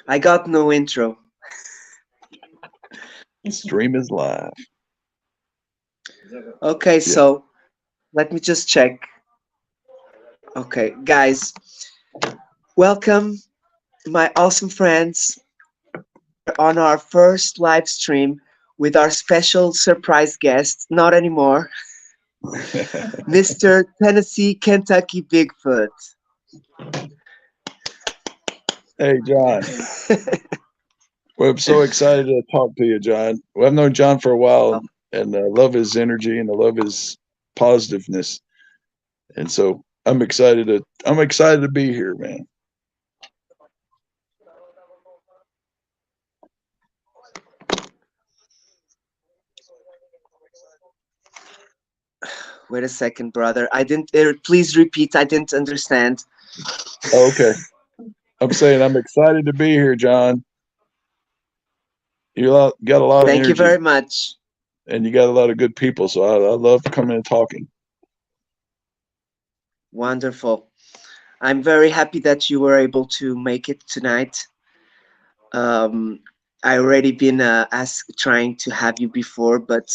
I got no intro. The stream is live. Okay, Yeah. so let me just check. Okay, guys, welcome, my awesome friends. We're on our first live stream with our special surprise guest, not anymore, Mr. Tennessee Kentucky BigFoot. Hey, John. Well, I'm so excited to talk to you, John. Well, I've known John for a while, Um, and I love his energy and I love his positiveness. And so I'm excited to be here, man. Wait a second, brother. I didn't. Please repeat. I didn't understand. Okay. I'm saying I'm excited to be here, John. Got a lot of Thank you energy very much. and you got a lot of good people. So I love coming and talking. Wonderful. I'm very happy that you were able to make it tonight. Um, I already been trying to have you before, but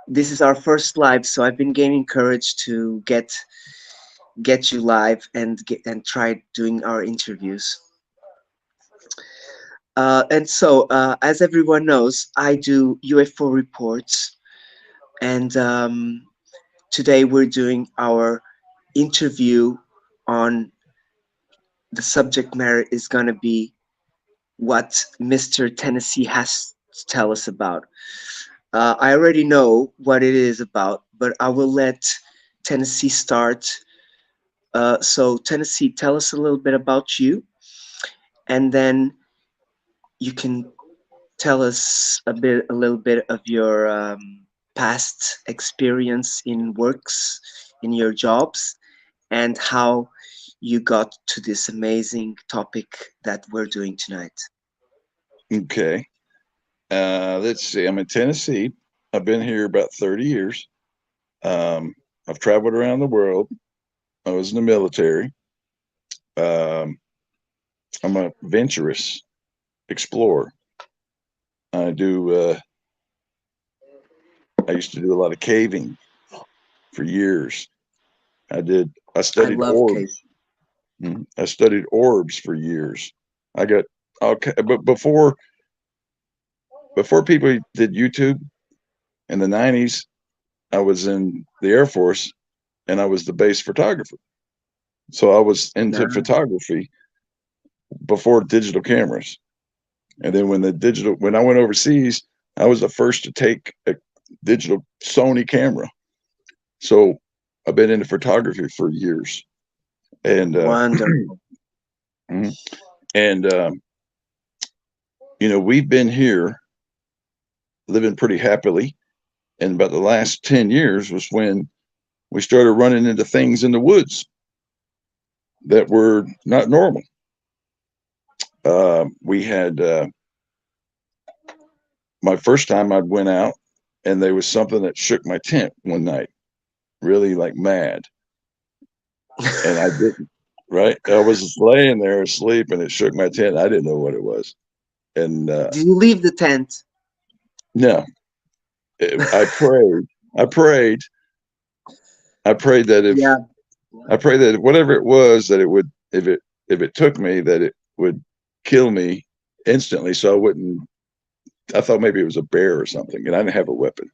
this is our first live, so I've been gaining courage to get you live and try doing our interviews. As everyone knows, I do UFO reports, and today we're doing our interview on the subject matter is gonna be what Mr. Tennessee has to tell us about. I already know what it is about, but I will let Tennessee start. So, Tennessee, tell us a little bit about you, and then you can tell us a little bit of your past experience in works, in your jobs, and how you got to this amazing topic that we're doing tonight. Okay. Let's see. I'm in Tennessee. I've been here about 30 years. I've traveled around the world. I was in the military. Um, I'm a venturous explorer. I do. I used to do a lot of caving for years. I did. I I studied love cave. orbs. I studied orbs for years. I got okay, but before people did YouTube in the '90s, I was in the Air Force and I was the base photographer. So I was into Nah. photography before digital cameras. And then when I went overseas, I was the first to take a digital Sony camera. So I've been into photography for years, and Wonderful. mhm. and we've been here living pretty happily. And about the last 10 years was when we started running into things in the woods that were not normal. We had my first time I went out, and there was something that shook my tent one night, really like mad, and I didn't. Right, I was just laying there asleep, and it shook my tent. I didn't know what it was, and Did you leave the tent? no, I prayed. I prayed. I prayed that if Yeah. I prayed that whatever it was, that it would, if it took me, that it would kill me instantly, so I wouldn't. I thought maybe it was a bear or something, and I didn't have a weapon,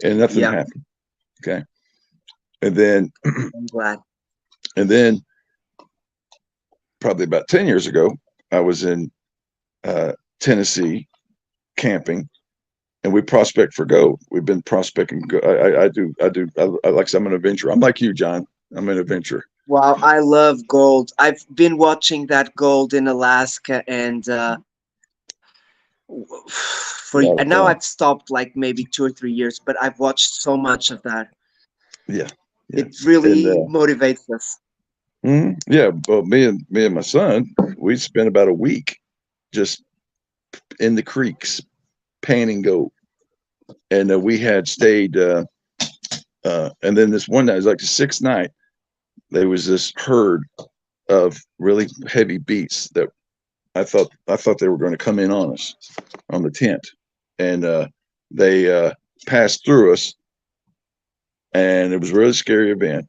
and nothing Yeah. happened. Okay, and then I'm glad. and then probably about 10 years ago, I was in uh, Tennessee camping, and we prospect for gold. We've been prospecting. Like I said, I'm an adventurer. I'm like you, John. I'm an adventurer. Wow, I love gold. I've been watching that gold in Alaska, and A lot of and now fun. I've stopped like maybe 2 or 3 years, but I've watched so much of that. Yeah, yeah, It and really motivates us. yeah. Well, me and my son, we spent about a week just in the creeks panning gold, and we had stayed. And then this one night, it was like the sixth night, there was this herd of really heavy beasts that I thought they were going to come in on us on the tent, and they passed through us, and it was a really scary event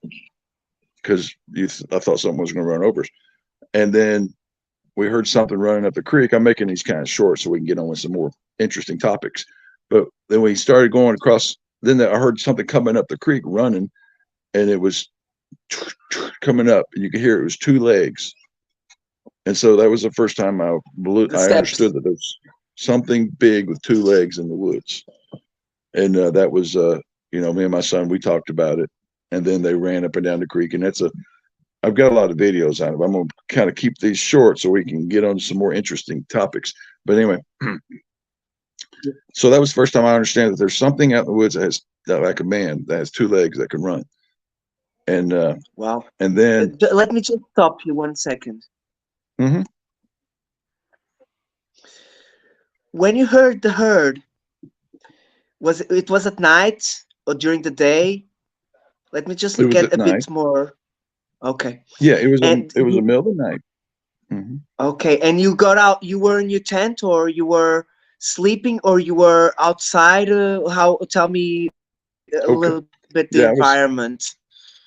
because I thought someone was going to run over us, and then we heard something running up the creek. I'm making these kind of short so we can get on with some more interesting topics. But then we started going across. Then I heard something coming up the creek running, and it was coming up, and you could hear it was two legs. And so that was the first time The I steps. understood that there's something big with two legs in the woods. And that was, me and my son, we talked about it. And then they ran up and down the creek. And I've got a lot of videos on it. I'm going to kind of keep these short so we can get on some more interesting topics. But anyway, so that was the first time I understand that there's something out in the woods that has, like a man, that has two legs that can run. And Wow. and then, Let me just stop you 1 second. mhm, When you heard the herd, it was at night or during the day? Let me just it was get at a night. bit more. Okay. Yeah, And it was a middle of the night. Hmm. okay, and you got out, you were in your tent or you were sleeping or you were outside? How, tell me a little bit the Yeah, I was environment.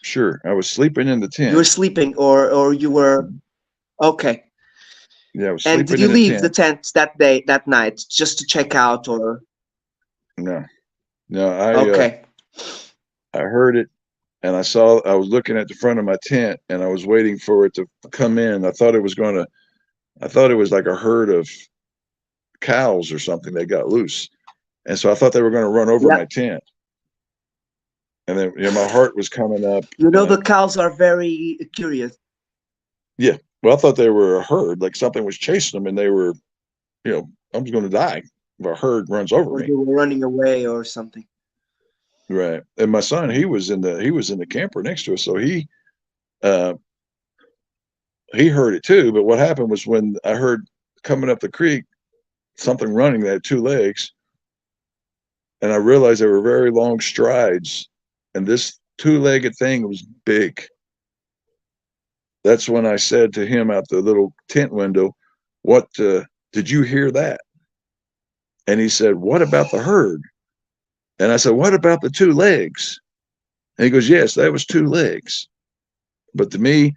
sure. I was sleeping in the You were tent. sleeping or you were okay. Yeah, I was And did sleeping you in the leave the tent. tent that day, that night, just to check out or No, no, okay. I heard it, and I was looking at the front of my tent, and I was waiting for it to come in. I thought it was like a herd of cows or something that got loose, and so I thought they were going to run over my Yeah. tent. And then, my heart was coming up, You know the and cows are very curious. yeah, well, I thought they were a herd, like something was chasing them, and they were, I was going to die if a herd runs over Or me. they were running away or something. Right. And my son, he was in the camper next to us, so uh he heard it too. But what happened was when I heard coming up the creek something running that had two legs, and I realized they were very long strides, and this two-legged thing was big. That's when I said to him out the little tent window, "What did you hear that?" And he said, "What about the herd?" And I said, "What about the two legs?" And he goes, "Yes, that was two legs." But to me,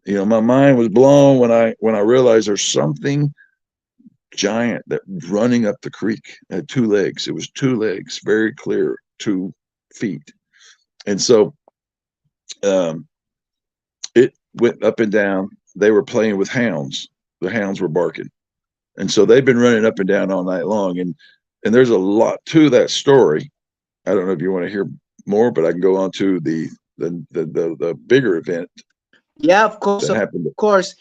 my mind was blown when I realized there's something giant that running up the creek had two legs. It was two legs, very clear, 2 feet. And so um, it went up and down. They were playing with hounds. The hounds were barking. And so they've been running up and down all night long. And there's a lot to that story. I don't know if you want to hear more, but I can go on to the bigger event Yeah, of course, that of happened. course.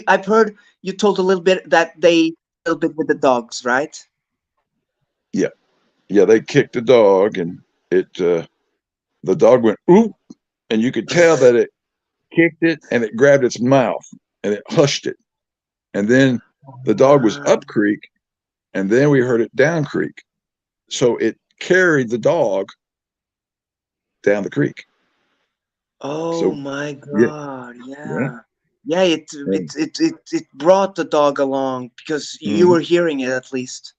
I've heard you told a little bit that they a little bit with the dogs, right? Yeah, yeah, they kicked the dog, and it the dog went ooh, and you could tell that it kicked it and it grabbed its mouth and it hushed it. And then the dog was Wow. up creek, and then we heard it down creek. So it carried the dog down the creek. Oh So my yeah, God. yeah, Yeah. Yeah, it and, it it it it brought the dog along because you mhm. were hearing it at least.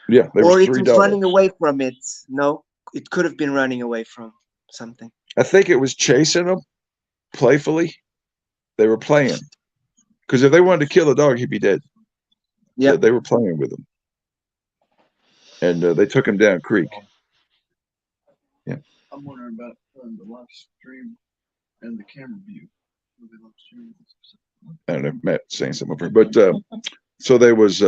Yeah. There was Or it three was running dogs. away from it. No, it could have been running away from something. I think it was chasing them playfully. They were playing because if they wanted to kill the dog, he'd be dead. Yeah. They were playing with him, and they took him down creek. Yeah, I'm wondering about the live stream and the camera view. Will they live stream this? I don't know if Matt's saying something over here, but so there was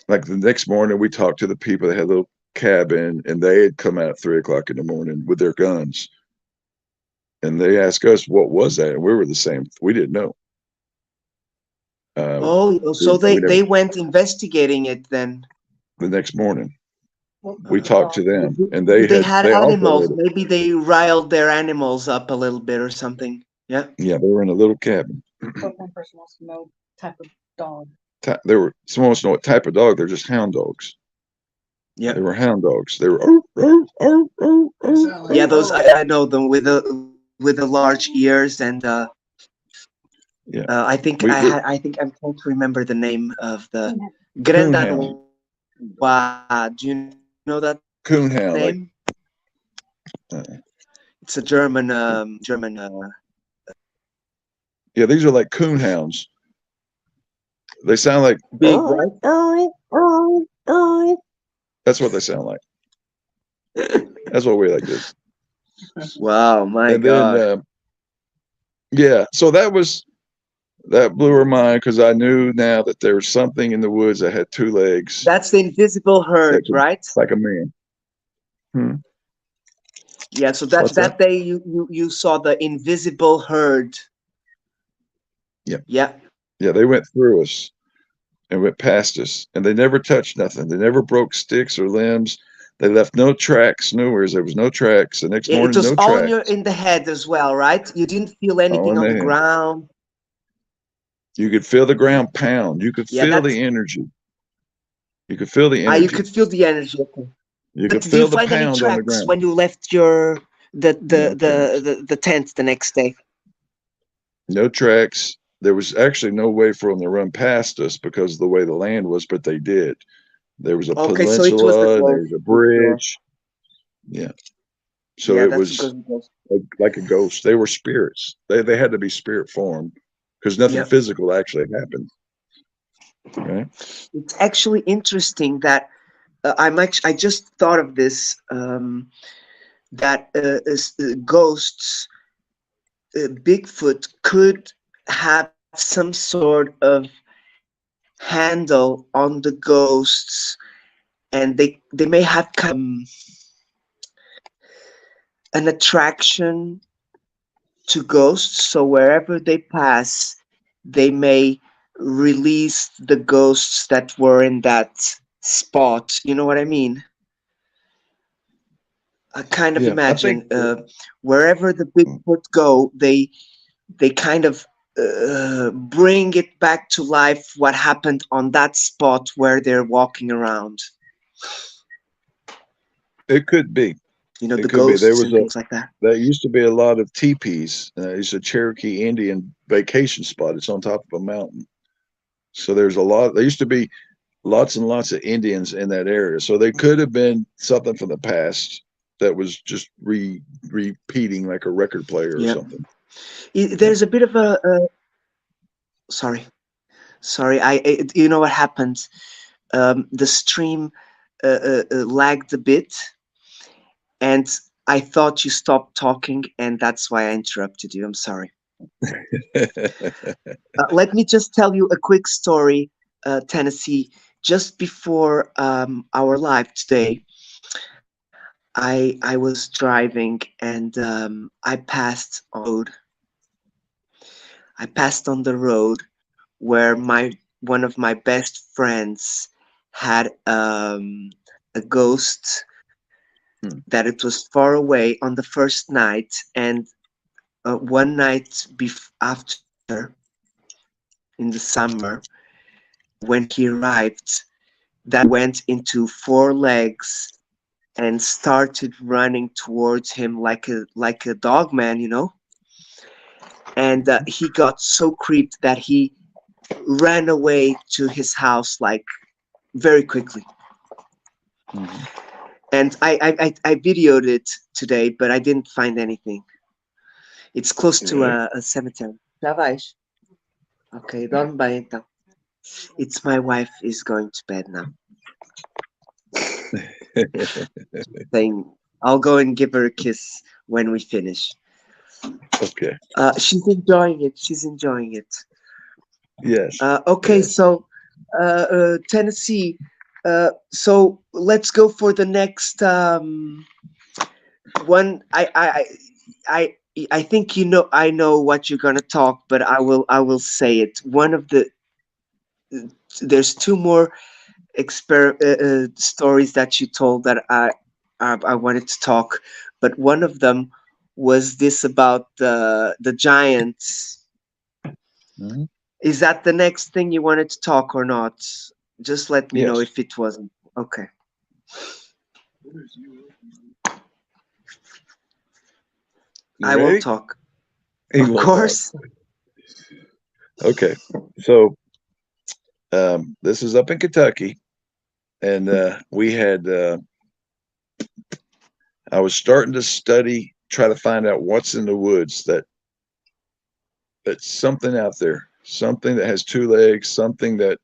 like the next morning we talked to the people that had a little cabin, and they had come out at 3 o'clock in the morning with their guns, and they asked us what was that, and we were the same. We didn't know. Uh, Oh, so they we never. they went investigating it then. The next morning we Uh, talked to them, and they had they also animals. had Maybe they riled their animals up a little bit or something. Yeah. yeah, they were in a little cabin. But one person wants to know type of dog. They were someone wants to know what type of dog. They're just hound dogs. Yeah. They were hound dogs. They were oh, oh, oh, oh, oh, Yeah, oh. those I know them with the large ears and Yeah, I think we I think I'm trying to remember the name of the coonhound, Grandadwa. Do you know that name? coonhound, like It's a uh, German. yeah, these are like coonhounds. They sound like Big, right? that's what they sound like. That's what we like to. Wow, my And then God. yeah, so that blew her mind because I knew now that there was something in the woods that had two legs That's the invisible that herd, could right? like a man. Hmm. Yeah, so What's that? that day you saw the invisible herd. Yeah, Yeah. yeah. They went through us and went past us, and they never touched nothing. They never broke sticks or limbs. They left no tracks. Nowhere there was no tracks. The next It morning, was no all in your tracks. in the head as well, right? You didn't feel All anything in on the the head. ground. You could feel the ground pound. You could Yeah, feel that's the energy. You could feel the you energy. could feel the energy. Okay. You But could did you feel the find any pound on the tracks ground. when you left your No tracks. the tent the next day? No tracks. There was actually no way for them to run past us because of the way the land was, but they did. There was a Okay, so it was the peninsula and there ghost was a for sure. bridge. Yeah. So Yeah, it that's because was of the ghost. like a ghost. They were spirits. They had to be spirit formed because nothing Yeah. physical actually happened. Right. It's actually interesting that I just thought of this that ghosts, Bigfoot could have some sort of handle on the ghosts, and they may have kind of an attraction to ghosts. So wherever they pass, they may release the ghosts that were in that spot. You know what I mean? I kind of Yeah. I think imagine wherever the Bigfoot go, they kind of bring it back to life what happened on that spot where they're walking around. it could be. You know, It the could be. There ghosts was and a things like that. there used to be a lot of teepees. It's a Cherokee Indian vacation spot. It's on top of a mountain. So there's a lot. There used to be lots and lots of Indians in that area. So they could have been something from the past that was just repeating like a record player or Yeah. something. Yeah. There's a bit of a sorry, sorry. You know what happened? The stream lagged a bit, and I thought you stopped talking, and that's why I interrupted you. I'm sorry. Let me just tell you a quick story, Tennessee. Just before our live today, I was driving and I passed on the road. I passed on the road where my one of my best friends had a ghost Hmm. that it was far away on the first night, and one night after in the summer when he arrived, that went into four legs and started running towards him like a dog man, you know. And he got so creeped that he ran away to his house like very quickly. Mhm. And I videoed it today, but I didn't find anything. It's close to Really? a cemetery. Já vais? Ok, dorme bem então. It's my wife is going to bed now. Saying I'll go and give her a kiss when we finish. Okay. She's enjoying it. She's enjoying it. Yes. Okay, Yes. so Tennessee. So let's go for the next one. I think you know. I know what you're gonna talk, but I will say it. One of the there's two more stories that you told that I wanted to talk, but one of them was this about the giants. Mhm. Is that the next thing you wanted to talk or not? Just let me know Yes. if it wasn't. Okay. You I won't ready? talk. He Of won't talk. course. Okay. So this is up in Kentucky, and we had. I was starting to study, try to find out what's in the woods. That's something out there, something that has two legs, something that.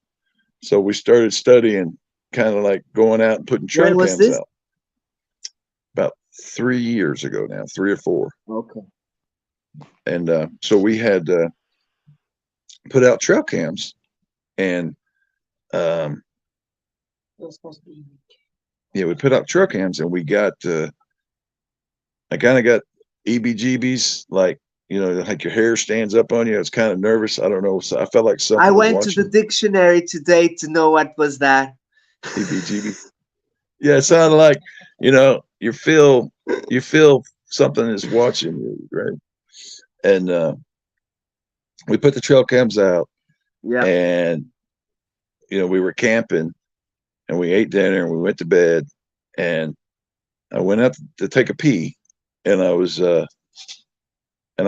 So we started studying, kind of like going out and putting When trail was cams this? out. About 3 years ago now, 3 or 4, Okay. and so we had put out trail cams, and um, It was supposed to be. yeah, we put out trail cams, and we got. I kind of got EBGBs, like like your hair stands up on you. I was kind of nervous. I don't know. So I felt like I something was went to the watching dictionary today to know what was that. EBGB. Yeah, it sounded like you feel something is watching you, right? And we put the trail cams out, Yeah. and we were camping, and we ate dinner, and we went to bed, and I went out to take a pee, and I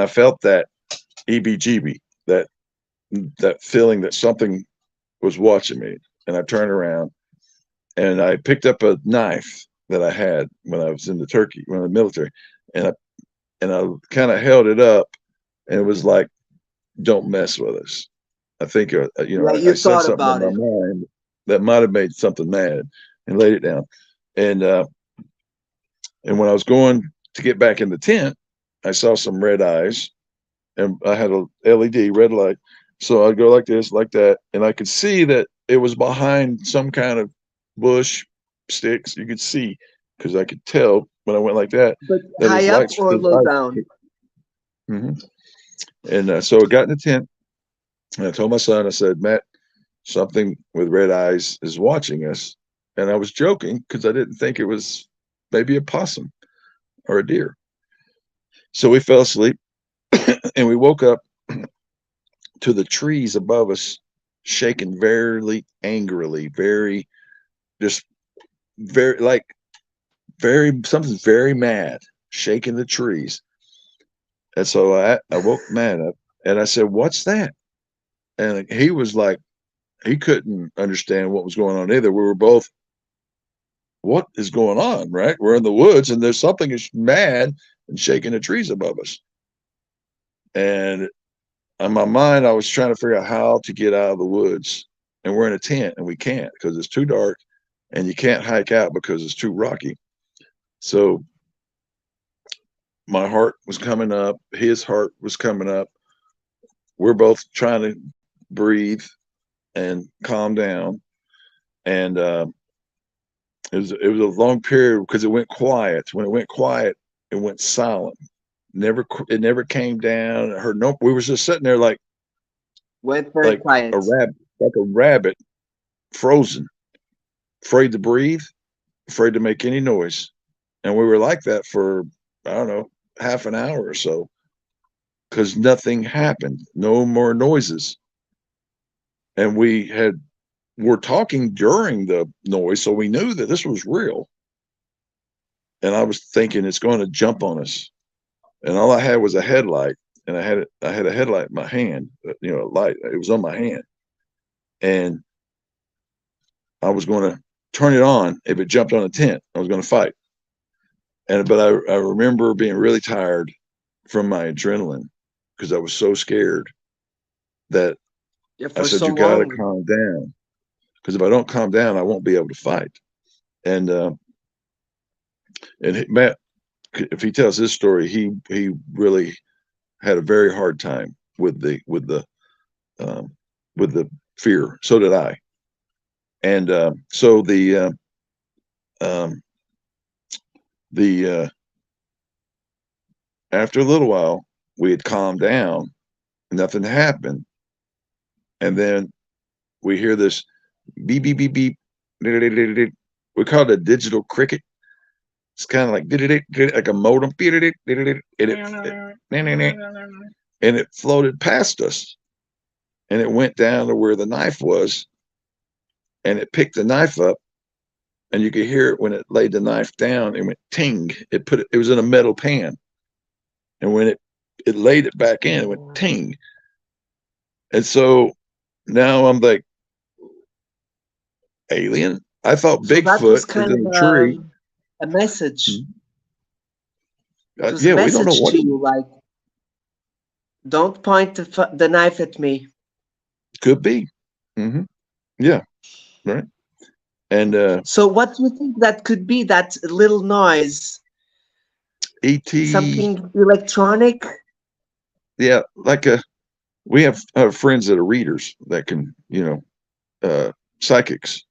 felt that EBGB, that feeling that something was watching me, and I turned around, and I picked up a knife that I had when I was in the military, and I kind of held it up, and it was like, "Don't mess with us." I think Yeah, I you said thought something in about my it. mind that might have made something mad, and laid it down. And when I was going to get back in the tent, I saw some red eyes, and I had a LED red light. So I'd go like this, like that, and I could see that it was behind some kind of bush, sticks. You could see, because I could tell when I went like that But that high up or his low lights. down? hmm And so I got in the tent, and I told my son, I said, Matt, something with red eyes is watching us. And I was joking because I didn't think it was maybe a possum or a deer. So we fell asleep, and we woke up to the trees above us shaking very angrily, very, just very, like, very, something's very mad, shaking the trees. And so I woke Matt up, and I said, "What's that?" And he was like, he couldn't understand what was going on either. We were both, "What is going on?" Right? We're in the woods, and there's something is mad and shaking the trees above us. And in my mind, I was trying to figure out how to get out of the woods. And we're in a tent, and we can't because it's too dark, and you can't hike out because it's too rocky. So my heart was coming up, his heart was coming up. We're both trying to breathe and calm down. And it was a long period because it went quiet. When it went quiet, it went silent. It never came down. I heard no. We were just sitting there Went very like a quiet. rabbit, frozen, afraid to breathe, afraid to make any noise. And we were like that for, I don't know, half an hour or so, because nothing happened, no more noises. And were talking during the noise, so we knew that this was real. And I was thinking it's going to jump on us. And all I had was a headlight, and I had a headlight in my hand, a light. It was on my hand, and I was going to turn it on if it jumped on a tent. I was going to fight. But I remember being really tired from my adrenaline because I was so scared that Yeah, I for said, so "You got to long. calm down, because if I don't calm down, I won't be able to fight." And Matt, if he tells his story, he really had a very hard time um, with the fear. So did I. And so um, the after a little while, we had calmed down. Nothing happened, and then we hear this beep beep beep beep. We call it a digital cricket. It's kind of like a modem, and it floated past us, and it went down to where the knife was, and it picked the knife up, and you could hear it when it laid the knife down. It went ting. It was in a metal pan, and when it laid it back in, it went ting. And so now I'm like, alien? I thought So that was Bigfoot kind was of in a tree. a message. It was a Yeah, we don't know message what to it you, like, don't point the knife at me. could be. Hmm. Yeah, right. And So what do you think that could be? That little noise? ET, Something electronic? yeah, like we have friends that are readers that can, psychics.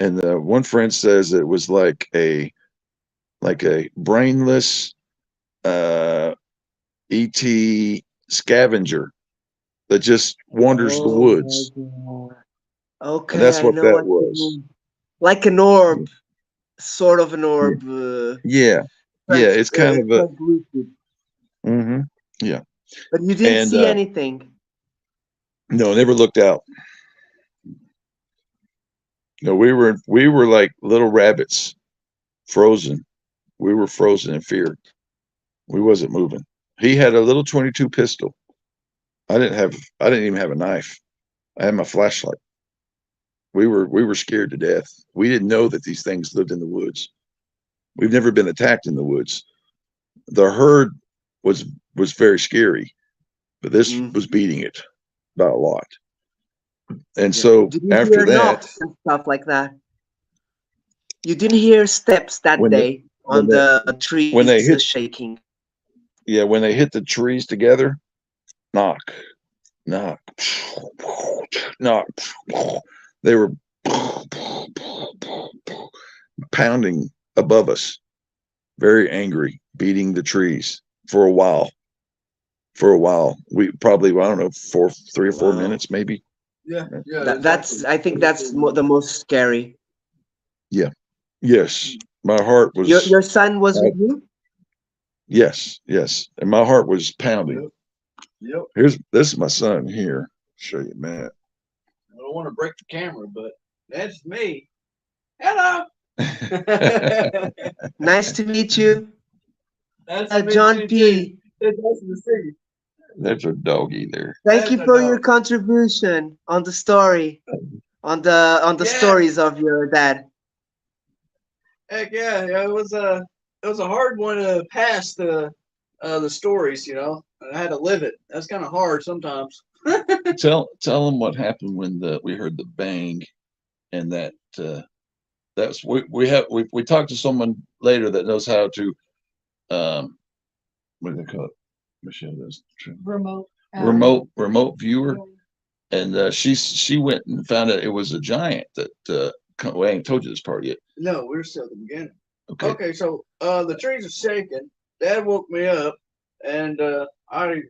And one friend says it was like a brainless uh, ET scavenger that just wanders the Oh my woods, God. and Okay, that's I what know that what you was. mean. Like an orb, sort of an Yeah, orb, yeah, yeah. It's kind of a translucent. hmm yeah. But you didn't And see anything. no, never looked out. No, we were like little rabbits, frozen. We were frozen in fear. We wasn't moving. He had a little 22 pistol. I didn't even have a knife. I had my flashlight. We were scared to death. We didn't know that these things lived in the woods. We've never been attacked in the woods. The herd was was very scary, but this was Mhm. beating it by a lot. And Yeah. so Did you after hear that, knocks and stuff like that? You didn't hear steps that when the day when on the the when trees they hit shaking. yeah, when they hit the trees together, knock, knock, knock. They were pounding above us, very angry, beating the trees for a while. For a while, we probably, I don't know, 3 or 4 Wow. minutes, maybe. Yeah, yeah, That's exactly. I think that's the most scary. Yeah. Yes. My heart was, Your son was uh, with you? yes, yes. And my heart was pounding. Yep, yep. This is my son here. Show you, Matt. I don't want to break the camera, but that's me. Hello. Nice to meet you. Nice to meet John you too. P. It's nice to see you. There's a doggy there. Thank That's you a for your dog. contribution on the story, on the Yeah, stories of your dad. heck yeah. Yeah, it was a hard one to pass the stories, you know. I had to live it. That's kind of hard sometimes. Tell them what happened when we heard the bang, and that's we talked to someone later that knows how to um what do they call it? Michelle does Remote. remote viewer, and she went and found out it was a giant that well, I ain't told you this part yet. No, we're still at the beginning. Okay. Okay, so the trees are shaking. Dad woke me up, and I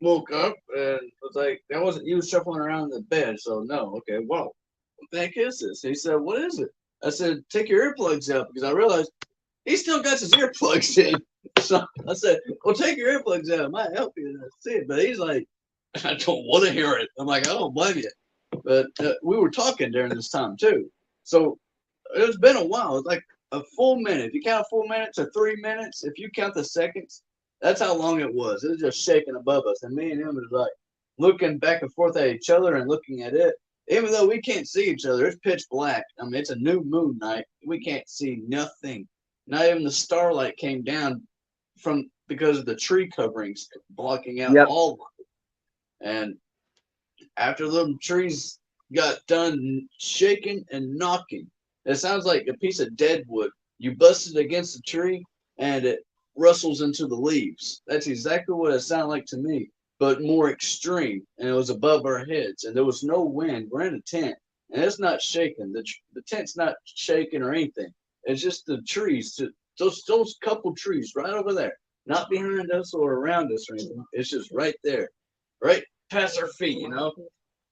woke up and was like, that wasn't you shuffling around in the bed. So no, okay, whoa, what the heck is this? He said, what is it? I said, take your earplugs out because I realized he still got his earplugs in. So I said, well, take your earplugs out. It might help you to see it. But he's like, I don't want to hear it. I'm like, I don't blame you. But we were talking during this time too. So it's been a while. It's like a full minute. If you count a full minute to 3 minutes, if you count the seconds, that's how long it was. It was just shaking above us. And me and him was like looking back and forth at each other and looking at it. Even though we can't see each other, it's pitch black. I mean, it's a new moon night. We can't see nothing. Not even the starlight came down from because of the tree coverings blocking out Yep. all light. And after the trees got done shaking and knocking, it sounds like a piece of dead wood. You busted against a tree and it rustles into the leaves. That's exactly what it sounded like to me, but more extreme. And it was above our heads, and there was no wind. We're in a tent, and it's not shaking. The tent's not shaking or anything. It's just the trees, those couple trees right over there, not behind us or around us or anything. It's just right there, right past our feet, you know.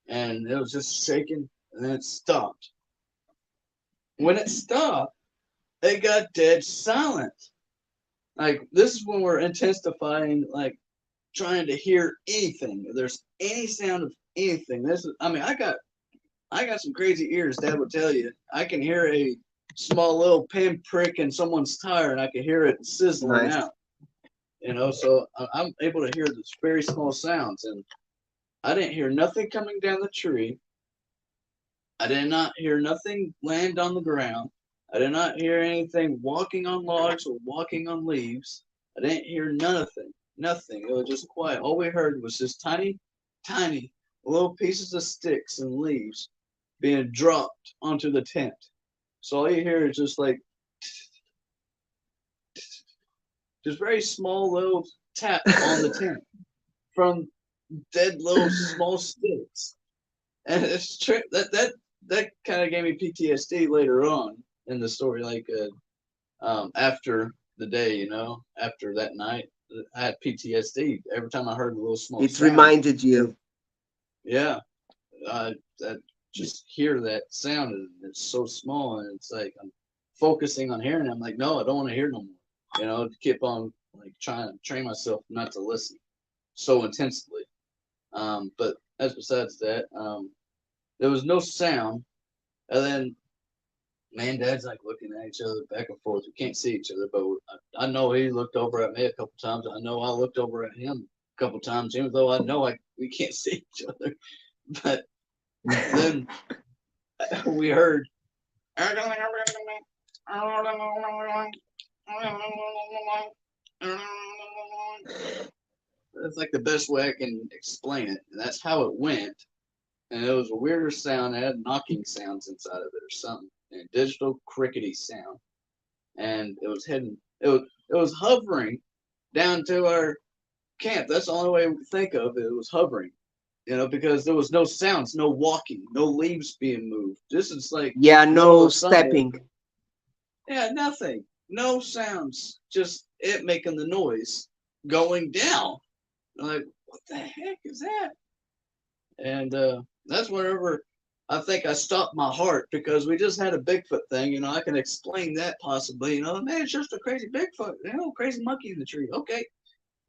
And it was just shaking, and then it stopped. When it stopped, it got dead silent. Like this is when we're intensifying, like trying to hear anything. If there's any sound of anything, this is. I mean, I got some crazy ears. Dad would tell you. I can hear a small little pinprick in someone's tire, and I can hear it sizzling Nice. out. You know, so I'm able to hear the very small sounds, and I didn't hear nothing coming down the tree. I did not hear nothing land on the ground. I did not hear anything walking on logs or walking on leaves. I didn't hear nothing. Nothing. It was just quiet. All we heard was just tiny, tiny little pieces of sticks and leaves being dropped onto the tent. So all you hear is just like, just very small little taps on the tent from dead little small sticks. And it's true that kind of gave me PTSD later on in the story, like after the day, after that night, I had PTSD every time I heard a little small It sound. reminded you. Yeah, I just hear that sound and it's so small, and it's like I'm focusing on hearing it. I'm like, no, I don't want to hear no more. To keep on like trying to train myself not to listen so intensely. But as besides that, there was no sound, and then me and Dad's like looking at each other back and forth. We can't see each other, but I know he looked over at me a couple times. I know I looked over at him a couple times, even though I know we can't see each other. But then we heard. That's like the best way I can explain it. And that's how it went. And it was a weirder sound. It had knocking sounds inside of it or something. And digital crickety sound. And it was heading. It was hovering down to our camp. That's the only way we could think of it. It was hovering. Because there was no sounds, no walking, no leaves being moved. This is like Yeah, middle no of summer. stepping. Yeah, nothing. No sounds. Just it making the noise going down. I'm like, what the heck is that? And that's whenever I think I stopped my heart because we just had a Bigfoot thing. I can explain that possibly. Man, it's just a crazy Bigfoot, crazy monkey in the tree. Okay.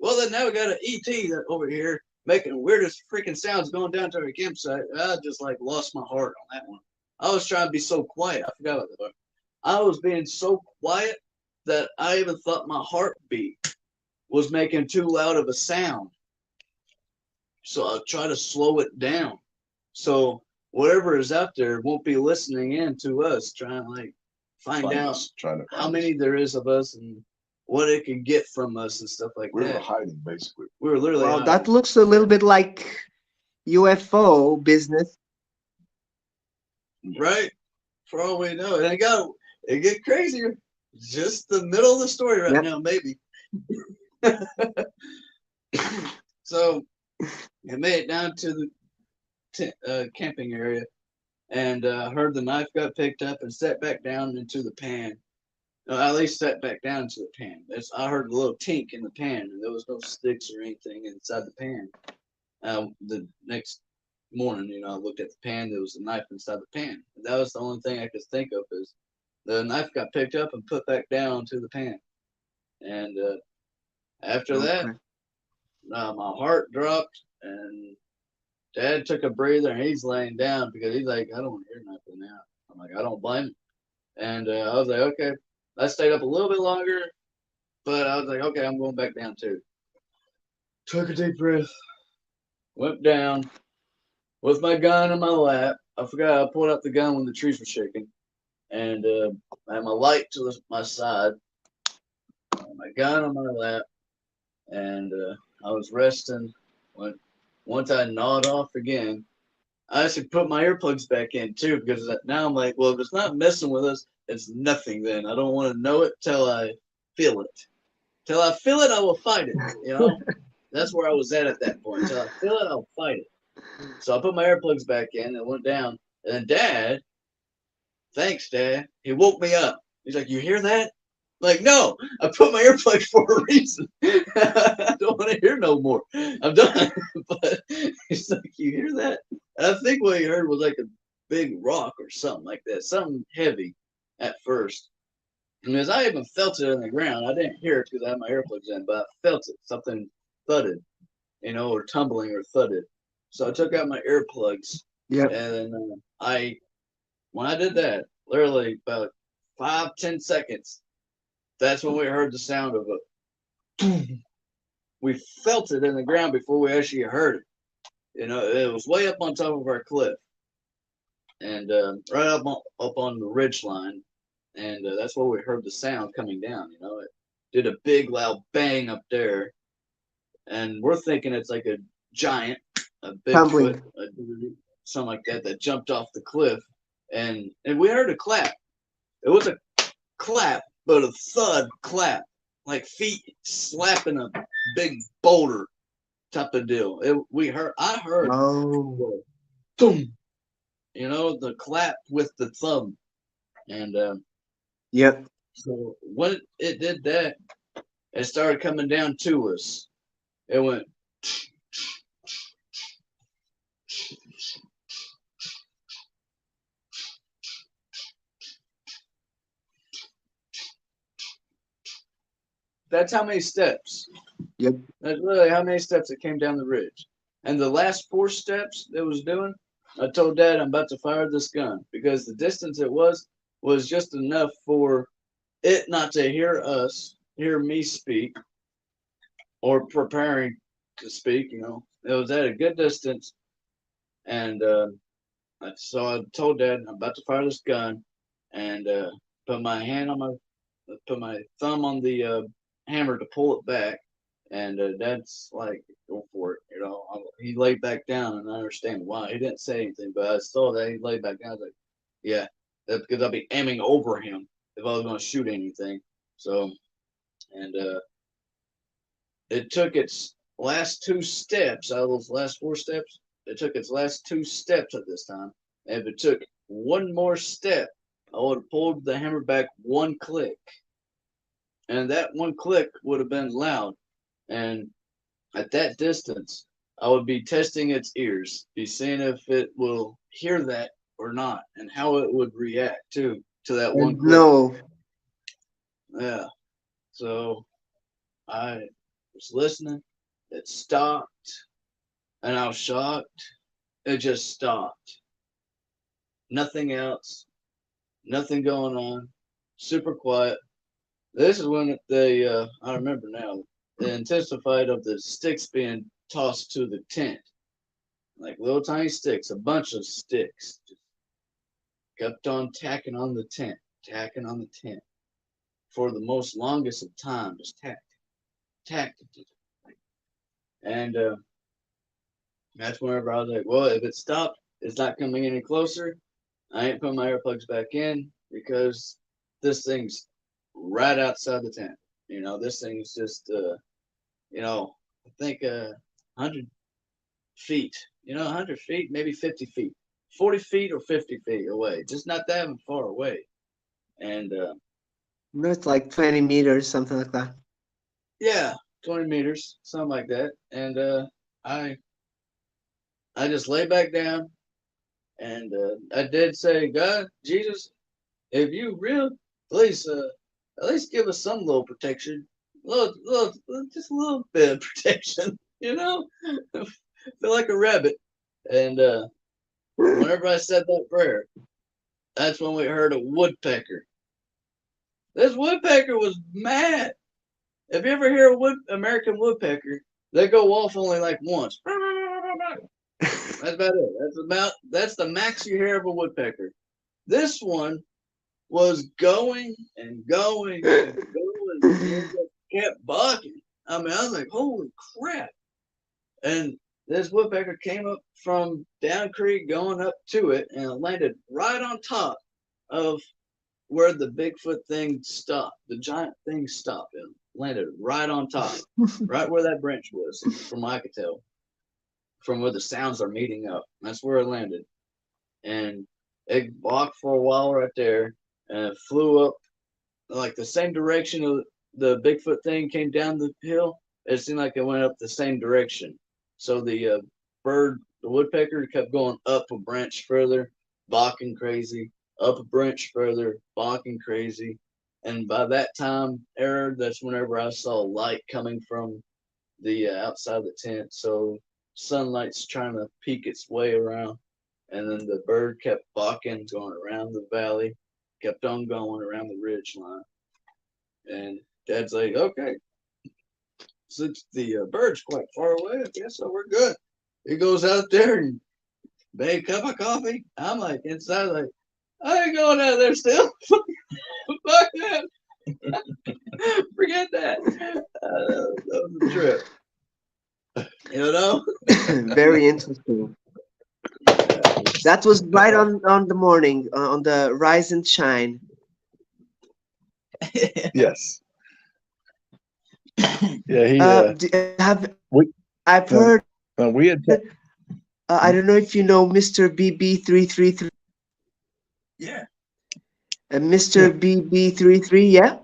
Well, then now we got an ET over here making the weirdest freaking sounds going down to our campsite. I just like lost my heart on that one. I was trying to be so quiet. I forgot about that. I was being so quiet that I even thought my heartbeat was making too loud of a sound. So I'll try to slow it down. So whatever is out there won't be listening in to us, trying to like find out trying to how find many us. there is of us and what it can get from us and stuff like We that. were hiding basically. We were literally Well, hiding. that looks a little bit like UFO business. Right? For all we know. And it get crazier. Just the middle of the story right Yep. now, maybe. So I made it down to the camping area and heard the knife got picked up and set back down into the pan. No, at least set back down into the pan. I heard a little tink in the pan, and there was no sticks or anything inside the pan. The next morning, I looked at the pan. There was a knife inside the pan. And that was the only thing I could think of is the knife got picked up and put back down to the pan. And after that, Okay. my heart dropped, and Dad took a breather, and he's laying down because he's like, I don't want to hear nothing now. I'm like, I don't blame him. And I was like, okay. I stayed up a little bit longer, but I was like, okay, I'm going back down too. Took a deep breath, went down with my gun in my lap. I forgot I pulled out the gun when the trees were shaking. And I had my light to my side, my gun on my lap, and I was resting. Once I gnawed off again, I actually put my earplugs back in too because now I'm like, well, if it's not messing with us, it's nothing then. I don't want to know it till I feel it. Till I feel it, I will fight it. That's where I was at that point. Till I feel it, I'll fight it. So I put my earplugs back in and went down. And then Dad, thanks, Dad. He woke me up. He's like, you hear that? I'm like, no, I put my earplugs for a reason. I don't want to hear no more. I'm done. But he's like, you hear that? And I think what he heard was like a big rock or something like that, something heavy at first. And as I even felt it in the ground, I didn't hear it because I had my earplugs in, but I felt it. Something thudded, or tumbling or thudded. So I took out my earplugs, Yep. and then when I did that, literally about 5-10 seconds, that's when we heard the sound of it. We felt it in the ground before we actually heard it. You know, it was way up on top of our cliff, and right up on the ridge line, and that's where we heard the sound coming down. You know, it did a big loud bang up there, and we're thinking it's like a giant, a Bigfoot, Tumbling. something like that, that jumped off the cliff, and we heard a clap. It was a clap, but a thud clap, like feet slapping a big boulder type of deal. I heard Oh, the boom, you know, the clap with the thumb, and yep. so when it did that, it started coming down to us. It went. That's how many steps. Yep. That's really how many steps it came down the ridge. And the last 4 steps it was doing, I told Dad I'm about to fire this gun because the distance it was just enough for it not to hear me speak or preparing to speak. You know, it was at a good distance, and so I told Dad I'm about to fire this gun, and put my hand on my put my thumb on the hammer to pull it back, and Dad's like, "Go for it," you know. He laid back down, and I understand why. He didn't say anything, but I saw that he laid back down. I was like, "Yeah," that's because I'd be aiming over him if I was going to shoot anything. So, and it took its last 2 steps out of those last 4 steps. It took its last 2 steps at this time. And if it took one more step, I would have pulled the hammer back one click. And that one click would have been loud. And at that distance, I would be testing its ears, be seeing if it will hear that or not, and how it would react to that one And click. no. Yeah. So I was listening. It stopped, and I was shocked. It just stopped. Nothing else. Nothing going on. Super quiet. This is when I remember now, the intensified of the sticks being tossed to the tent. Like little tiny sticks, a bunch of sticks. Just kept on tacking on the tent, tacking on the tent. For the most longest of time, just tacked it. And that's whenever I was like, well, if it stopped, it's not coming any closer. I ain't putting my earplugs back in because this thing's right outside the tent. You know, this thing's just, you know, I think 100 feet, you know, 100 feet, maybe 50 feet, 40 feet or 50 feet away, just not that far away. And No, it's like 20 meters, something like that. yeah, 20 meters, something like that. And I, I just lay back down and I did say, God, Jesus, if you real, please at least give us some little protection, just a little bit of protection, you know. Feel like a rabbit. And whenever I said that prayer, that's when we heard a woodpecker. This woodpecker was mad. If you ever hear a American woodpecker, they go off only like once. That's about it. That's the max you hear of a woodpecker. This one was going and going and going, and it just kept barking. I mean, I was like, holy crap. And this woodpecker came up from down creek going up to it and it landed right on top of where the Bigfoot thing stopped. The giant thing stopped and landed right on top, right where that branch was, from what I could tell, from where the sounds are meeting up. That's where it landed. And it walked for a while right there and it flew up like the same direction of the Bigfoot thing came down the hill. It seemed like it went up the same direction. So the the woodpecker, kept going up a branch further, barking crazy, up a branch further, barking crazy. And by that time, that's whenever I saw light coming from the outside of the tent. So sunlight's trying to peek its way around. And then the bird kept barking, going around the valley, kept on going around the ridge line. And Dad's like, okay, since the bird's quite far away, I guess so we're good. He goes out there and make a cup of coffee. I'm like inside, like I ain't going out there still. Fuck that. Forget that. That was a trip. You know? Very interesting. That was right on the morning, on the rise and shine. Yes. Yeah, he we I've no, heard. no, we had I don't know if you know Mr. BB333. yeah, Mr. yeah, BB33, yeah.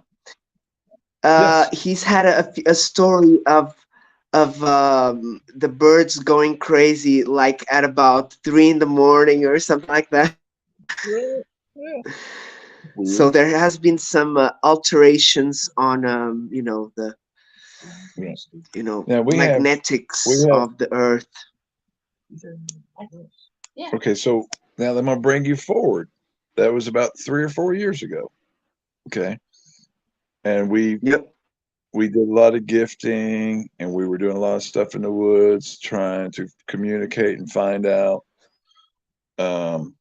yes. He's had a story of the birds going crazy, like at about 3 in the morning or something like that. Yeah, yeah. So Weird. there has been some alterations on, the Yeah. Now we magnetics have of the Earth. Yeah. okay, so now I'm gonna bring you forward. That was about 3 or 4 years ago. Okay. And Yep. we did a lot of gifting and we were doing a lot of stuff in the woods trying to communicate and find out. Um,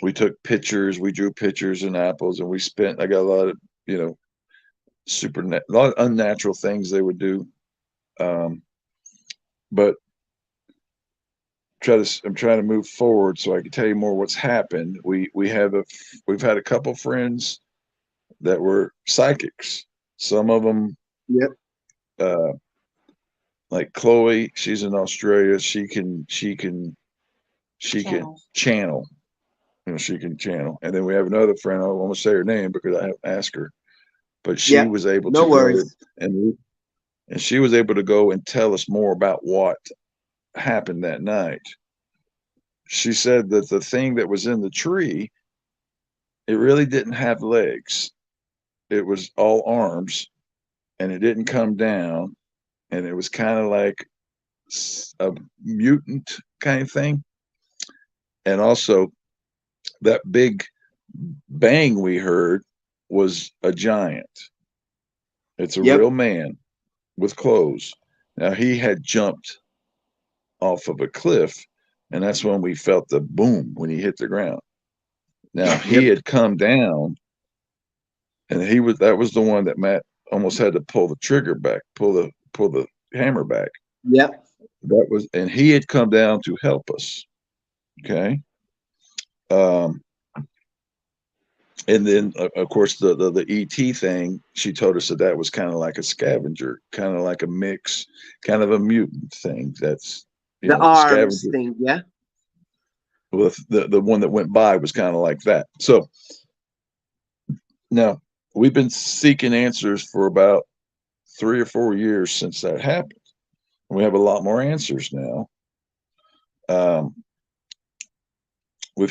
we took pictures, we drew pictures and apples, and I got a lot of, you know, a lot of unnatural things they would do. Um, but I'm trying to move forward so I can tell you more what's happened. We've had a couple friends that were psychics. Some of them, Yep. uh, like Chloe, she's in Australia. She can Channels. channel. You know, she can channel. And then we have another friend. I don't want to say her name because I haven't asked her, but she Yep. was able to No go worries. and and she was able to go and tell us more about what happened that night. She said that the thing that was in the tree, it really didn't have legs. It was all arms, and it didn't come down, and it was kind of like a mutant kind of thing. And also, that big bang we heard was a giant. It's a real Yep. man with clothes. Now, he had jumped off of a cliff, and that's when we felt the boom when he hit the ground. Now, he Yep. had come down, and that was the one that Matt almost had to pull the trigger back, pull the hammer back. Yep. And he had come down to help us. Okay. Um, and then of course the ET thing, she told us that was kind of like a scavenger, kind of like a mix, kind of a mutant thing. That's The the arms scavenger thing. Yeah. with the one that went by was kind of like that. So now we've been seeking answers for about 3 or 4 years since that happened. We have a lot more answers now. Um, we've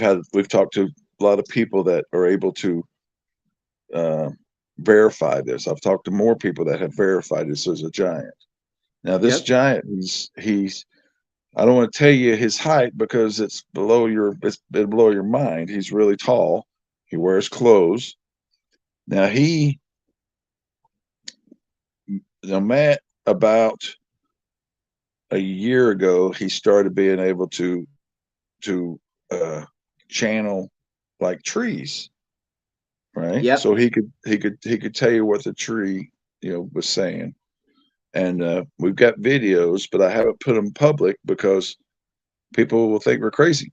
talked to a lot of people that are able to uh, verify this. I've talked to more people that have verified this as a giant. Now, this Yep. giant, he's I don't want to tell you his height because it's below your mind. He's really tall. He wears clothes. Now Matt, about a year ago, he started being able to uh, channel like trees, right? Yep. So he could tell you what the tree was saying. And we've got videos, but I haven't put them public because people will think we're crazy.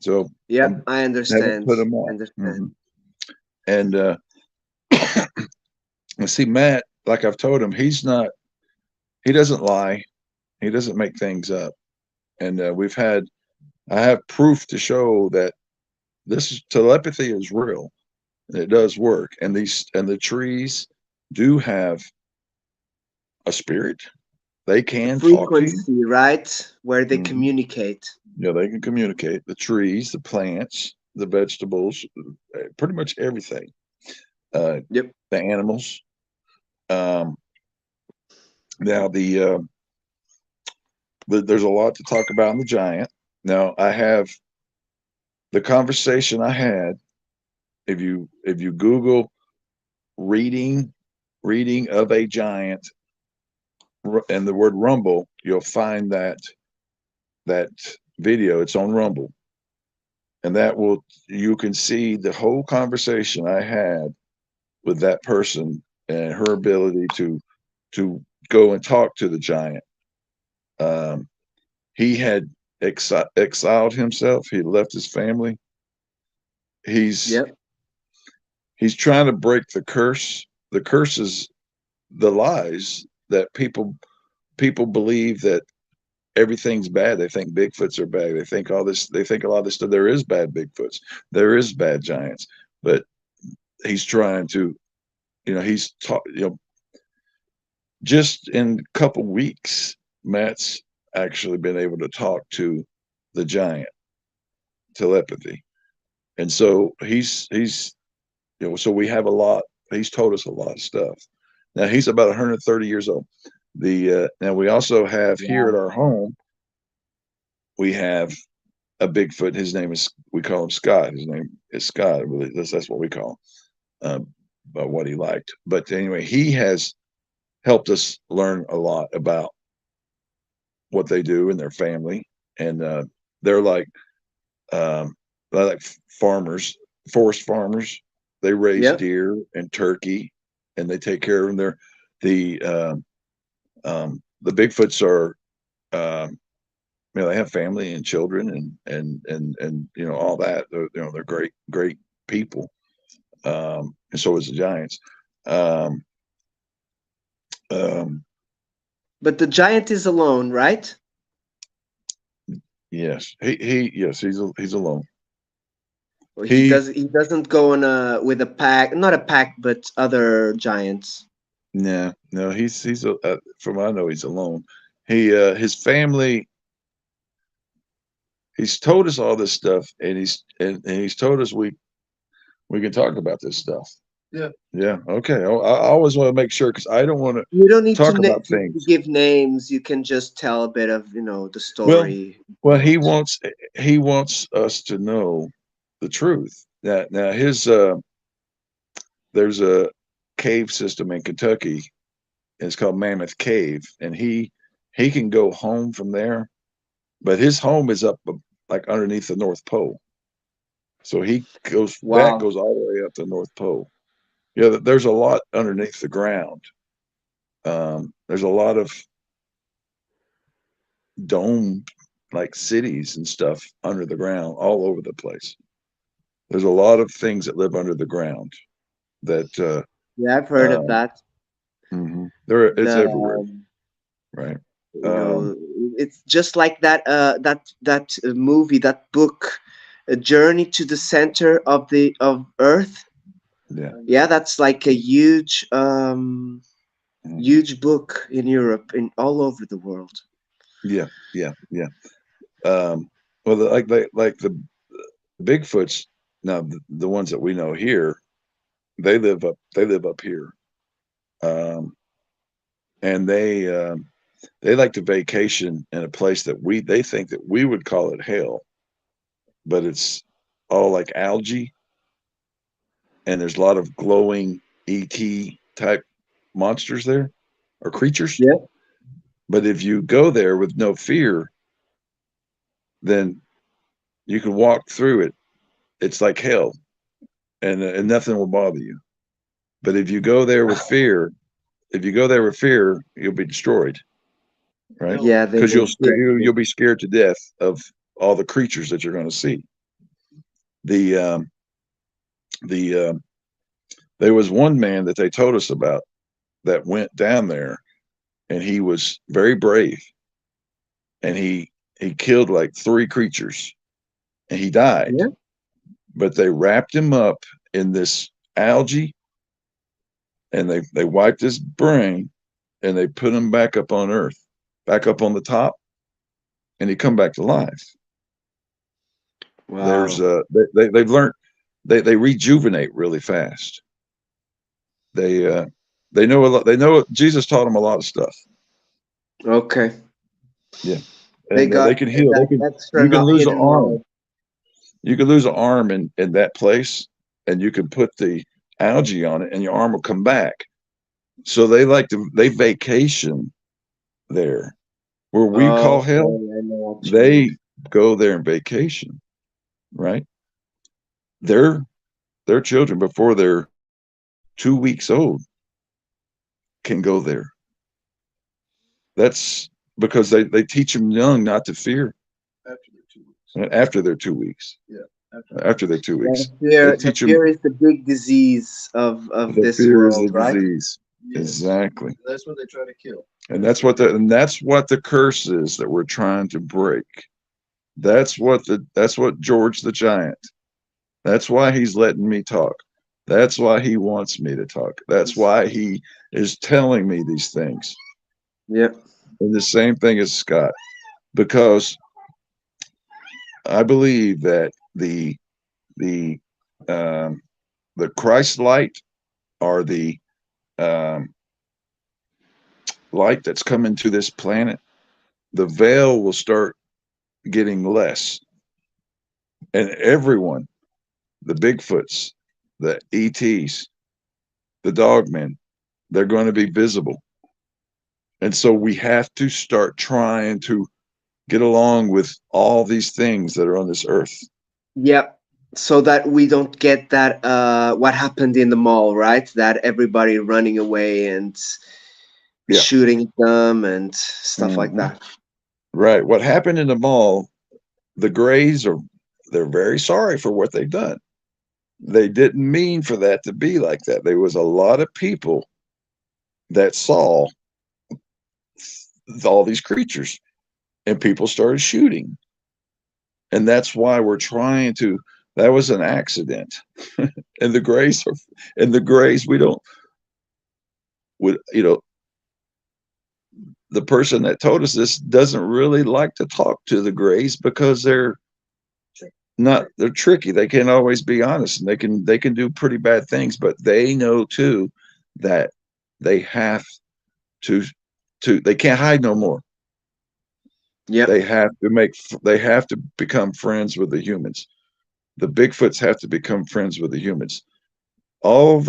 So Yep. I'm I haven't understand. put them out. Understand. And and see, Matt, like I've told him, he doesn't lie, he doesn't make things up. And I have proof to show that this telepathy is real and it does work. And the trees do have a spirit. They A can talk to you. frequency, right? Where they Hmm. communicate. Yeah, they can communicate. The trees, the plants, the vegetables, pretty much everything. Uh, Yep. the animals. Um, now there's a lot to talk about in the giant. Now I have the conversation I had. If you Google reading reading of a giant and the word rumble, you'll find that that video. It's on Rumble, and that will you can see the whole conversation I had with that person and her ability to go and talk to the giant. Um, he had exiled himself. He left his family. He's Yep. he's trying to break the curse. The curse is the lies that people believe that everything's bad. They think Bigfoots are bad. They think all this. They think a lot of this stuff. There is bad Bigfoots. There is bad giants. But he's trying to. He's taught. Just in a couple weeks, Matt's actually been able to talk to the giant telepathy, and so he's so we have a lot. He's told us a lot of stuff. Now he's about 130 years old. The Now we also have here at Wow. our home we have a Bigfoot. His name is we call him Scott. His name is Scott. Really, that's what we call him. But what he liked. But anyway, he has helped us learn a lot about what they do in their family, and they're like um, they're like farmers, forest farmers. They raise Yep. deer and turkey, and they take care of them. They're the Bigfoots are they have family and children and all that. They're great people. And so is the Giants. Um, um, But the giant is alone, right? yes, yes he's alone. Or He he doesn't go on a with a pack, not a pack, but other giants. no from what I know he's alone. His family. He's told us all this stuff, and he's told us we can talk about this stuff. Yeah. Yeah. Okay. I always want to make sure because I don't want to You don't need to, talk about to things. give names. You can just tell a bit of the Well, story. well, About. he wants us to know the truth. Now his there's a cave system in Kentucky. It's called Mammoth Cave, and he can go home from there, but his home is up like underneath the North Pole. So he Wow. goes all the way up to the North Pole. Yeah, there's a lot underneath the ground. There's a lot of dome like cities and stuff under the ground all over the place. There's a lot of things that live under the ground that Yeah, I've heard of um, that. there it's The everywhere, right? you Um, know, it's just like that movie, that book, A Journey to the Center of the of Earth. yeah, Yeah, that's like a mhm, huge book in Europe, in all over the world. yeah, yeah, yeah. Well, like the Bigfoots now, the ones that we know here, they live up here, um, and they like to vacation in a place that they think that we would call it hell, but it's all like algae, and there's a lot of glowing ET type monsters there or creatures. Yeah. But if you go there with no fear, then you can walk through it. It's like hell, and nothing will bother you. But if you go there with fear, if you go there with fear, you'll be destroyed, right? No. Yeah, they Because will get you. you'll be scared to death of all the creatures that you're going to see. The the There was one man that they told us about that went down there, and he was very brave, and he killed like three creatures, and he died. Yeah. But they wrapped him up in this algae, and they wiped his brain, and they put him back up on Earth, back up on the top, and he come back to life. There's Wow. they've learned they rejuvenate really fast. They uh, they know a lot. They know Jesus taught them a lot of stuff. Okay. Yeah, They and they got can heal. They that can extra You can lose an hidden arm. knowledge. You can lose an arm in that place, and you can put the algae on it, and your arm will come back. So they vacation there, Where we Oh, call hell, okay, I know what you mean. they go there on vacation, right? Their their children before they're 2 weeks old can go there. That's because they teach them young not to fear After the 2 weeks. after they're 2 weeks. Yeah. After they're two Yeah, weeks, they the teach them fear is the big disease of the this fear is the world, right? disease. Yes. Exactly. That's what they try to kill. And that's what the curse is that we're trying to break. That's what George the Giant. That's why he's letting me talk. That's why he wants me to talk. That's why he is telling me these things. Yeah. And the same thing as Scott, because I believe that the um, the Christ light, or the um, light that's coming to this planet, the veil will start getting less, and everyone, the Bigfoots, the ETs, the dogmen, they're going to be visible. And so we have to start trying to get along with all these things that are on this earth. Yep. So that we don't get that what happened in the mall, right? That everybody running away and Yeah. shooting them and stuff like Hmm. that. Right. What happened in the mall, the Greys they're very sorry for what they've done. They didn't mean for that to be like that. There was a lot of people that saw all these creatures, and people started shooting. And that's why we're trying to, that was an accident. And the Greys are, and the Greys, we don't, would, the person that told us this doesn't really like to talk to the Greys because they're tricky. They can't always be honest, and they can do pretty bad things, but they know too that they have to they can't hide no more. Yep. They have to they have to become friends with the humans. The Bigfoots have to become friends with the humans. All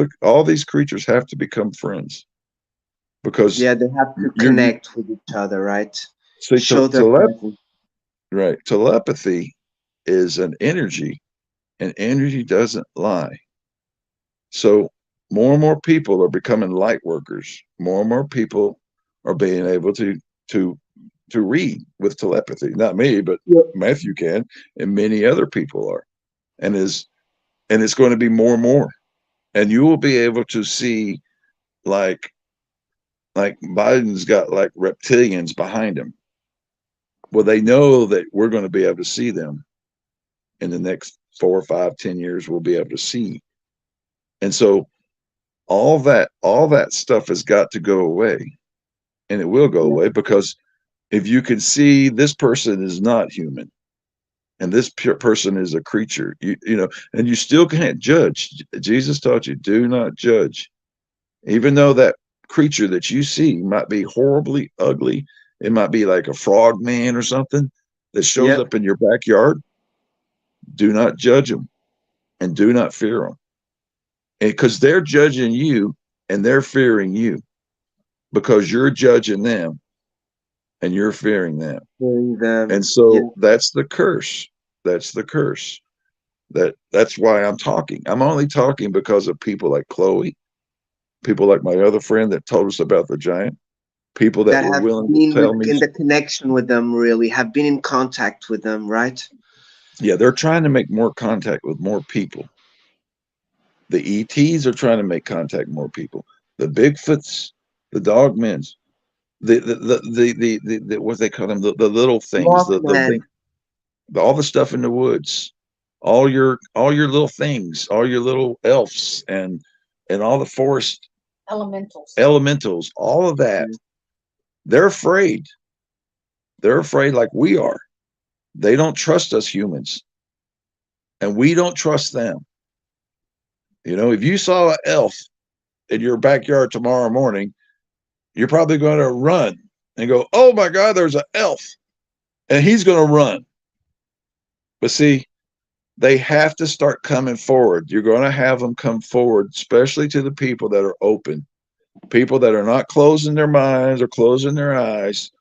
these creatures have to become friends, because Yeah, they have to you connect with each other, right? see Show their presence. right, telepathy is an energy, and energy doesn't lie. So more and more people are becoming light workers. More and more people are being able to to read with telepathy. Not me, but Yep. Matthew can, and many other people are. And is and it's going to be more and more. And you will be able to see, like Biden's got like reptilians behind him. Well, they know that we're going to be able to see them in the next 4, 5, 10 years. We'll be able to see. And so all that stuff has got to go away, and it will go Yep. away, because if you can see this person is not human, and this person is a creature, and you still can't judge. Jesus taught you, do not judge. Even though that creature that you see might be horribly ugly, it might be like a frog man or something that shows Yep. up in your backyard, do not judge them, and do not fear them. Because they're judging you, and they're fearing you, because you're judging them and you're fearing them. Hearing them. And Yeah. so that's the curse. That's the curse. That's why I'm talking. I'm only talking because of people like Chloe, people like my other friend that told us about the giant, people that That were have willing to been tell me. in the connection with them, really, have been in contact with them, right? Yeah, they're trying to make more contact with more people. The ETs are trying to make contact with more people. The Bigfoots, the Dogmens, the what they call them, the little things, the Mothman. thing, all the stuff in the woods, all your little things, all your little elves, and all the forest elementals, all of that. Yeah. They're afraid. They're afraid like we are. They don't trust us humans, and we don't trust them. If you saw an elf in your backyard tomorrow morning, you're probably going to run and go, "Oh my God, there's an elf," and he's going to run. But see, they have to start coming forward. You're going to have them come forward, especially to the people that are open, people that are not closing their minds or closing their eyes,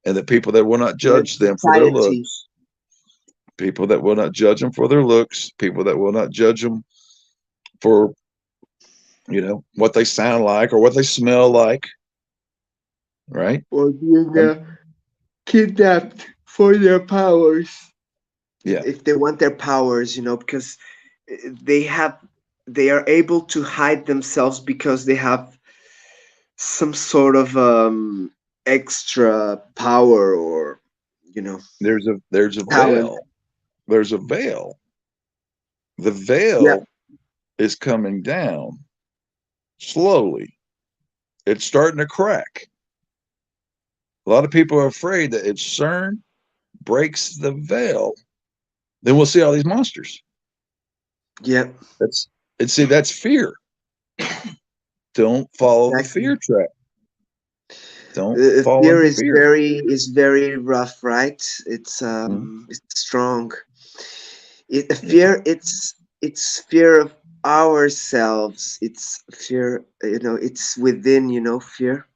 and the people that will not Yeah, judge them for their society. looks, people that will not judge them for their looks, people that will not judge them for what they sound like or what they smell like, right? Or being Um, kidnapped for their powers. yeah, If they want their powers, because they have, they are able to hide themselves because they have some sort of extra power or, you know, there's a talent. veil. There's a veil. The Yeah, veil is coming down slowly. It's starting to crack. A lot of people are afraid that if CERN breaks the veil, then we'll see all these monsters. yeah, That's and see that's fear. Don't follow the exactly. fear trap. Don't fall Fear into is fear. very rough, right? Mhm. It's strong. Yeah. Fear, it's fear of ourselves. It's fear, it's within, fear.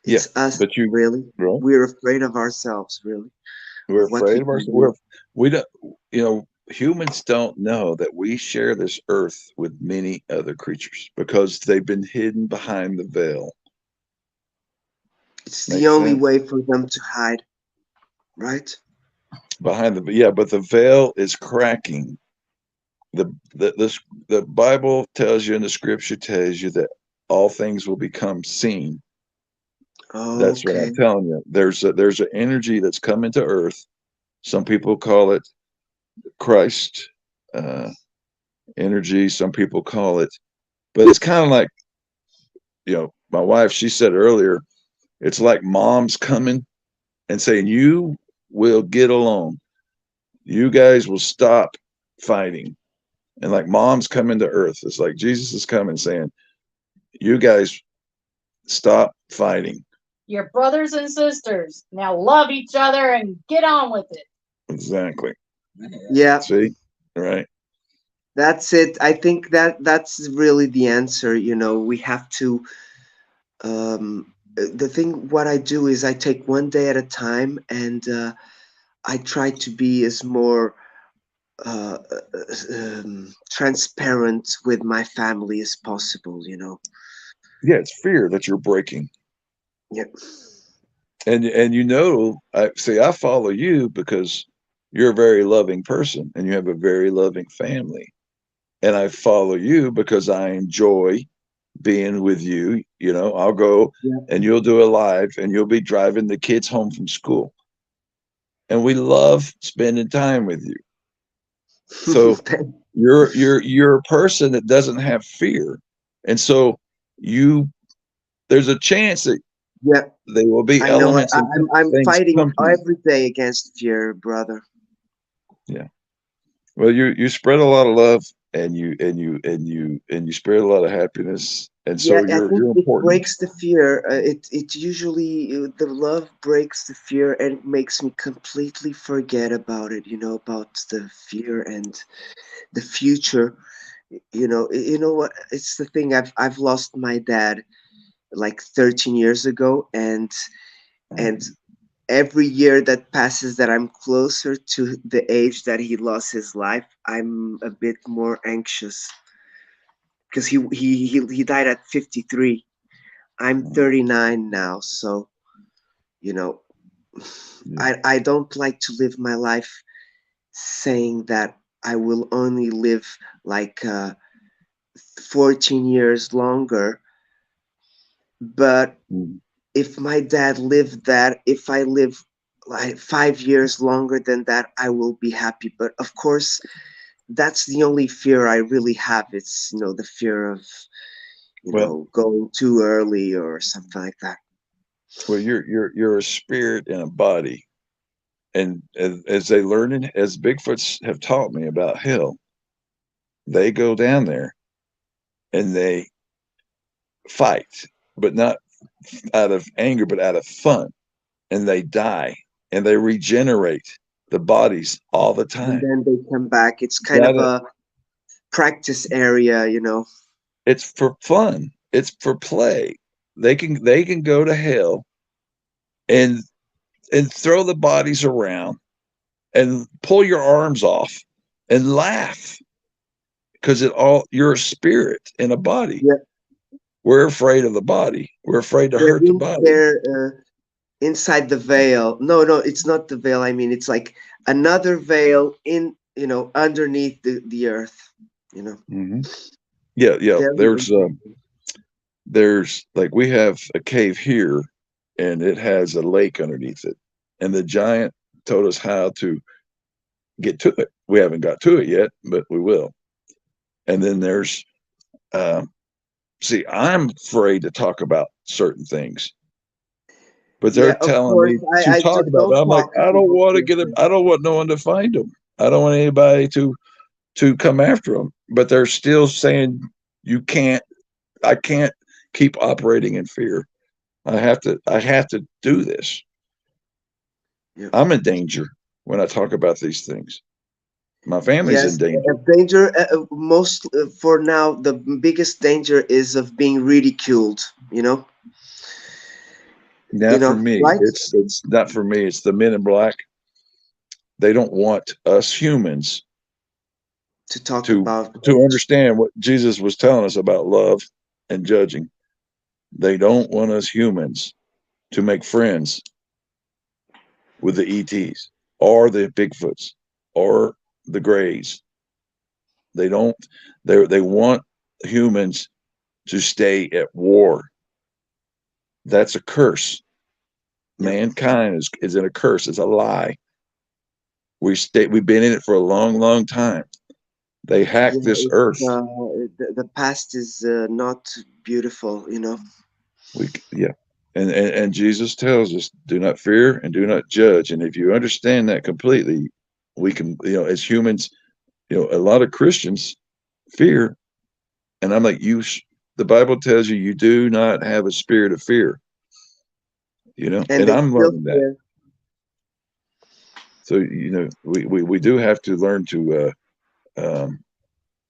Yeah. It's us, But really. well, We're afraid of ourselves, really, we're of what we afraid of can ourselves. do. We don't, humans don't know that we share this earth with many other creatures because they've been hidden behind the veil. It's the Makes only sense? way for them to hide, right? Behind the, yeah, but the veil is cracking. The Bible tells you and the scripture tells you that all things will become seen. That's what Okay. I'm telling you. There's an energy that's coming to earth. Some people call it Christ uh, energy. Some people call it, but it's kind of like, my wife, she said earlier, it's like mom's coming and saying, you will get along. You guys will stop fighting. And like mom's coming to earth. It's like Jesus is coming saying, you guys stop fighting. You're brothers and sisters. Now love each other and get on with it. Exactly. Yeah, See? Right. that's it. I think that's really the answer. We have to. The thing, what I do is I take one day at a time, and I try to be as more transparent with my family as possible. Yeah, it's fear that you're breaking. Yeah. And I see, I follow you because you're a very loving person and you have a very loving family. And I follow you because I enjoy being with you. I'll go Yeah. and you'll do a live and you'll be driving the kids home from school. And we love spending time with you. So you're a person that doesn't have fear. And so you there's a chance that Yeah, there will be I know. elements and I'm things fighting come to you. every day against fear, brother. Yeah. Well, you spread a lot of love and you spread a lot of happiness. And Yeah, so I think you're it important. breaks the fear. It usually, the love breaks the fear and it makes me completely forget about it. About the fear and the future. You know what? It's the thing. I've lost my dad like 13 years ago, and every year that passes that I'm closer to the age that he lost his life, I'm a bit more anxious because he died at 53. I'm 39 now, so you know, Yeah. I don't like to live my life saying that I will only live like 14 years longer. But Mm. if my dad lived that, if I live like 5 years longer than that, I will be happy. But of course, that's the only fear I really have. It's the fear of Well, going too early or something like that. you're a spirit in a body, and as they learn it, as Bigfoots have taught me about hell, they go down there and they fight, but not out of anger, but out of fun, and they die and they regenerate the bodies all the And time. then they come back. It's kind of That a practice area. it's for fun. It's for play. They can go to hell and and throw the bodies around and pull your arms off and laugh because you're a spirit in a body. Yeah, We're afraid of the body. We're afraid to hurt the body. they're inside the veil. No, no, it's not the veil. I mean, it's like another veil in, underneath the earth. You know, Hmm. Yeah, yeah. very There's like we have a cave here, and it has a lake underneath it, and the giant told us how to get to it. We haven't got to it yet, but we will. And then there's, um, see, I'm afraid to talk about certain things, but they're Yeah, of telling course. me to I talk just about it. don't I'm like, talk I don't about want to those get them. things. I don't want no one to find them. I don't want anybody to come after them. But they're still saying you can't. I can't keep operating in fear. I have to. I have to do this. Yeah. I'm in danger when I talk about these things. My family's in Yes, danger. danger. Most for now, the biggest danger is of being ridiculed. You know, Not for me. right? It's not for me. It's the men in black. They don't want us humans To talk to about. to understand what Jesus was telling us about love and judging. They don't want us humans to make friends with the ETs or the Bigfoots or the Greys. They don't. They want humans to stay at war. That's a curse. Yeah, Mankind is in a curse. It's a lie. We've been in it for a long, long time. They hacked yeah. this It's earth. the past is not beautiful. Yeah. And Jesus tells us, do not fear and do not judge. And if you understand that completely, we can, as humans, a lot of Christians fear. And I'm like, the Bible tells you, you do not have a spirit of fear, And and they I'm still learning that. fear. So, we do have to learn to,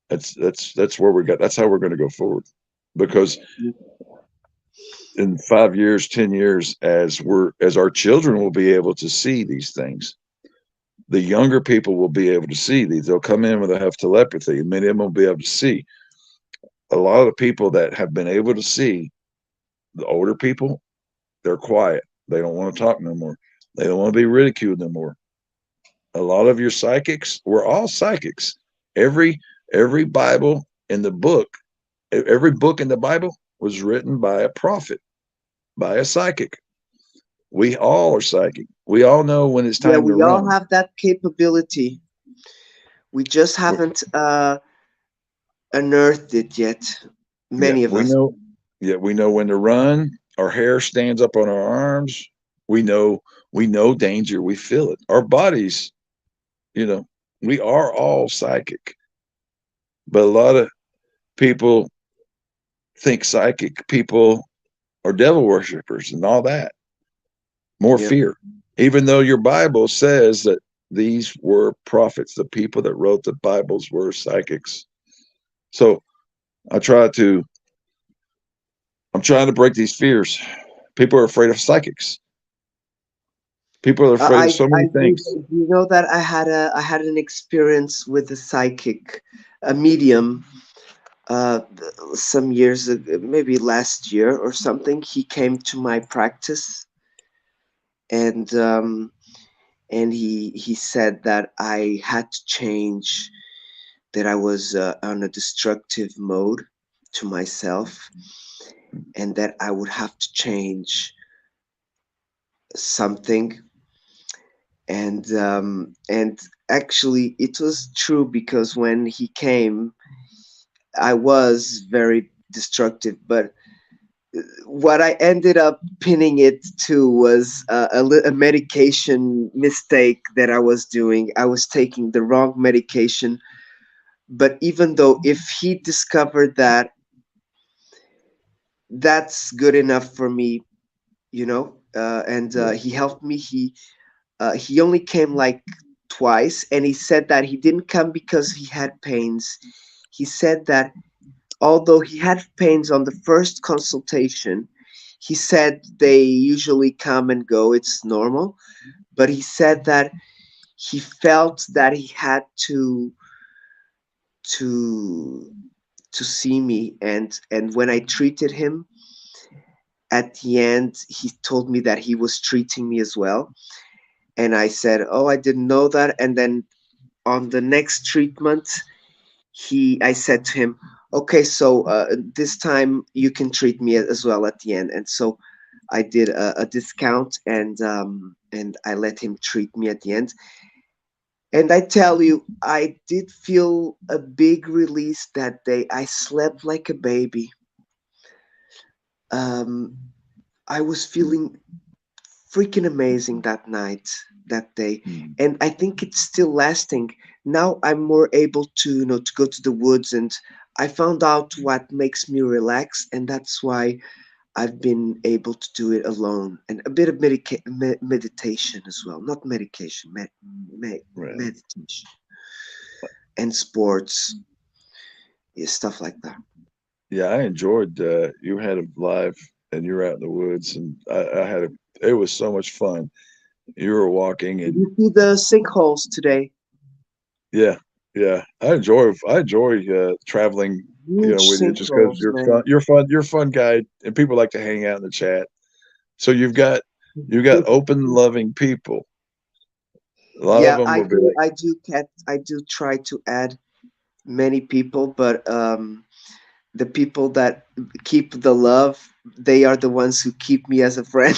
that's where that's how we're going to go forward because in 5 years, 10 years, as our children will be able to see these things, the younger people will be able to see these. They'll come in when they have telepathy, and many of them will be able to see. A lot of the people that have been able to see, the older people, they're quiet. They don't want to talk no more. They don't want to be ridiculed no more. A lot of your psychics, we're all psychics. Every every Bible in the book, every book in the Bible was written by a prophet, by a psychic. We all are psychic. We all know when it's Yeah, time to we all run. have that capability. We just haven't unearthed it yet. Yeah, Many of we us. know. Yeah, we know when to run. Our hair stands up on our arms. We know. We know danger. We feel it. Our bodies. You know, we are all psychic, but a lot of people think psychic people are devil worshippers and all that. More Yeah. fear, even though your Bible says that these were prophets. The people that wrote the Bibles were psychics. So I try to. I'm trying to break these fears. People are afraid of psychics. People are afraid of so I many do. things. You know that I had an experience with a psychic, a medium, uh, some years ago, maybe last year or something. He came to my practice, and he said that I had to change, that I was on a destructive mode to myself, and that I would have to change something. And actually it was true, because when he came I was very destructive, but what I ended up pinning it to was a medication mistake that I was doing. I was taking the wrong medication. But even though, if he discovered that, that's good enough for me, and Yeah. he helped me. He only came like twice, and he said that he didn't come because he had pains. He said that although he had pains on the first consultation, He said they usually come and go, it's normal, but he said that he felt that he had to to see me, and when I treated him at the end, he told me that he was treating me as well. And I said, "Oh, I didn't know that." And then on the next treatment, I said to him, "Okay, so this time you can treat me as well at the end." And so I did a discount, and I let him treat me at the end. And I tell you, I did feel a big release that day. I slept like a baby. Um, I was feeling freaking amazing that night, that day, Hmm. and I think it's still lasting. Now I'm more able to, to go to the woods, and I found out what makes me relax, and that's why I've been able to do it alone, and a bit of meditation as well. Not medication, Right. meditation and sports, yeah, stuff like that. Yeah, I enjoyed you had a live and you were out in the woods and I had a it was so much fun. You were walking Did and you see the sinkholes today? yeah, yeah. I enjoy traveling, Huge with you just because sinkholes, man. you're a fun guy and people like to hang out in the chat. So you got open loving people. A lot of Yeah, them I will be do. like, I do try to add many people, but the people that keep the love, they are the ones who keep me as a friend.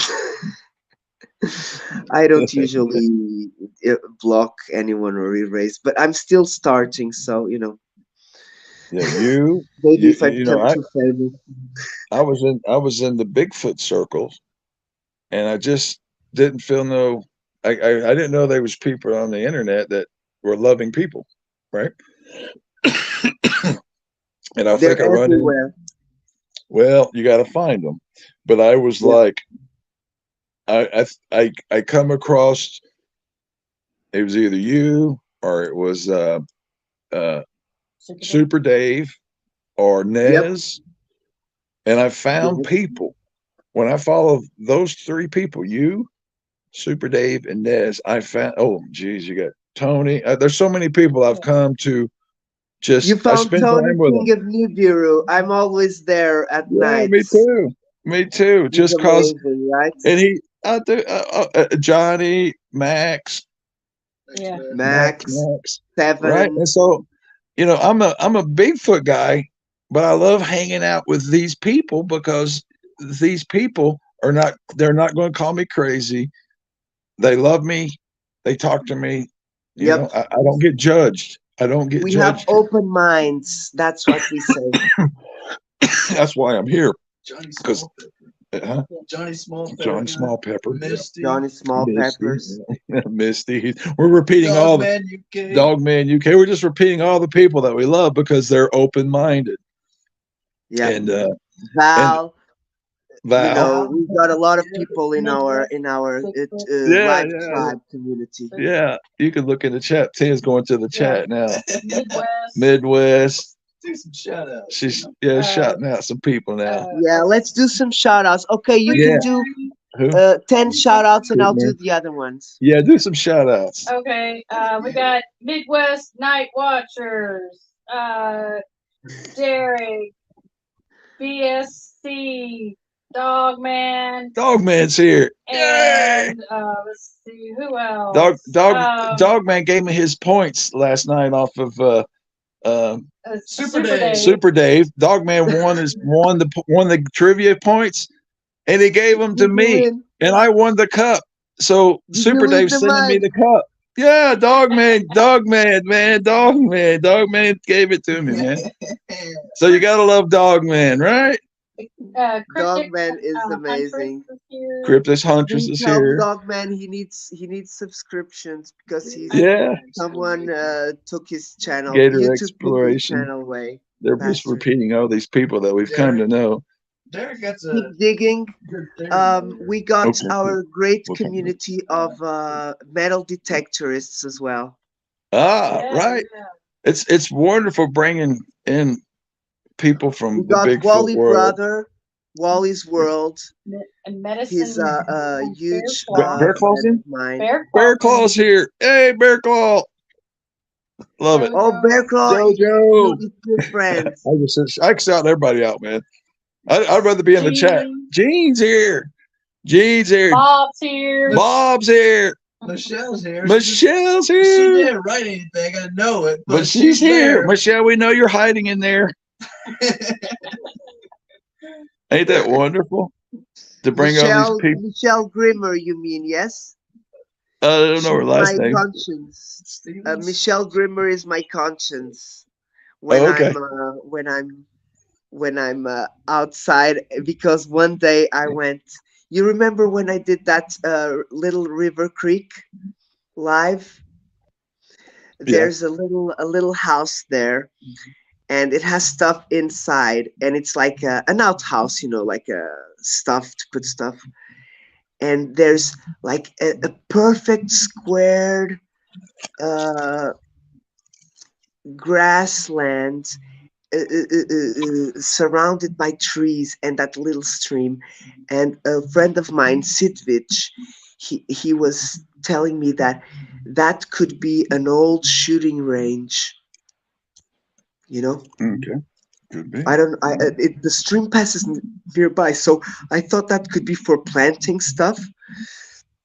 I don't usually block anyone or erase, but I'm still starting, so yeah, you maybe you if I you know, become too famous. I was in the Bigfoot circles and I just didn't feel no. I didn't know there was people on the internet that were loving people, right? And I think They're I run in. everywhere. Well, you got to find them, but I was Yep. like, I come across it was either you or it was uh, Super Dave. Super Dave or Yep. Nez, and I found Yep. people when I follow those three people, you, Super Dave, and Nez. I found geez, you got Tony. There's so many people I've Yeah. come to You just I found spend Tony time with King them. of Nibiru. I'm always there at Yeah, me nights. too. Me too. He's Just cause, amazing, right? and he, I do, Johnny, Yeah. Max, right? Seven. And so, I'm a Bigfoot guy, but I love hanging out with these people because these people they're not going to call me crazy. They love me. They talk to me. Yep. I don't get judged. I don't get We have judged. open minds. That's what we say. That's why I'm here. Johnny Because Small Pepper. huh? Johnny Small Johnny Pepper. Small Pepper, yeah. Misty. Johnny Small Misty, Peppers. yeah. Misty. We're repeating all the Dogman UK. Dogman UK. We're just repeating all the people that we love because they're open minded. Yep. And and Val. Val, Val. We've got a lot of Mid- people in our Midwest, in our Bigfoot. yeah, live yeah, tribe community. yeah. You can look in the chat. Tia's going to the Yeah. chat now. Midwest. Midwest. Do some shout outs. She's Uh, shouting out some people now. Yeah, okay. let's do some shout outs. Okay, you can Yeah. do Freeman. 10 shout outs and I'll do Whitmer. the other ones. Yeah, do some shout outs. Okay. We got Midwest Night Watchers. Derek. BSC. Dogman. Dogman's here. Yay! And let's see who Dog else. dog Dogman gave me his points last night off of uh, Super Super Dave. Dave. Super Dave. Dogman won the trivia points, and he gave them to Did you me, win? and I won the cup. So Did you Super win Dave's the sending me mug? the cup. Yeah, Dogman gave it to me, man. So you gotta love Dogman, right? Cryptic Dogman is Huntress amazing. is here. Cryptus Huntress Please is help here. Dogman. He needs subscriptions because he's Yeah, someone took his channel. Gator YouTube took his Exploration. channel away. They're just Bastard. repeating all these people that we've come to know. Derek got a Keep digging. good theory. We got Okay. our great Okay. community of metal detectorists as well. Ah, Yeah, right. yeah. It's wonderful bringing in people We from the got Bigfoot Wally world. Brother. Wally's World. And He's medicine a and bear huge claw. Bear Claw's friend of in. mine. Bear Bear claw from Claw's here. Hey, Bear Claw. Love it. Oh, Bear JoJo. Claw, JoJo. it's your friend. I can shout everybody out, man. I'd rather be in the chat. Gene. Gene's here. Gene's here. Bob's here. Bob's here. Michelle's here. Michelle's She here. didn't write anything. I know it, But but she's she's here. there. Michelle, we know you're hiding in there. Ain't that wonderful? To bring all these people. Michelle Grimmer, you mean, yes? I don't know She's her last my name. conscience. Stevens. Michelle Grimmer is my conscience when Oh, okay. I'm outside, because one day I went. You remember when I did that Little River Creek live? Yeah. There's a little house there, and it has stuff inside, and it's like an outhouse, like a stuff to put stuff. And there's like a perfect squared uh, grassland, surrounded by trees and that little stream. And a friend of mine, Sitvich, he was telling me that that could be an old shooting range. You know, Okay. Could be. I don't. The stream passes nearby, so I thought that could be for planting stuff.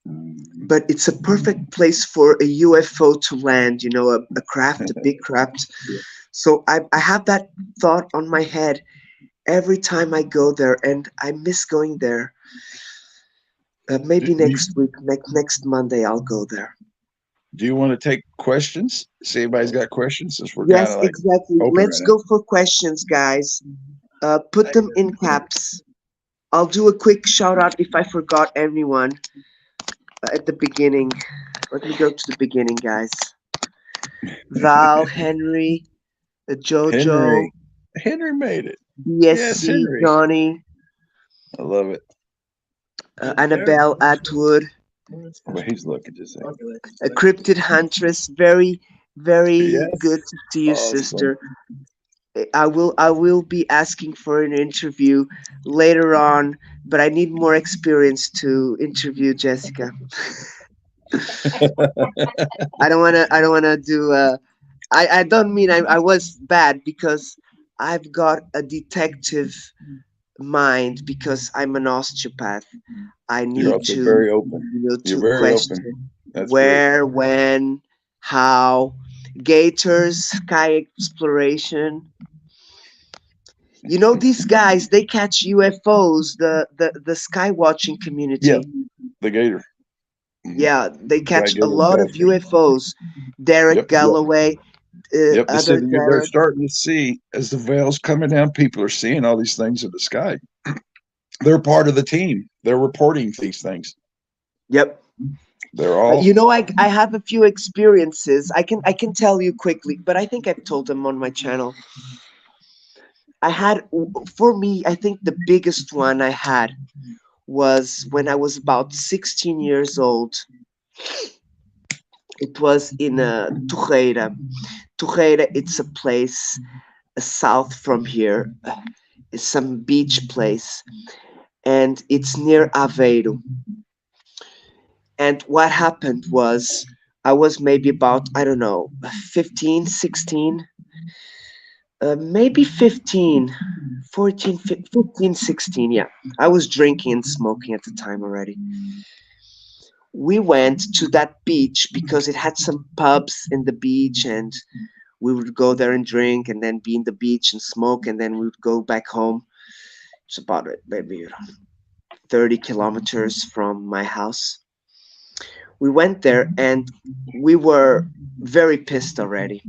But it's a perfect place for a UFO to land. A craft, a big craft. So I have that thought on my head every time I go there, and I miss going there. Do, Maybe do, you, next week, next Monday, I'll go there. do you want to take questions? See if anybody's got questions since we're kind Yes, of like exactly. open right Let's now. go for questions, guys. Put them in caps. I'll do a quick shout out if I forgot anyone at the beginning. Let me go to the beginning, guys. Val, Henry, Jojo, Henry. Henry made it. Yes, BSC, Henry. Johnny, I love it. Annabelle Atwood, Well, he's looking just saying. a cryptid huntress. Very, very good Yes. to see you, Awesome. sister. I will be asking for an interview later on, but I need more experience to interview Jessica. I don't wanna do I don't mean I was bad, because I've got a detective mind, because I'm an osteopath. I You're need also to, very open. You're to very open. question That's great. where, when, how. Gators, sky exploration. These guys, they catch UFOs, the sky watching Yeah, community. the gator. Mm-hmm. Yeah, they catch a Gator lot of catcher. UFOs. Derek Yep, yep, Galloway, yep. They said other they're Derek. starting to see as the veil's coming down. People are seeing all these things in the sky. They're part of the team. They're reporting these things. Yep. They're all I have a few experiences. I can tell you quickly, but I think I've told them on my channel. I had, for me, I think the biggest one I had was when I was about 16 years old. It was in Tujeira. Tujeira, it's a place south from here. It's some beach place, and it's near Aveiro. And what happened was, I was maybe about, I don't know, 15, 16, maybe 15, 14, 15, 16. Yeah. I was drinking and smoking at the time already. We went to that beach because it had some pubs in the beach, and we would go there and drink, and then be in the beach and smoke, and then we would go back home. It's about maybe 30 kilometers from my house. We went there, and we were very pissed already.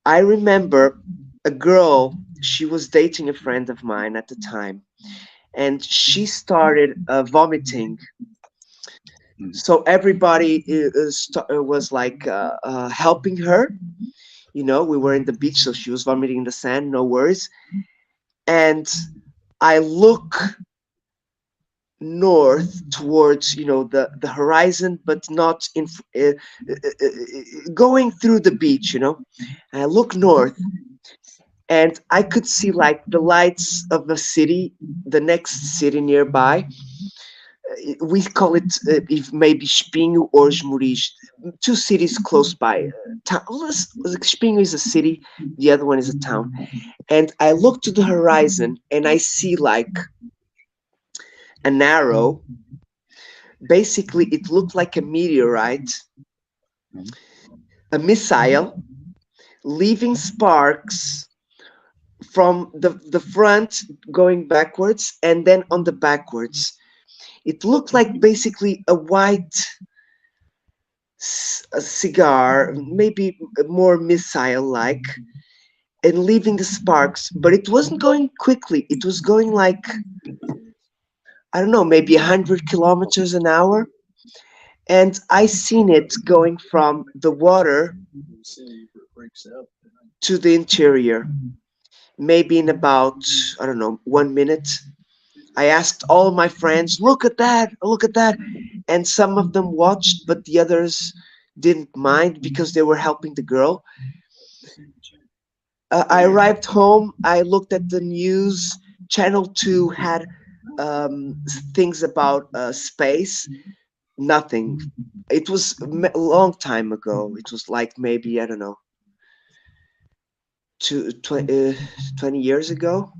I remember a girl, she was dating a friend of mine at the time, and she started vomiting. So everybody was like helping her. We were in the beach, so she was vomiting in the sand, no worries. And I look north towards, the horizon, but not going through the beach. And I look north, and I could see like the lights of a city, the next city nearby. We call it if maybe Espinho or Esmoriz, two cities close by. Espinho is a city, the other one is a town. And I look to the horizon and I see like an arrow. Basically, it looked like a meteorite, Mhm. a missile, leaving sparks from the front going backwards and then on the backwards. It looked like basically a white a cigar, maybe more missile like, and leaving the sparks. But it wasn't going quickly. It was going like, I don't know, maybe 100 kilometers an hour. And I seen it going from the water to the interior, maybe in about, I don't know, 1 minute. I asked all my friends, look at that. And some of them watched, but the others didn't mind because they were helping the girl. I arrived home. I looked at the news. Channel 2 had things about space. Nothing. It was a long time ago. It was like maybe, I don't know, 20 years ago.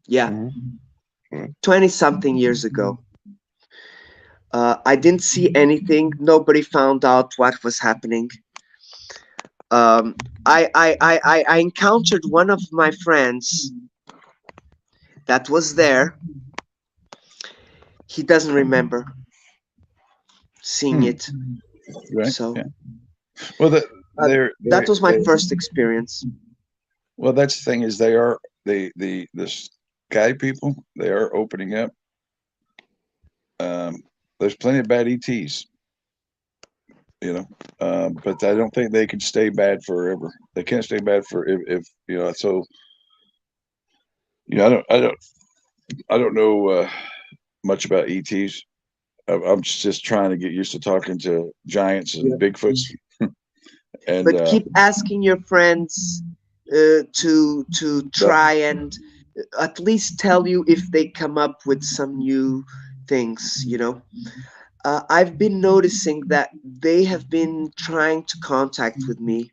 Yeah, Mhm. Right. 20 something years ago. I didn't see anything. Nobody found out what was happening. Um, I encountered one of my friends that was there. He doesn't remember seeing Hmm. it. Right. So Yeah. Well, uh, that was my they first experience. well, that's the thing is they are the sky people. They are opening up. Um, there's plenty of bad ETs, you know, but I don't think they can stay bad forever. They can't stay bad for if you know. So I don't know much about ETs. I'm just trying to get used to talking to giants and Yeah. Bigfoots, and But keep asking your friends to that, try and at least tell you if they come up with some new things. I've been noticing that they have been trying to contact with me.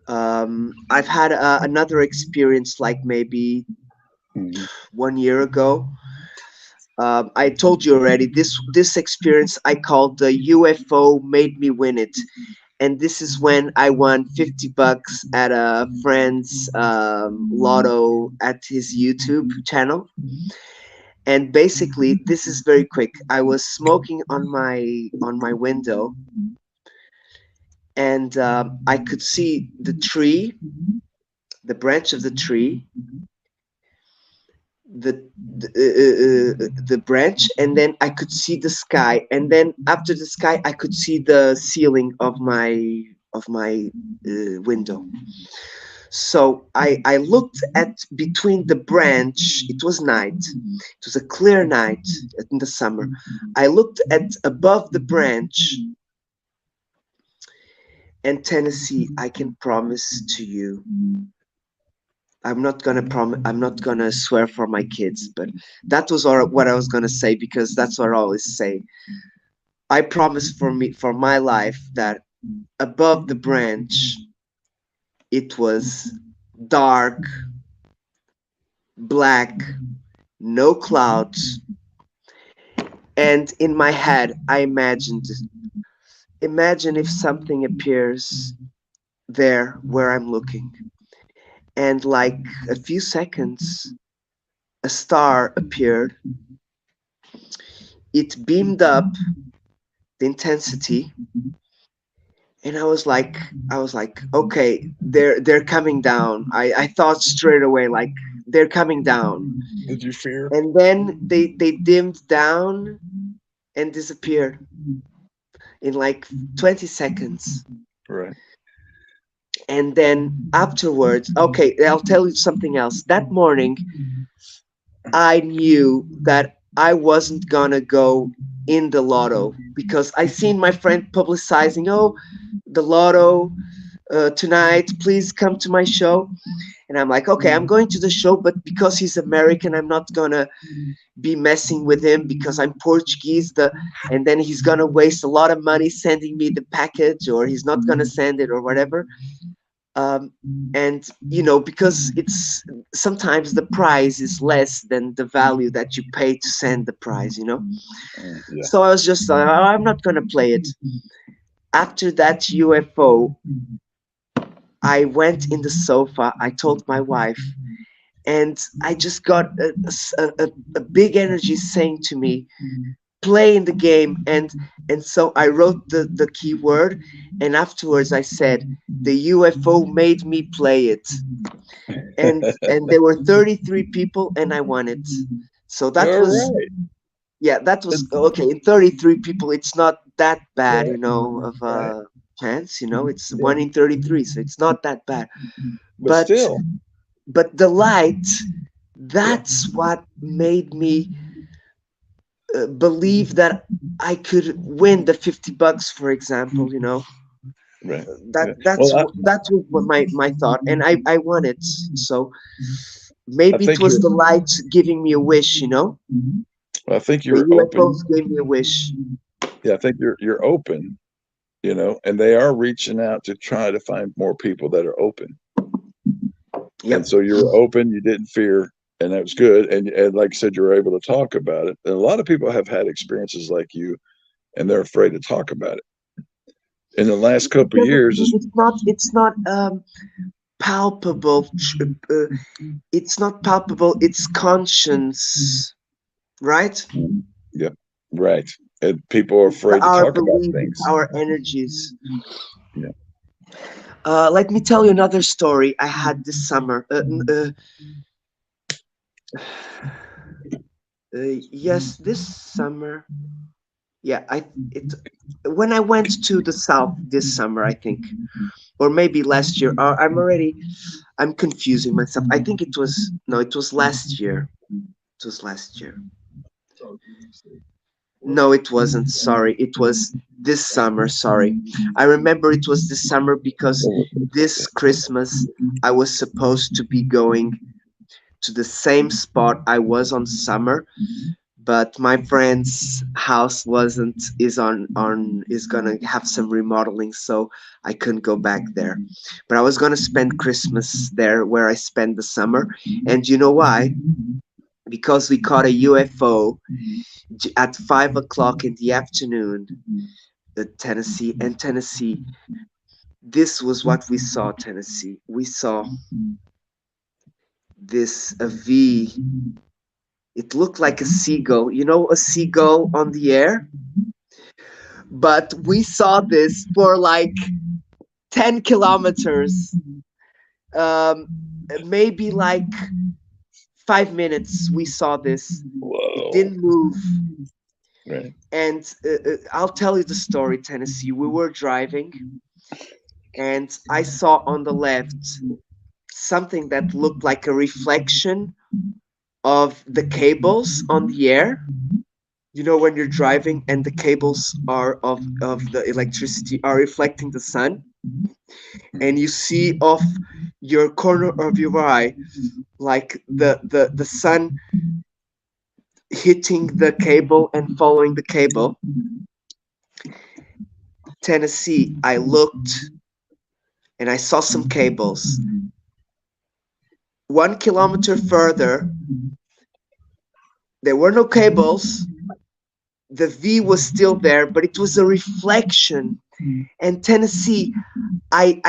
I've had another experience like maybe mhm. 1 year ago. I told you already. This experience I called the UFO made me win it, and this is when I won $50 at a friend's lotto at his YouTube channel. And basically, this is very quick. I was smoking on my window, and I could see the tree, the branch of the tree, the branch, and then I could see the sky, and then after the sky, I could see the ceiling of my window. So I looked at between the branch. It was night. It was a clear night in the summer. I looked at above the branch, and Tennessee. I can promise to you, I'm not gonna swear for my kids, but that was all what I was gonna say because that's what I always say. I promise for my life that above the branch it was dark, black, no clouds, and in my head I imagined, imagine if something appears there where I'm looking, and like a few seconds, a star appeared. It beamed up the intensity, and I was like, okay, they're coming down. I thought straight away like they're coming down, Did you fear? and then they dimmed down and disappeared in like 20 seconds. Right. And then afterwards, okay, I'll tell you something else. That morning I knew that I wasn't gonna go in the lotto because I seen my friend publicizing, oh, the lotto, tonight. Please come to my show. And I'm like, okay, I'm going to the show, but because he's American, I'm not gonna be messing with him because I'm Portuguese. And then he's gonna waste a lot of money sending me the package, or he's not gonna send it, or whatever. Um, and because it's sometimes the price is less than the value that you pay to send the prize. Yeah. So I was just like, oh, I'm not gonna play it. After that UFO, I went in the sofa. I told my wife, and I just got a big energy saying to me, play in the game. And so I wrote the keyword, and afterwards I said, the UFO made me play it. And there were 33 people, and I won it. So that All was, right. yeah, that was That's- okay. In 33 people, it's not that bad, Right. of Right. a chance. It's Yeah. 1 in 33, so it's not that bad. But but still, but the light, yeah. that's what made me believe that I could win the 50 bucks, for example. Right. that Yeah. that's Well, that was what my thought, and I won it. So I maybe it think was you're. the light giving me a wish. I think The you're open. UFOs gave me a wish. Yeah. I think you're open. And they are reaching out to try to find more people that are open. And Yep. so you were open. You didn't fear, and that was good. And like I said, you were able to talk about it. And a lot of people have had experiences like you, and they're afraid to talk about it. In the last couple of Because years, is it's not palpable. It's not palpable. It's conscience, right? yeah, right. And people are afraid to Our talk about belief, things. our energies. Yeah. Let me tell you another story I had this summer. Yes, this summer. Yeah, it when I went to the south this summer, I think, or maybe last year. I'm confusing myself. I think it was no, it was last year. It was last year. No, it wasn't. Sorry, it was this summer. Sorry, I remember it was this summer because Well, this Christmas I was supposed to be going to the same spot I was on summer, but my friend's house wasn't is gonna have some remodeling, so I couldn't go back there. But I was gonna spend Christmas there where I spent the summer, and you know why? Because we caught a UFO at 5 o'clock in the afternoon, Tennessee. This was what we saw, Tennessee. We saw this a V. It looked like a seagull, a seagull on the air. But we saw this for like 10 kilometers, um, maybe like 5 minutes. We saw this. It whoa. didn't move. Right. And I'll tell you the story, Tennessee. We were driving, and I saw on the left something that looked like a reflection of the cables on the air. When you're driving and the cables are of the electricity are reflecting the sun, and you see off your corner of your eye like the sun hitting the cable and following the cable. Tennessee, I looked and I saw some cables. 1 kilometer further, there were no cables. The V was still there, but it was a reflection. And Tennessee, I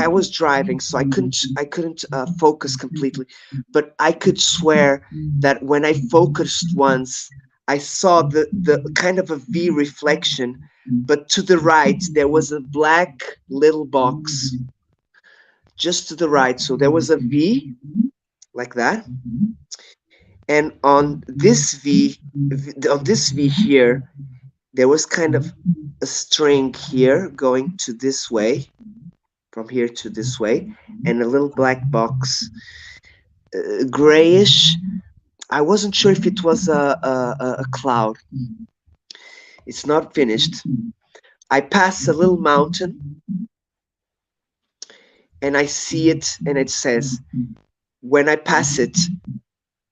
was driving, so I couldn't focus completely, but I could swear that when I focused once, I saw the kind of a V reflection, but to the right there was a black little box just to the right. So there was a V like that, and on this V here, there was kind of a string here going to this way, from here to this way, and a little black box, grayish. I wasn't sure if it was a cloud. It's not finished. I pass a little mountain, and I see it, and it says, when I pass it,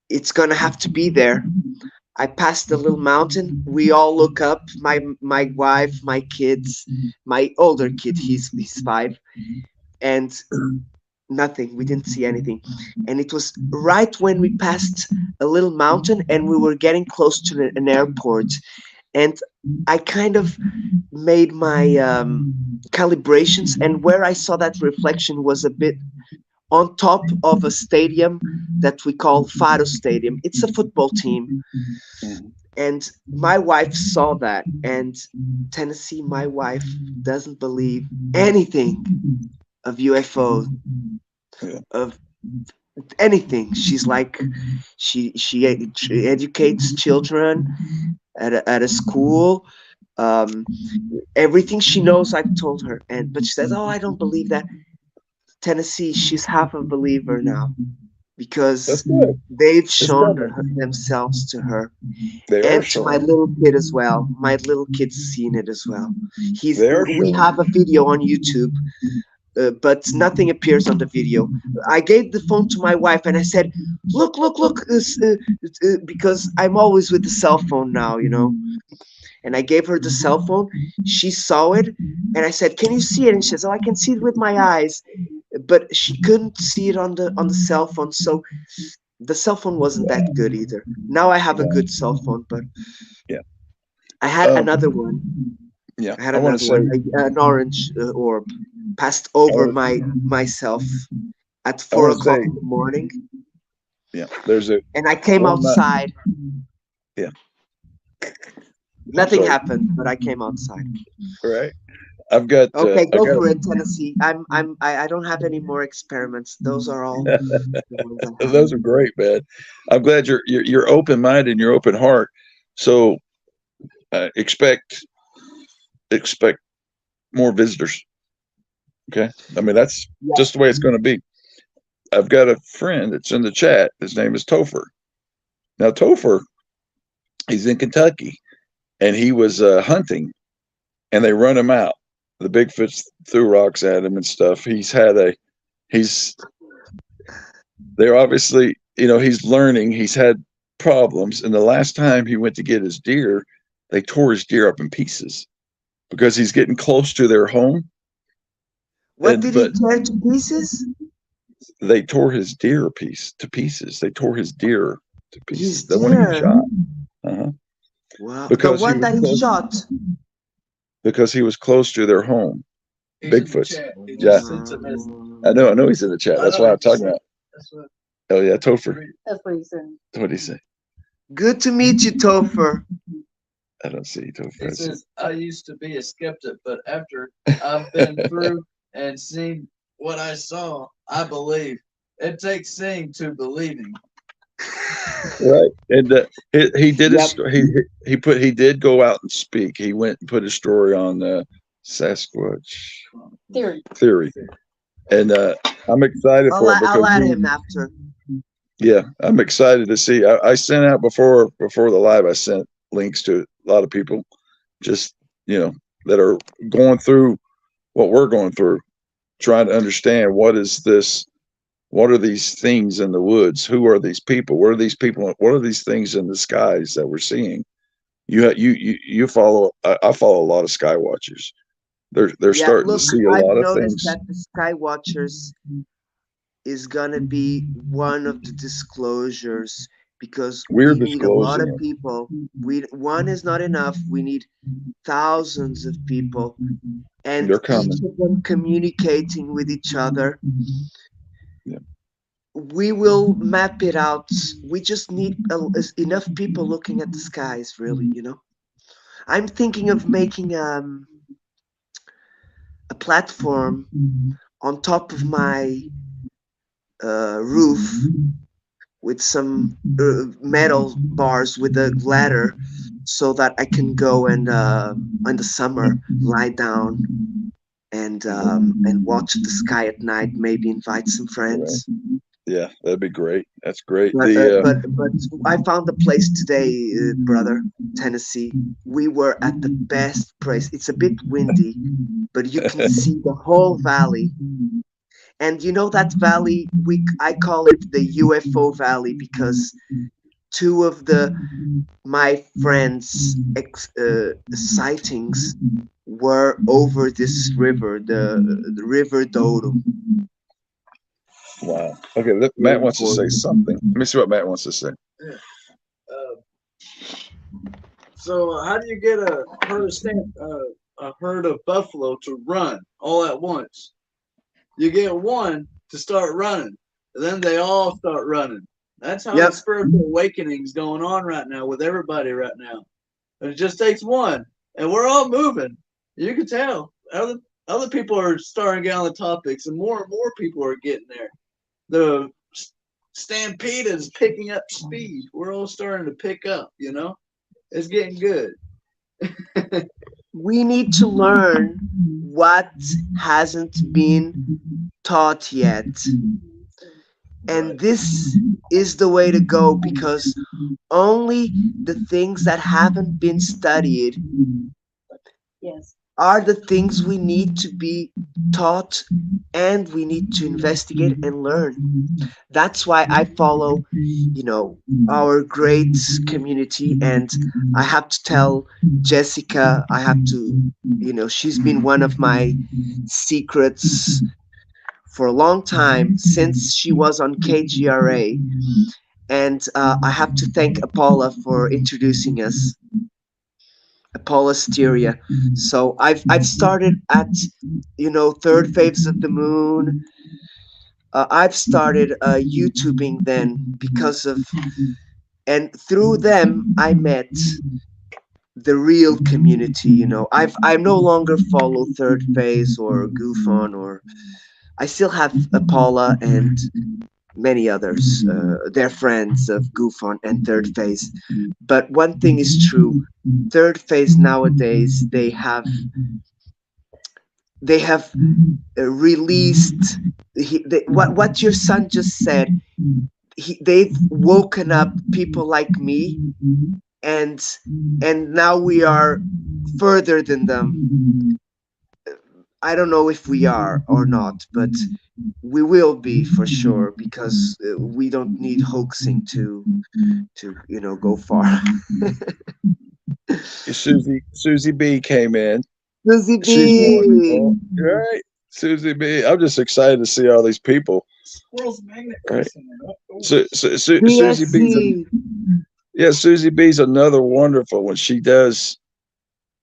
it's gonna have to be there. I passed the little mountain. We all look up. My wife, my kids, my older kid. He's 5, and nothing. We didn't see anything. And it was right when we passed a little mountain, and we were getting close to an airport. And I kind of made my calibrations, and where I saw that reflection was a bit on top of a stadium that we call Faro Stadium. It's a football team, Mhm. and my wife saw that. And Tennessee, my wife doesn't believe anything of UFOs, Yeah. of anything. She's like, she educates children at a school. Um, Everything she knows, I've told her, and but she says, "Oh, I don't believe that." Tennessee, she's half a believer now That's because good. they've It's shown coming. themselves to her, They are and to my showing. little kid as well. My little kid's seen it as well. He's They are We showing. have a video on YouTube, but nothing appears on the video. I gave the phone to my wife and I said, "Look, look, look," because I'm always with the cell phone now, you know. And I gave her the cell phone. She saw it, and I said, "Can you see it?" And she says, "Oh, I can see it with my eyes." But she couldn't see it on the cell phone, so the cell phone wasn't that good either. Now I have a No. good cell phone, but Yeah. I had Um. another one. Yeah. I had I want to another say. one, an orange orb, passed I over want my to. myself at I four want to o'clock say. in the morning, Yeah. There's a and I came one night. outside. Yeah. I'm Nothing sorry. happened, but I came outside. Right. I've got. Okay, I go got. for it, Tennessee. I don't have any more experiments. Those are all the ones I have. Those are great, man. I'm glad you're open minded and you're open heart. So expect more visitors. Okay. I mean that's Yeah. just the way it's going to be. I've got a friend that's in the chat. His name is Topher. Now Topher, he's in Kentucky, and he was hunting, and they run him out. The Bigfoot threw rocks at him and stuff. He's they're obviously, he's learning. He's had problems, and the last time he went to get his deer, they tore his deer up in pieces because he's getting close to their home. What And did he but tear to pieces? they tore his deer piece to pieces. They tore his deer to His pieces. The one he deer. shot. Uh-huh. Wow, the Because he one was that he close. shot. Because he was close to their home. He's in the Bigfoot's. chat. He Yeah, just sent a message. I know he's in the chat. I That's know why he I'm just talking said. about. That's what. Oh yeah, Topher. That's what he said. What did he say? Good to meet you, Topher. I don't see He Topher. says, I used to be a skeptic, but after I've been through and seen what I saw, I believe. It takes seeing to believing. Right, and he did his Yep. sto- he did go out and speak. He went and put his story on Sasquatch Theory. theory, and I'm excited for it I'll because add him after. yeah, I'm excited to see. I sent out before the live. I sent links to a lot of people, just you know that are going through what we're going through, trying to understand what is this. What are these things in the woods? Who are these people? What are these people? What are these things in the skies that we're seeing? You follow. I follow a lot of sky watchers. They're Yeah, starting to look, see a I've lot of noticed things. that the Sky Watchers is gonna be one of the disclosures because We're we need a lot disclosing of it. people. One is not enough. We need thousands of people, and They're each coming. of them communicating with each other. Yeah. We will map it out. We just need enough people looking at the skies, really, you know. I'm thinking of making a platform on top of my roof with some metal bars with a ladder so that I can go and in the summer lie down and watch the sky at night. Maybe invite some Right. friends. Yeah, that'd be great. That's great. But I found a place today, brother, Tennessee. We were at the best place. It's a bit windy, but you can see the whole valley. And you know that valley, I call it the UFO Valley because two of the my friends' sightings were over this river, the River Dodo. Wow. Okay, Very Matt wants to say important. something. Let me see what Matt wants to say. Uh, so how do you get a herd of buffalo to run all at once? You get one to start running, and then they all start running. That's how the Yep, spiritual awakening is going on right now with everybody right now. And it just takes one, and we're all moving. You can tell. Other people are starting to get on the topics, and more people are getting there. The stampede is picking up speed. We're all starting to pick up. It's getting good. we need to learn what hasn't been taught yet. Right. And this is the way to go because only the things that haven't been studied Yes. are the things we need to be taught and we need to investigate and learn. That's why I follow, you know, our great community. And I have to tell Jessica, I have to, she's been one of my secrets for a long time since she was on KGRA. And I have to thank Paula for introducing us, Paula Styria. So I've started at third phases of the moon. I've started YouTubing then because of, and through them I met the real community. I no longer follow third phase or goof on, or I still have Paula and many others. They're friends of goof on and third phase. But one thing is true: third phase nowadays they have released what your son just said. They've woken up people like me, and now we are further than them. I don't know if we are or not, but we will be for sure because we don't need hoaxing to go far. Susie B came in. Susie She's B. wonderful. Right. Susie B. I'm just excited to see all these people. Squirrel's magnet Right. fishing. Susie B's BSC. yeah, Susie B's another wonderful one. She does.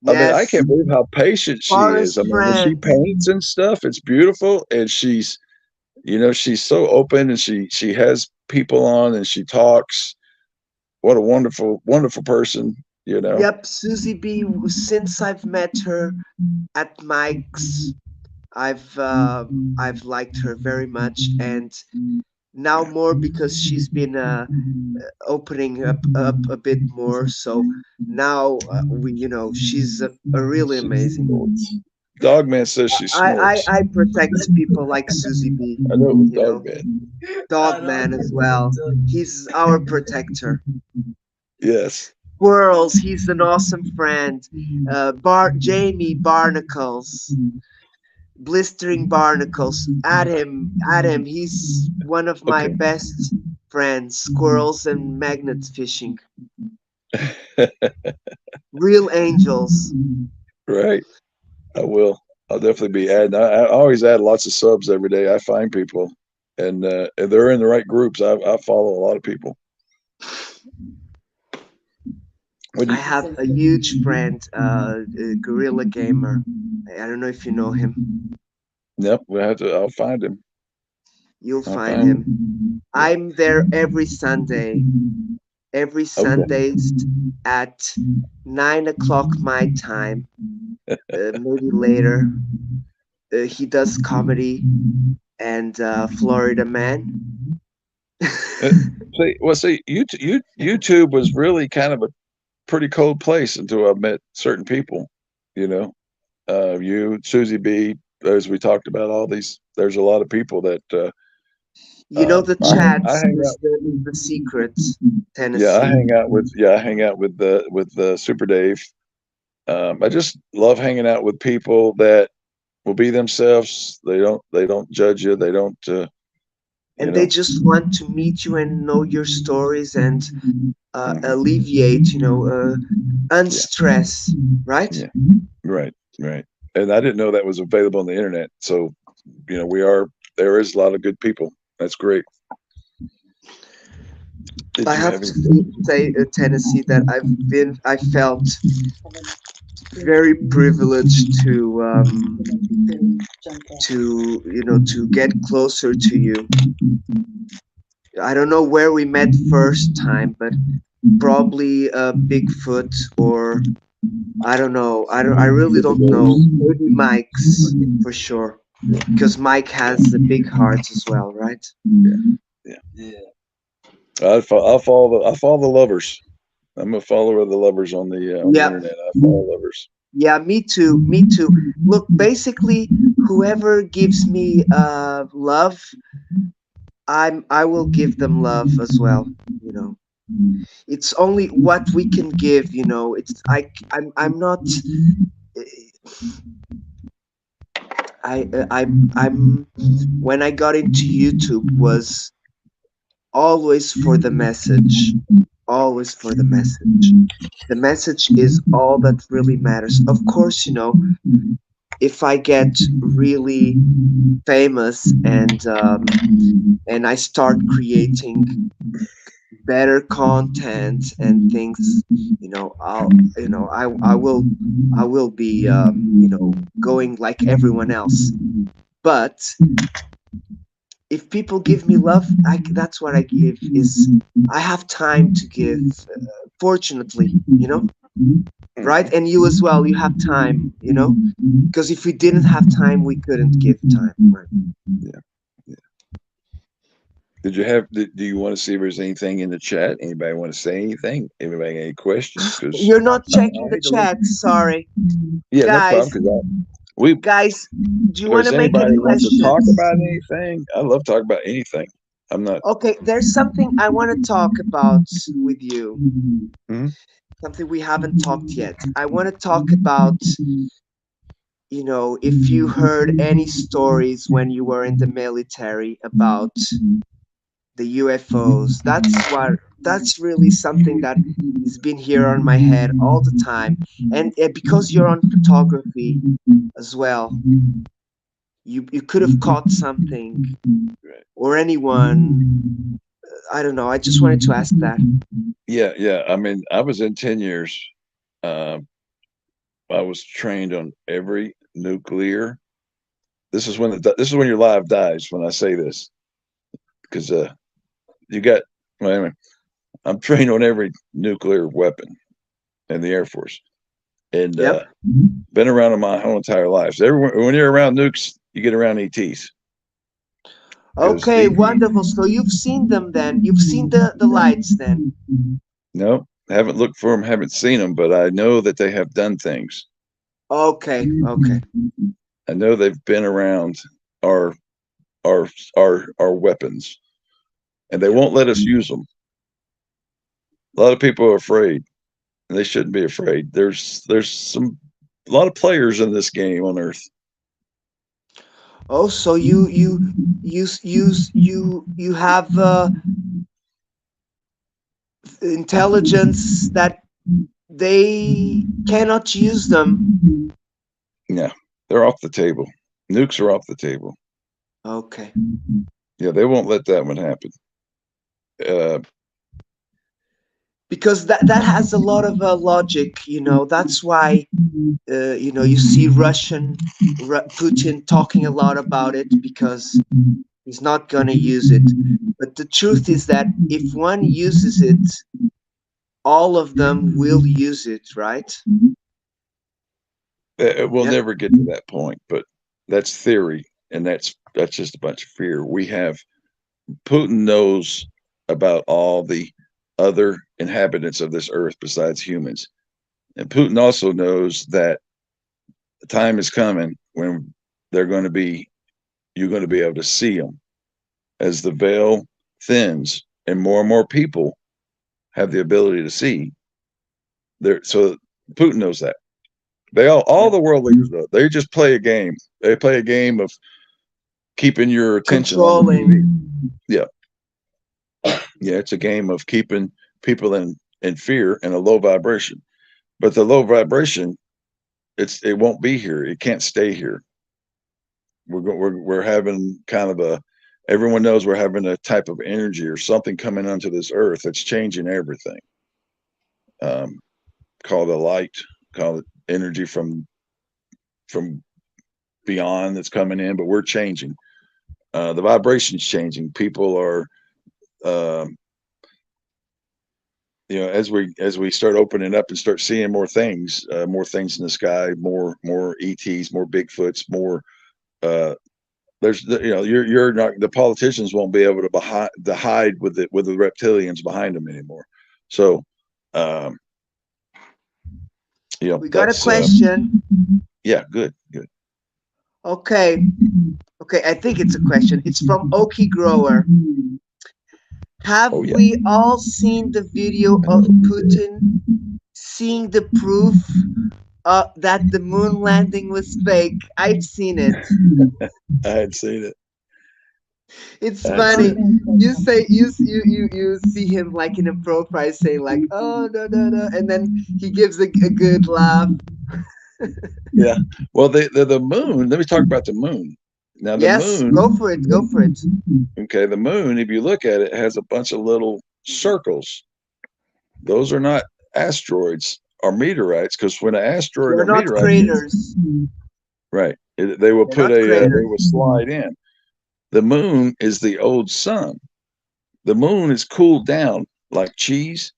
I mean, I Yes. can't believe how patient she is. I Forest mean, when she friend. paints and stuff, it's beautiful, and she's so open, and she has people on, and she talks. What a wonderful, wonderful person. You know. Yep, Susie B. Since I've met her at Mike's, I've liked her very much, and now more because she's been opening up a bit more. So now she's a really She amazing. snorts. Dogman says she snorts. I protect people like Susie B. I know it was You know, Dogman. I know. Dogman as well. He's our protector. Yes. Squirrels, he's an awesome friend. Jamie Barnacles, Blistering Barnacles. Adam, he's one of my Okay. best friends. Squirrels and magnet fishing. Real angels. Right. I will. I'll definitely be adding. I always add lots of subs every day. I find people, and if they're in the right groups. I follow a lot of people. What do I you? have a huge friend, Gorilla Gamer. I don't know if you know him. Yep. We have to. I'll find him. You'll I'll find find him. him. Yeah. I'm there every Okay. Sundays at 9 o'clock my time, maybe later. He does comedy and Florida Man. Uh, YouTube was really kind of a pretty cold place until I met certain people. You know, you, Susie B, as we talked about, all these. There's a lot of people that The I chats hang is out. the secret, Yeah, I Tennessee. hang out with. Yeah, I hang out with Super Dave. I just love hanging out with people that will be themselves. They don't judge you. They don't you And they know. just want to meet you and know your stories and Hmm. alleviate, Yeah, unstress, right? yeah, right, right. And I didn't know that was available on the internet. So we are there is a lot of good people. That's great. Did I you have have to any questions? say, Tennessee, that I felt very privileged to get closer to you. I don't know where we met first time, but probably Bigfoot, or I don't know. I really With the don't know. doors? Maybe Mike's for sure, because Mike has a big heart as well, right? Yeah, yeah. Yeah. I follow the lovers. I'm a follower of the lovers on the Yeah, internet. I follow lovers. yeah, me too, me too. Look, basically, whoever gives me love, I will give them love as well. You know, it's only what we can give. It's I'm not. I'm when I got into YouTube was always for the message, always for the message. The message is all that really matters. Of course, if I get really famous and I start creating better content and things, I will be going like everyone else. But if people give me love, that's what I give. Is I have time to give. Fortunately, right? Hmm. And you as well. You have time. Because if we didn't have time, we couldn't give time. Right? Yeah, yeah. Do you want to see if there's anything in the chat? Anybody want to say anything? Anybody got any questions? Because You're not I'm checking the happy to listen. chat. Sorry, Yeah, no problem. guys. Because we, Guys, do you if want there's to make anybody any who wants to talk questions? about anything, I love talking about anything. I'm not. Okay, there's something I want to talk about with you. Mhm. Something we haven't talked yet. I want to talk about, if you heard any stories when you were in the military about the UFOs. That's really something that has been here on my head all the time. And because you're on photography as well, you could have caught something Right. or anyone. I don't know. I just wanted to ask that. Yeah, yeah. I mean, I was in 10 years. Uh, I was trained on every nuclear. This is when your life dies. When I say this, because you got. Well, anyway, I'm trained on every nuclear weapon in the Air Force, and Yep. been around them my whole entire life. So when you're around nukes, you get around ETs because Okay, wonderful. So you've seen them then. You've seen the lights then. no, haven't looked for them, haven't seen them, but I know that they have done things. Okay, okay. I know they've been around our our weapons, and they Yep. won't let us use them. A lot of people are afraid, and they shouldn't be afraid. There's a lot of players in this game on Earth. Oh, so you have intelligence that they cannot use them. Yeah, they're off the table. Nukes are off the table. Okay. Yeah, they won't let that one happen. Uh, Because that has a lot of logic, that's why you see Putin talking a lot about it, because he's not going to use it. But the truth is that if one uses it, all of them will use it, right? we'll Yep. never get to that point, but that's theory, and that's just a bunch of fear. Putin knows about all the other inhabitants of this earth besides humans, and Putin also knows that the time is coming when they're going to be you're going to be able to see them as the veil thins and more people have the ability to see there. So Putin knows that. All the world leaders though, they just play a game. They play a game of keeping your attention on the TV. Controlling. Yeah, yeah, it's a game of keeping people in fear and a low vibration. But the low vibration, it won't be here. It can't stay here. We're having kind of a, everyone knows we're having a type of energy or something coming onto this earth that's changing everything. Um, call it light, call it energy from beyond that's coming in, but we're changing. The vibration's changing. People are, um, as we start opening up and start seeing more things in the sky, more ETs, more Bigfoots, more. There's you're not, the politicians won't be able to hide with the reptilians behind them anymore. So, um, We got a that's question. yeah, good. Okay. Okay, I think it's a question. It's from Okie Grower. Have Oh yeah. we all seen the video of Putin seeing the proof that the moon landing was fake? I've seen it. I had seen it. It's I had seen funny. it. You say you see him like in a profile saying like, oh no no no, and then he gives a good laugh. Yeah. Well, the moon. Let me talk about the moon. Now the Yes, moon. go for it. Go for it. Okay, the moon. If you look at it, has a bunch of little circles. Those are not asteroids or meteorites, because when an asteroid They're or not meteorite hits, craters. right, they will They're put not they craters. will slide in. The moon is the old sun. The moon is cooled down like cheese.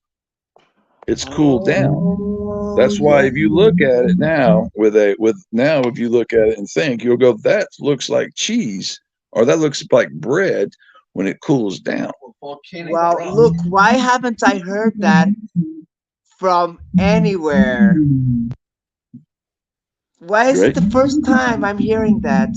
It's cooled down. Oh That's why yeah. if you look at it now if you look at it and think, you'll go, that looks like cheese, or that looks like bread when it cools down. Volcanic Wow, rock. look, why haven't I heard that from anywhere? Why is it Right? the first time I'm hearing that?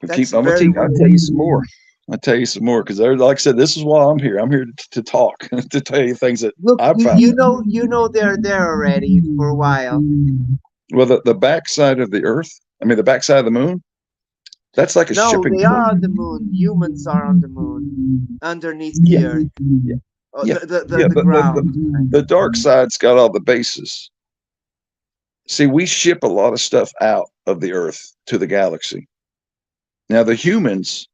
That's I'm gonna very keep. I'll weird. tell you some more. I'll tell you some more because, like I said, this is why I'm here. I'm here to talk, to tell you things that Look, I've you, found you out. know you know they're there already for a while. Well, the backside of the Earth, I mean, the backside of the moon, that's like a No, shipping they port. are on the moon. Humans are on the moon, underneath Yeah, the earth. yeah, Oh, yeah, the yeah. the ground. The dark side's got all the bases. See, we ship a lot of stuff out of the Earth to the galaxy. Now, the humans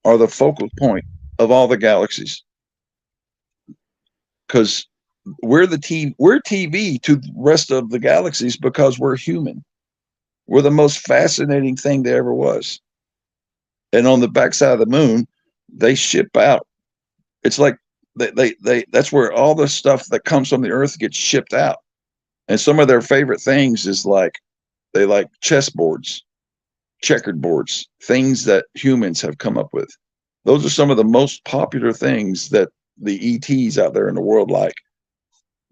are the focal point of all the galaxies because we're TV to the rest of the galaxies because we're human. We're the most fascinating thing there ever was. And on the backside of the moon, they ship out. It's like that's where all the stuff that comes from the earth gets shipped out. And some of their favorite things is like they like chessboards, checkered boards, things that humans have come up with. Those are some of the most popular things that the ETs out there in the world like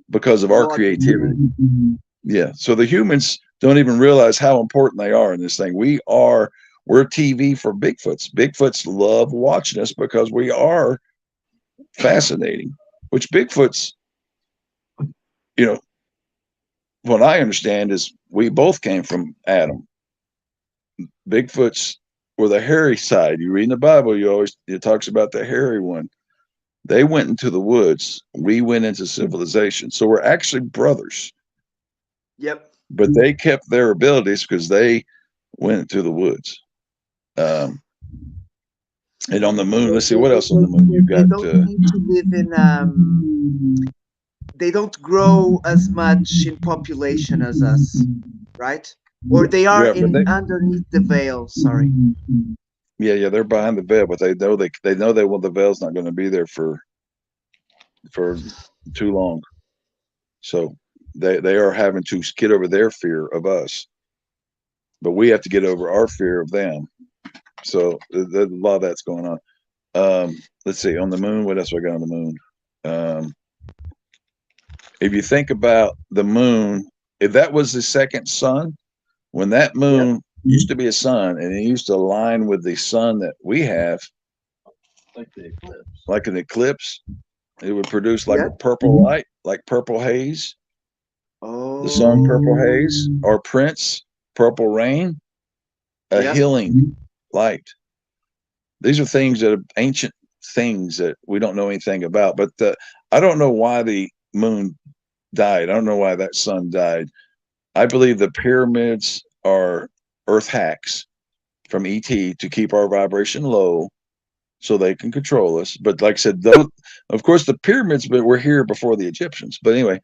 because of our God creativity. damn. Yeah. So the humans don't even realize how important they are in this thing. We're TV for Bigfoots. Bigfoots love watching us because we are fascinating. Which Bigfoots, you know, what I understand is we both came from Adam. Bigfoots were the hairy side. You read in the Bible, it talks about the hairy one. They went into the woods. We went into civilization. So we're actually brothers, Yep. but they kept their abilities because they went into the woods. Um, and on the moon, They, let's see they, what they, else on they, the moon. You've they got don't need to live in they don't grow as much in population as us, right? Or they are yeah, but in underneath the veil, sorry. yeah, they're behind the veil, but they know the veil's not going to be there for too long. So they are having to get over their fear of us, but we have to get over our fear of them. So there's a lot of that's going on. Let's see on the moon. What else we got on the moon? Um, if you think about the moon, if that was the second sun, when that Yep. moon used to be a sun and it used to align with the sun that we have, Like the eclipse. like an eclipse, it would produce like a Yep. purple light, like purple haze. The sun, Oh, purple haze, or Prince, purple rain, a yep. healing light. These are things that are ancient things that we don't know anything about. But I don't know why the moon died. I don't know why that sun died. I believe the pyramids are earth hacks from ET to keep our vibration low so they can control us. But like I said, though, of course, the pyramids were here before the Egyptians. But anyway,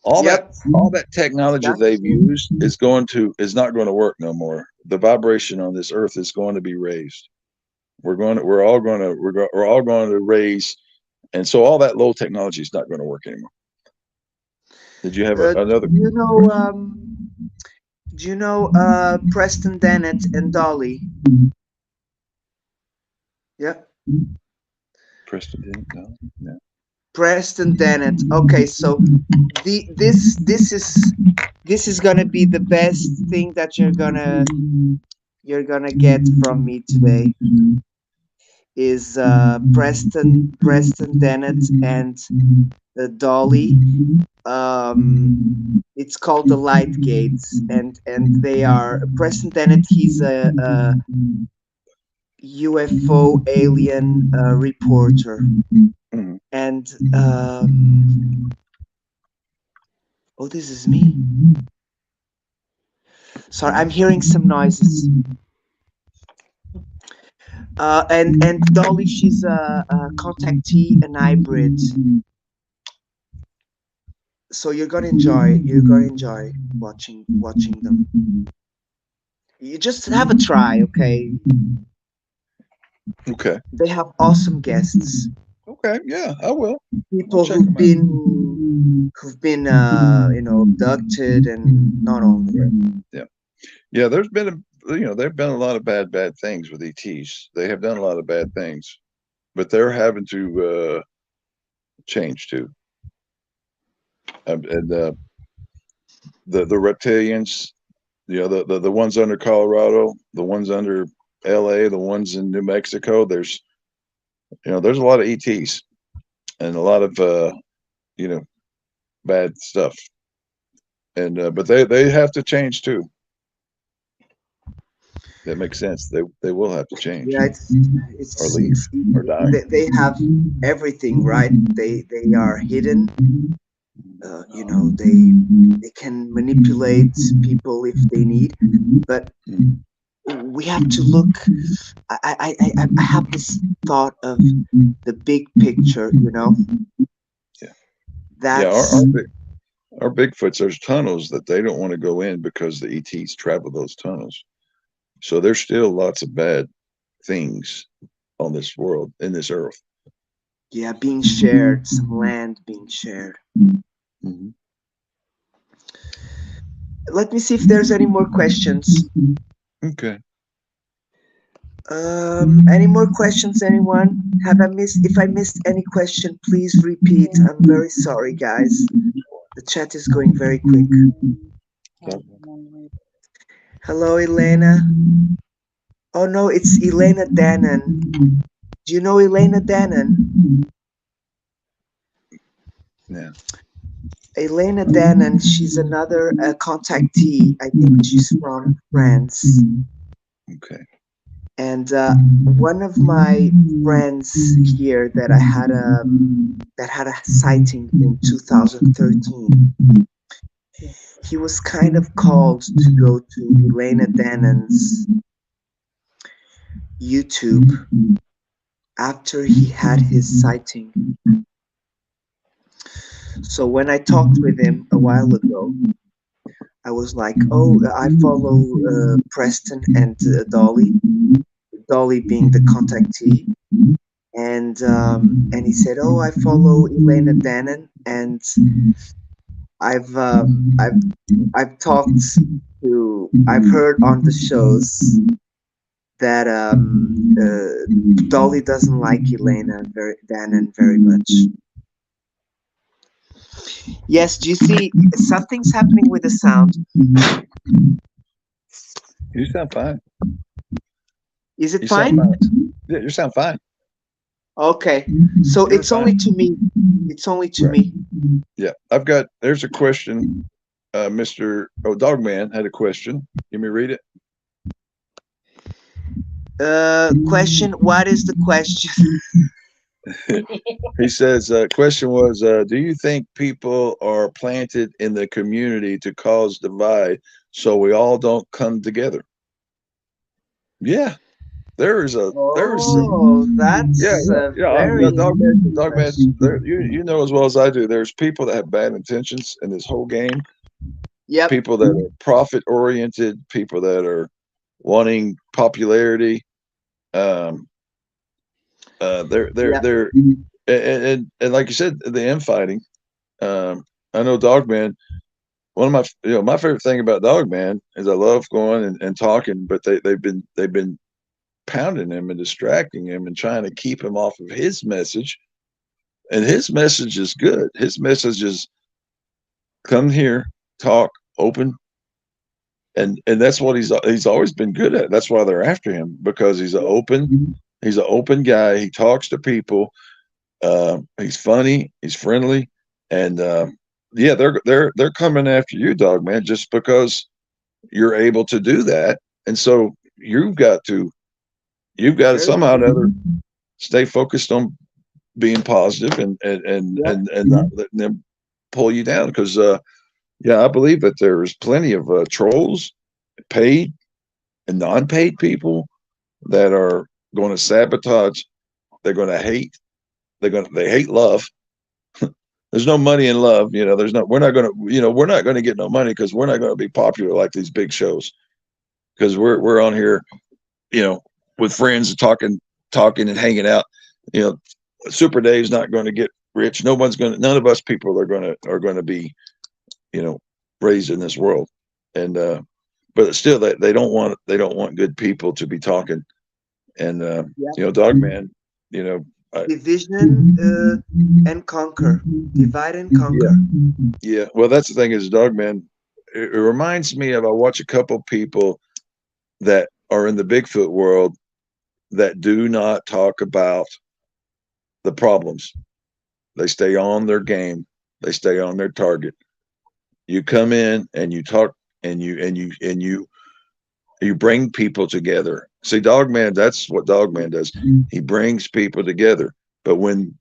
all that Yep. all that technology That's they've used is not going to work no more. The vibration on this earth is going to be raised. We're all going to raise, and so all that low technology is not going to work anymore. Did you have another do you know question? Preston Dennett and Dolly? Yeah. Preston didn't know. No. Preston Dennett. Okay, so this is gonna be the best thing that you're gonna get from me today is Preston Dennett and Dolly. It's called the Light Gates, and they are Preston Dennett. He's a UFO alien reporter, Mhm. and oh, this is me. Sorry, I'm hearing some noises. And Dolly, she's a contactee, an hybrid. So you're gonna enjoy watching them. You just have a try, okay? Okay. They have awesome guests, Okay. Yeah, I will. I'll people check who've them out. been abducted, and not only. Yeah. Yeah. There've been a lot of bad things with ETs. They have done a lot of bad things, but they're having to change too. And the reptilians, the ones under Colorado, the ones under LA, the ones in New Mexico. There's a lot of ETs and a lot of you know bad stuff, and but they have to change too. That makes sense. They will have to change Yeah, or it's leave it's or die. they have everything, right? They are hidden. They can manipulate people if they need, but Mm. we have to look. I have this thought of the big picture. Yeah, yeah. That's Our Bigfoots, there's tunnels that they don't want to go in because the ETs travel those tunnels. So there's still lots of bad things on this world, in this earth. yeah, being shared, some land being shared. Hmm. Let me see if there's any more questions. Okay. Any more questions, anyone? Have I missed? If I missed any question, please repeat. I'm very sorry, guys. The chat is going very quick. Hello, Elena. Oh no, it's Elena Dannon. Do you know Elena Dannon? Yeah. Elena Dannon, she's another contactee. I think she's from France. Okay. And one of my friends here that had a sighting in 2013. He was kind of called to go to Elena Dannon's YouTube after he had his sighting. So when I talked with him a while ago, I was like, "Oh, I follow Preston and Dolly. Dolly being the contactee." And he said, "Oh, I follow Elena Dannon, and I've um, I've I've heard on the shows that Dolly doesn't like Elena Dannon very much." Yes, do you see something's happening with the sound? You sound fine. Is it You sound fine? fine. Yeah, you sound fine. Okay. So You're it's only fine. to me. It's only to Right. me. Yeah. There's a question. Mr. Dogman had a question. Let me read it. Question. What is the question? He says, question was, do you think people are planted in the community to cause divide so we all don't come together? Yeah, there's Oh, yeah, that's yeah, very interesting dogman. question. You know as well as I do. There's people that have bad intentions in this whole game. Yep. People that are profit oriented. People that are wanting popularity. Um, Yep. they're and like you said, the infighting. I know Dogman. One of my favorite thing about Dogman is I love going and talking, but they've been pounding him and distracting him and trying to keep him off of his message. And his message is good. His message is come here, talk, open, and that's what he's always been good at. That's why they're after him because Yep. he's an open guy. He talks to people. He's funny. He's friendly, and yeah, they're coming after you, dog man, just because you're able to do that. And so you've got to Very somehow or true. other stay focused on being positive Yep. and not letting them pull you down because yeah, I believe that there's plenty of trolls, paid and non-paid people that are going to sabotage. They're going to hate. They hate love. There's no money in love. There's no. We're not going to get no money because we're not going to be popular like these big shows because we're on here, you know, with friends talking and hanging out. You know, Super Dave's not going to get rich. No one's going to. None of us people are going to be, you know, raised in this world. And but still, they don't want good people to be talking. And Yep. Dogman, you know, I, Division and conquer. Divide and yeah, conquer. yeah. Well, that's the thing is, Dogman. It reminds me of I watch a couple people that are in the Bigfoot world that do not talk about the problems. They stay on their game. They stay on their target. You come in and you talk and you bring people together. See, Dogman, that's what Dogman does. He brings people together. But when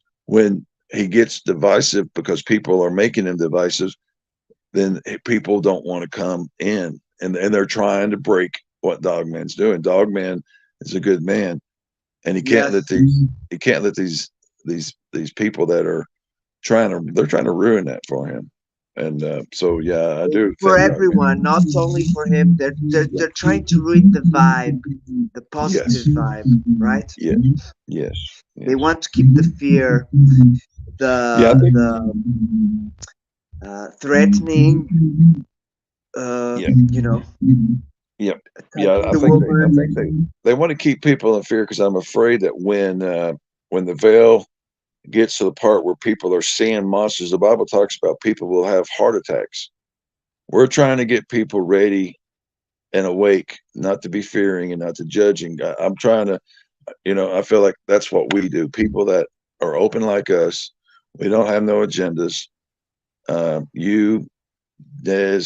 he gets divisive because people are making him divisive, then people don't want to come in, and they're trying to break what Dogman's doing. Dogman is a good man, and Yes. he can't let these people that are trying to ruin that for him. And so yeah, I It's do for think Dogman. everyone, not only for him. Yeah. They're trying to ruin the vibe, the positive Yes. vibe, right? Yes. Yes. They Yes. want to keep the fear, Yeah. I think. the threatening, Yeah. you know, Yeah. Yeah. attacking I the think they woman. they want to keep people in fear because I'm afraid that when the veil gets to the part where people are seeing monsters, the Bible talks about people will have heart attacks. We're trying to get people ready and awake, not to be fearing and not to judging. I'm trying to, I feel like that's what we do. People that are open like us, we don't have no agendas. You, Des,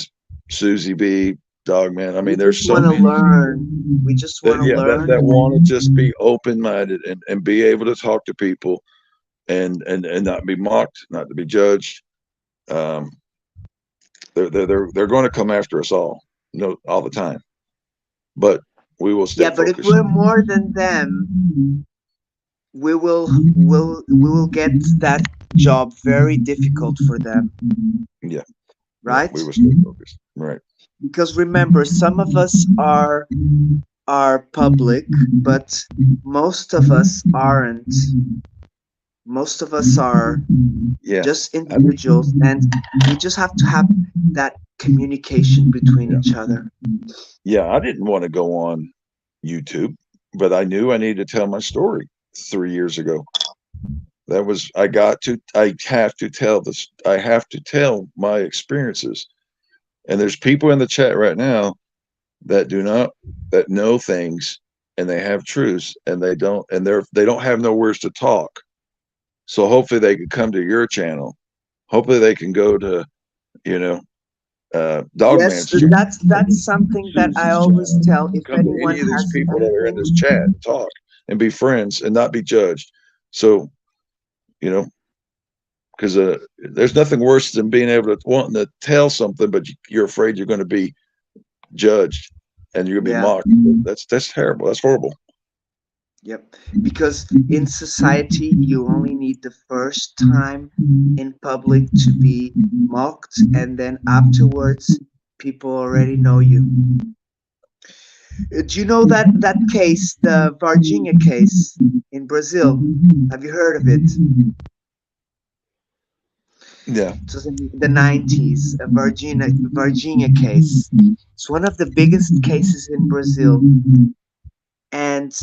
Susie B, Dogman. I We mean, just there's so want to many learn. We just want that to yeah that learn. want to just be open minded and be able to talk to people and not be mocked, not to be judged. Um, they're going to come after us all, all the time. But we will stay Yeah, but if focused. we're more than them, we will get that job very difficult for them, Yeah, yeah, right? we will stay focused. Right. Because remember, some of us are public, but most of us aren't. Most of us are Yeah. just I think. individuals, and we just have to have that communication between Yeah. each other. Yeah. I didn't want to go on YouTube, but I knew I needed to tell my story 3 years ago. That was I have to tell this. I have to tell my experiences. And there's people in the chat right now that do not that know things and they have truths, and they don't have no words to talk. So hopefully they can come to your channel. Hopefully they can go to, you know, Yes, Dogman's channel, that's something that I Juice's always channel. tell if Come to anyone any of these has people that are in this anything. chat and talk and be friends and not be judged. So, you know, because there's nothing worse than being able to wanting to tell something, but you're afraid you're going to be judged and you're going to be Yeah, mocked. That's terrible. That's horrible. yep. Because in society, you only need the first time in public to be mocked, and then afterwards, people already know you. Do you know that case, the Varginha case in Brazil? Have you heard of it? Yeah. It was in the 90s, a Varginha case. It's one of the biggest cases in Brazil. And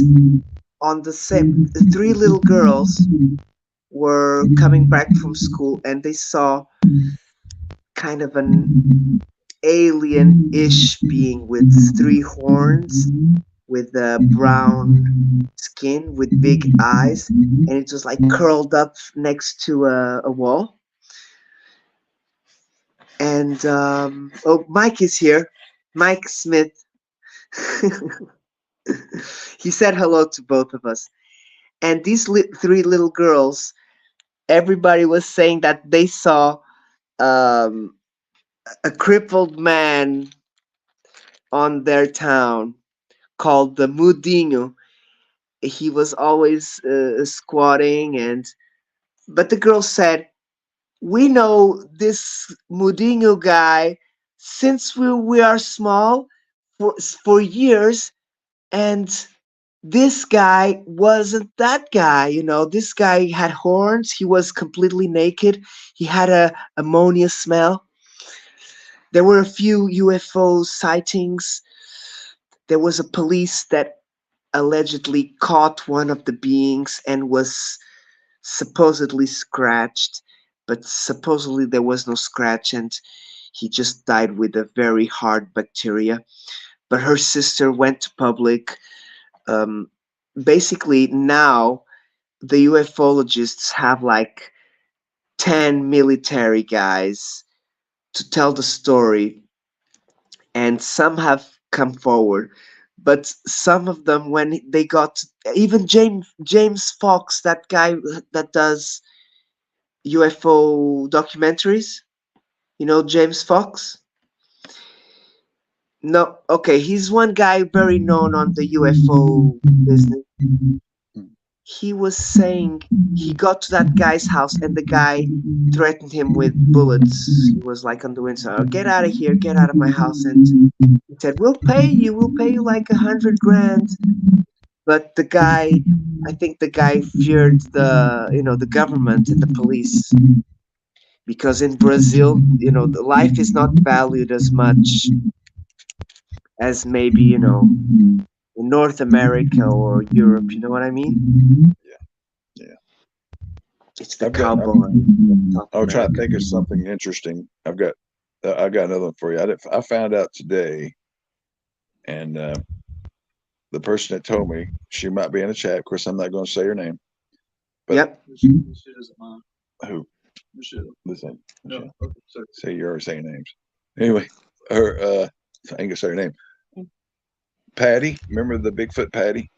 on the same, three little girls were coming back from school and they saw kind of an alien-ish being with three horns, with a brown skin, with big eyes, and it was like curled up next to a wall. And oh, Mike is here. Mike Smith. He said hello to both of us. And these three little girls, everybody was saying that they saw um, a crippled man on their town called the Mudinho. He was always squatting, and but the girl said, "We know this Mudinho guy since we are small for years, and this guy wasn't that guy. You know, this guy had horns. He was completely naked. He had a ammonia smell. There were a few UFO sightings. There was a police that allegedly caught one of the beings and was supposedly scratched, but supposedly there was no scratch and he just died with a very hard bacteria. But her sister went to public. Um, Basically, now the ufologists have like 10 military guys to tell the story, and some have come forward. But some of them, when they got, even James Fox, that guy that does UFO documentaries, you know James Fox? No, okay, he's one guy very known on the UFO business. He was saying he got to that guy's house and the guy threatened him with bullets. He was like on the inside, "Get out of here, get out of my house." And he said, we'll pay you like 100 grand. But the guy, I think the guy feared the government and the police, because in Brazil, the life is not valued as much as maybe, in North America or Europe. You know what I mean? Yeah. Yeah. It's the I've got. cowboy South I'll try to America. think of something interesting. I got another one for you. I found out today, and the person that told me she might be in the chat. Of course, I'm not going to say her name, but Yep. She doesn't mind. who? Michelle. Listen, No, Michelle. okay, sorry. Say you're already saying names. Anyway, her. I ain't gonna say her name. Patty. Remember the Bigfoot Patty?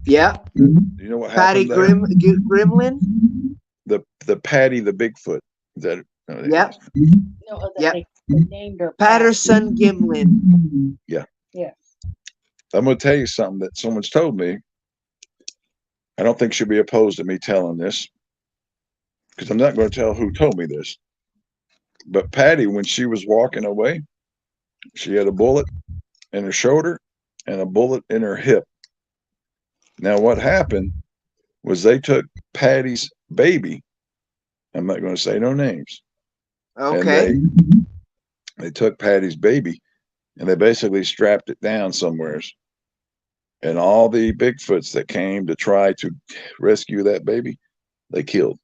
Yeah. Do you know what Patty happened there? Gremlin. The Patty the Bigfoot. Is that? Oh, Yep. No, that Yep. they named her Patterson Gimlin. yeah. Yeah. I'm gonna tell you something that someone's told me. I don't think she'll be opposed to me telling this because I'm not going to tell who told me this. But Patty, when she was walking away, she had a bullet in her shoulder and a bullet in her hip. Now, what happened was they took Patty's baby. I'm not going to say no names. And Okay. they took Patty's baby and they basically strapped it down somewheres. And all the Bigfoots that came to try to rescue that baby, they killed.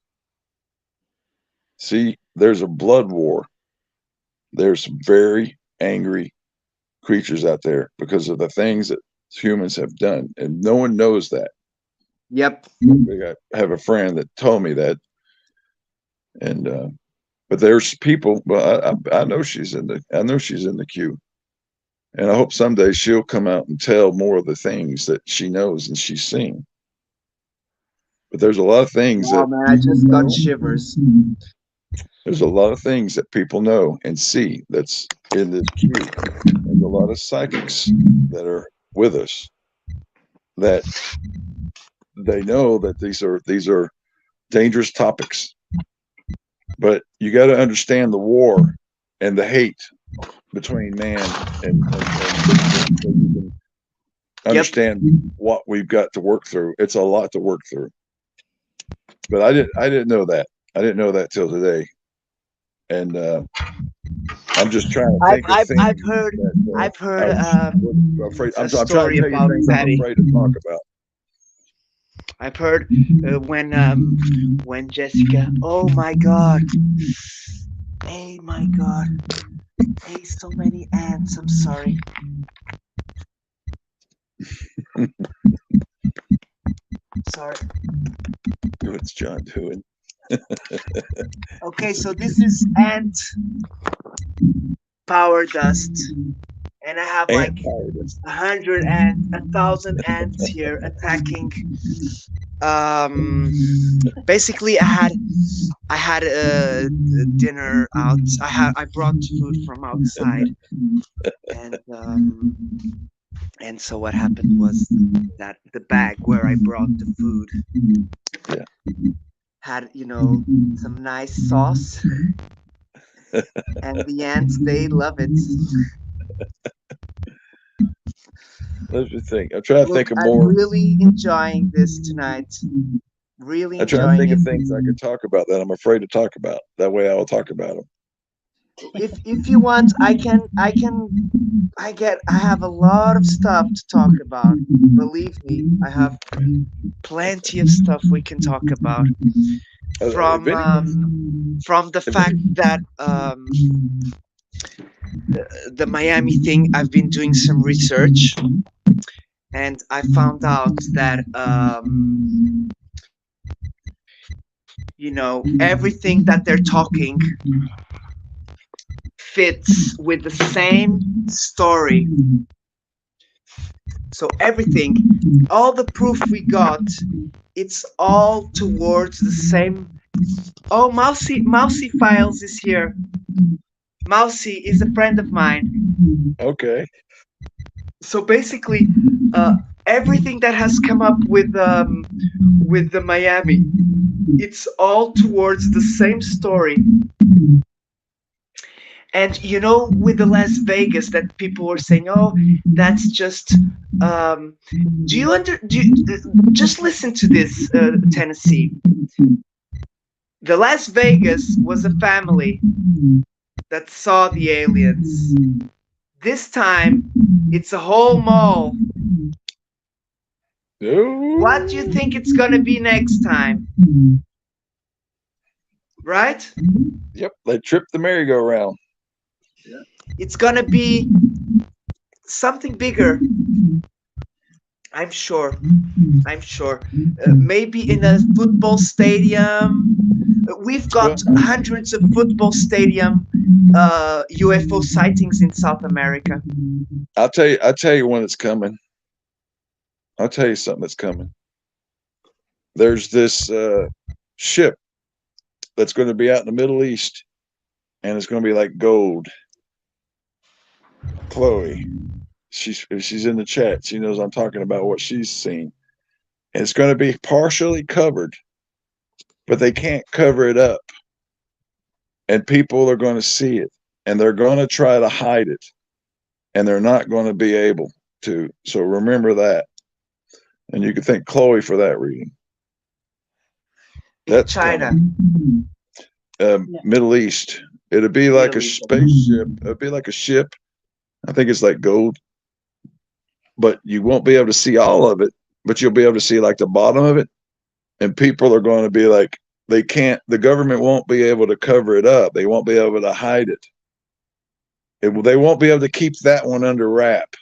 See, there's a blood war. There's some very angry creatures out there because of the things that humans have done, and no one knows that. Yep. I have a friend that told me that, and but there's people. Well, I know she's in the. I know she's in the queue, and I hope someday she'll come out and tell more of the things that she knows and she's seen. But there's a lot of things Wow, that man, I people just got know. shivers. There's a lot of things that people know and see that's in this queue. There's a lot of psychics that are with us that they know that these are dangerous topics. But you got to understand the war and the hate between man and Bigfoot so you can Yep. understand what we've got to work through. It's a lot to work through. But I didn't know that. I didn't know that till today. And I'm just trying to I've think of I've things I've heard that I've heard I'm afraid. a I'm trying to story tell you about things I'm Patty. afraid to talk about. I've heard when Jessica. Oh my God. Hey my God. Hey, so many ants. I'm sorry. Sorry. What's John doing? Okay, so this is ant power dust, and I have like Ant power. 1,000 ants here attacking. Um, Basically, I had a dinner out. I brought food from outside, and so what happened was that the bag where I brought the food Yeah. had some nice sauce, and the ants they love it. Let's just think. I'm trying to Look, think of I'm more. really enjoying this tonight. Really I'm trying to enjoying think of it. things I could talk about that I'm afraid to talk about. That way I will talk about them. If you want, I have a lot of stuff to talk about. Believe me, I have plenty of stuff we can talk about. If From anyone, from the if fact any, that the Miami thing, I've been doing some research, and I found out that everything that they're talking fits with the same story. So everything, all the proof we got, it's all towards the same. Oh, Mousy Files is here. Mousy is a friend of mine. okay, So basically, uh, everything that has come up with the Miami, it's all towards the same story. And with the Las Vegas, that people were saying, "Oh, that's just." Do you under? Just listen to this, Tennessee? The Las Vegas was a family that saw the aliens. This time, it's a whole mall. What do you no, think it's gonna be next time? Right? yep, they tripped the merry-go-round. It's gonna be something bigger. I'm sure. I'm sure. Maybe in a football stadium. We've got Well, hundreds of football stadium UFO sightings in South America. I'll tell you when it's coming. I'll tell you something that's coming. There's this ship that's going to be out in the Middle East, and it's going to be like gold. Chloe, she's in the chat. She knows I'm talking about what she's seen. And it's going to be partially covered, but they can't cover it up, and people are going to see it, and they're going to try to hide it, and they're not going to be able to. So remember that, and you can thank Chloe for that reading. In That's China, coming. Yeah. Middle East. It'd be like Middle a East. spaceship. It'd be like a ship. I think it's like gold, but you won't be able to see all of it. But you'll be able to see like the bottom of it, and people are going to be like, they can't. The government won't be able to cover it up. They won't be able to hide it. They won't be able to keep that one under wrap.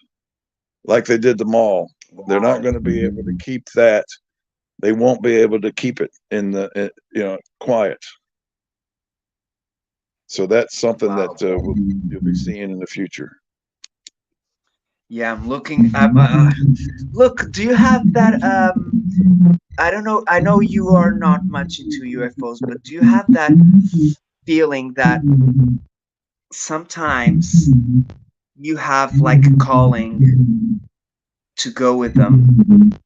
like they did the mall. They're not going to be able to keep that. They won't be able to keep it in the quiet. So that's something Wow. that you'll be seeing in the future. Yeah, I'm looking. Look, do you have that? I don't know. I know you are not much into UFOs, but do you have that feeling that sometimes you have like a calling to go with them?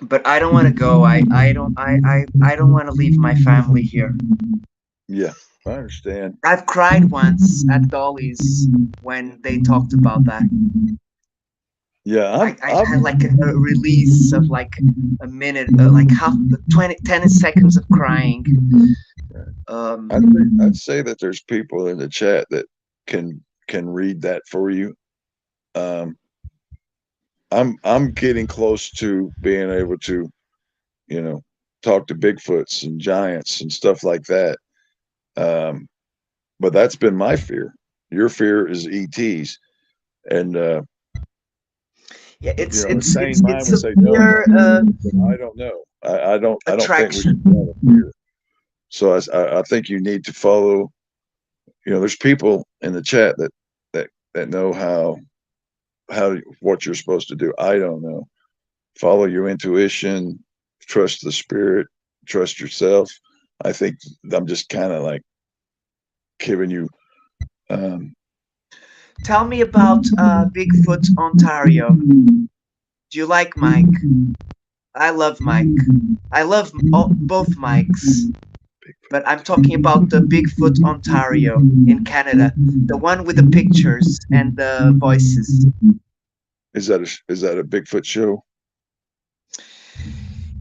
But I don't want to go. I don't want to leave my family here. Yeah, I understand. I've cried once at Dolly's when they talked about that. Yeah, I had like a release of like a minute, like half 10 seconds of crying. I'd, Um, I'd say that there's people in the chat that can read that for you. Um, I'm getting close to being able to, you know, talk to Bigfoots and giants and stuff like that. Um, but that's been my fear. Your fear is ETs, and yeah, you know, a sane mind it's would a say no, pure but I don't know. I don't think we should attraction. follow fear. So I think you need to follow. You know, there's people in the chat that know how what you're supposed to do. I don't know. Follow your intuition, trust the spirit, trust yourself. I think I'm just kind of like giving you. Um, Tell me about Bigfoot Ontario. Do you like Mike? I love Mike. I love both Mikes, but I'm talking about the Bigfoot Ontario in Canada, the one with the pictures and the voices. is that a Bigfoot show?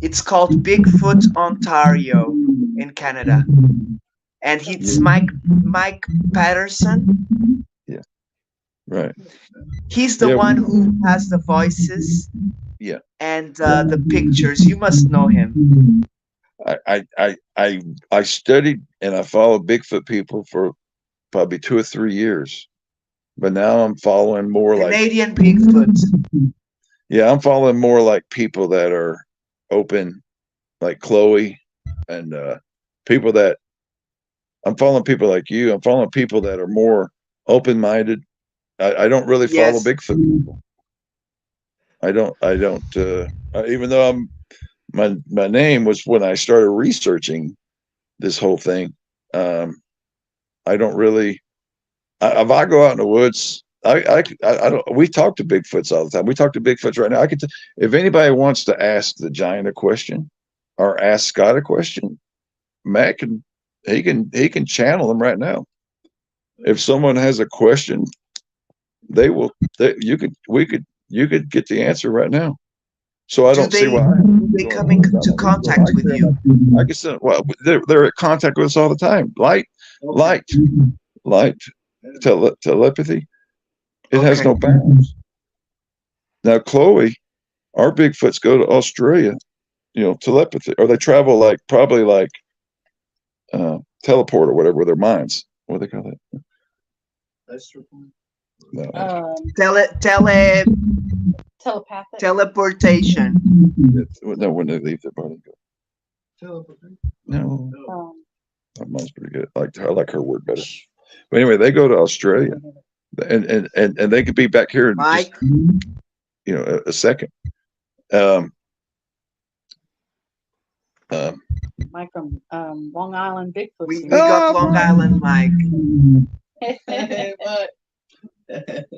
It's called Bigfoot Ontario in Canada, and it's Yeah, Mike Patterson. yeah, right. He's the Yeah, one who has the voices yeah. and the pictures. You must know him. I studied and I followed Bigfoot people for probably 2 or 3 years, but now I'm following more like Canadian Bigfoot. yeah, I'm following more like people that are open, like Chloe, and people that I'm following people like you. I'm following people that are more open minded. I don't really follow Yes. Bigfoot people. I don't even though my name was when I started researching this whole thing. Um, I don't really if I go out in the woods, I don't. We talk to Bigfoots all the time. We talk to Bigfoots right now. If anybody wants to ask the giant a question or ask Scott a question, Matt can channel them right now. If someone has a question, they will. You could get the answer right now. So I Do don't see why they going come on about into my people. contact with you? I can send. Well, they're in contact with us all the time. Okay. Light, light, telepathy. It has Okay. no bounds. Now, Chloe, our Bigfoots go to Australia, telepathy, or they travel like probably like teleport or whatever with their minds. What do they call that? No, Telepathic. Teleportation. no. When they leave their body, go. No, Um, mine's pretty good. I like her word better. But anyway, they go to Australia, and they could be back here in just Mike, a second. Um, um, Mike from Long Island Bigfoot. we got Long Island Mike.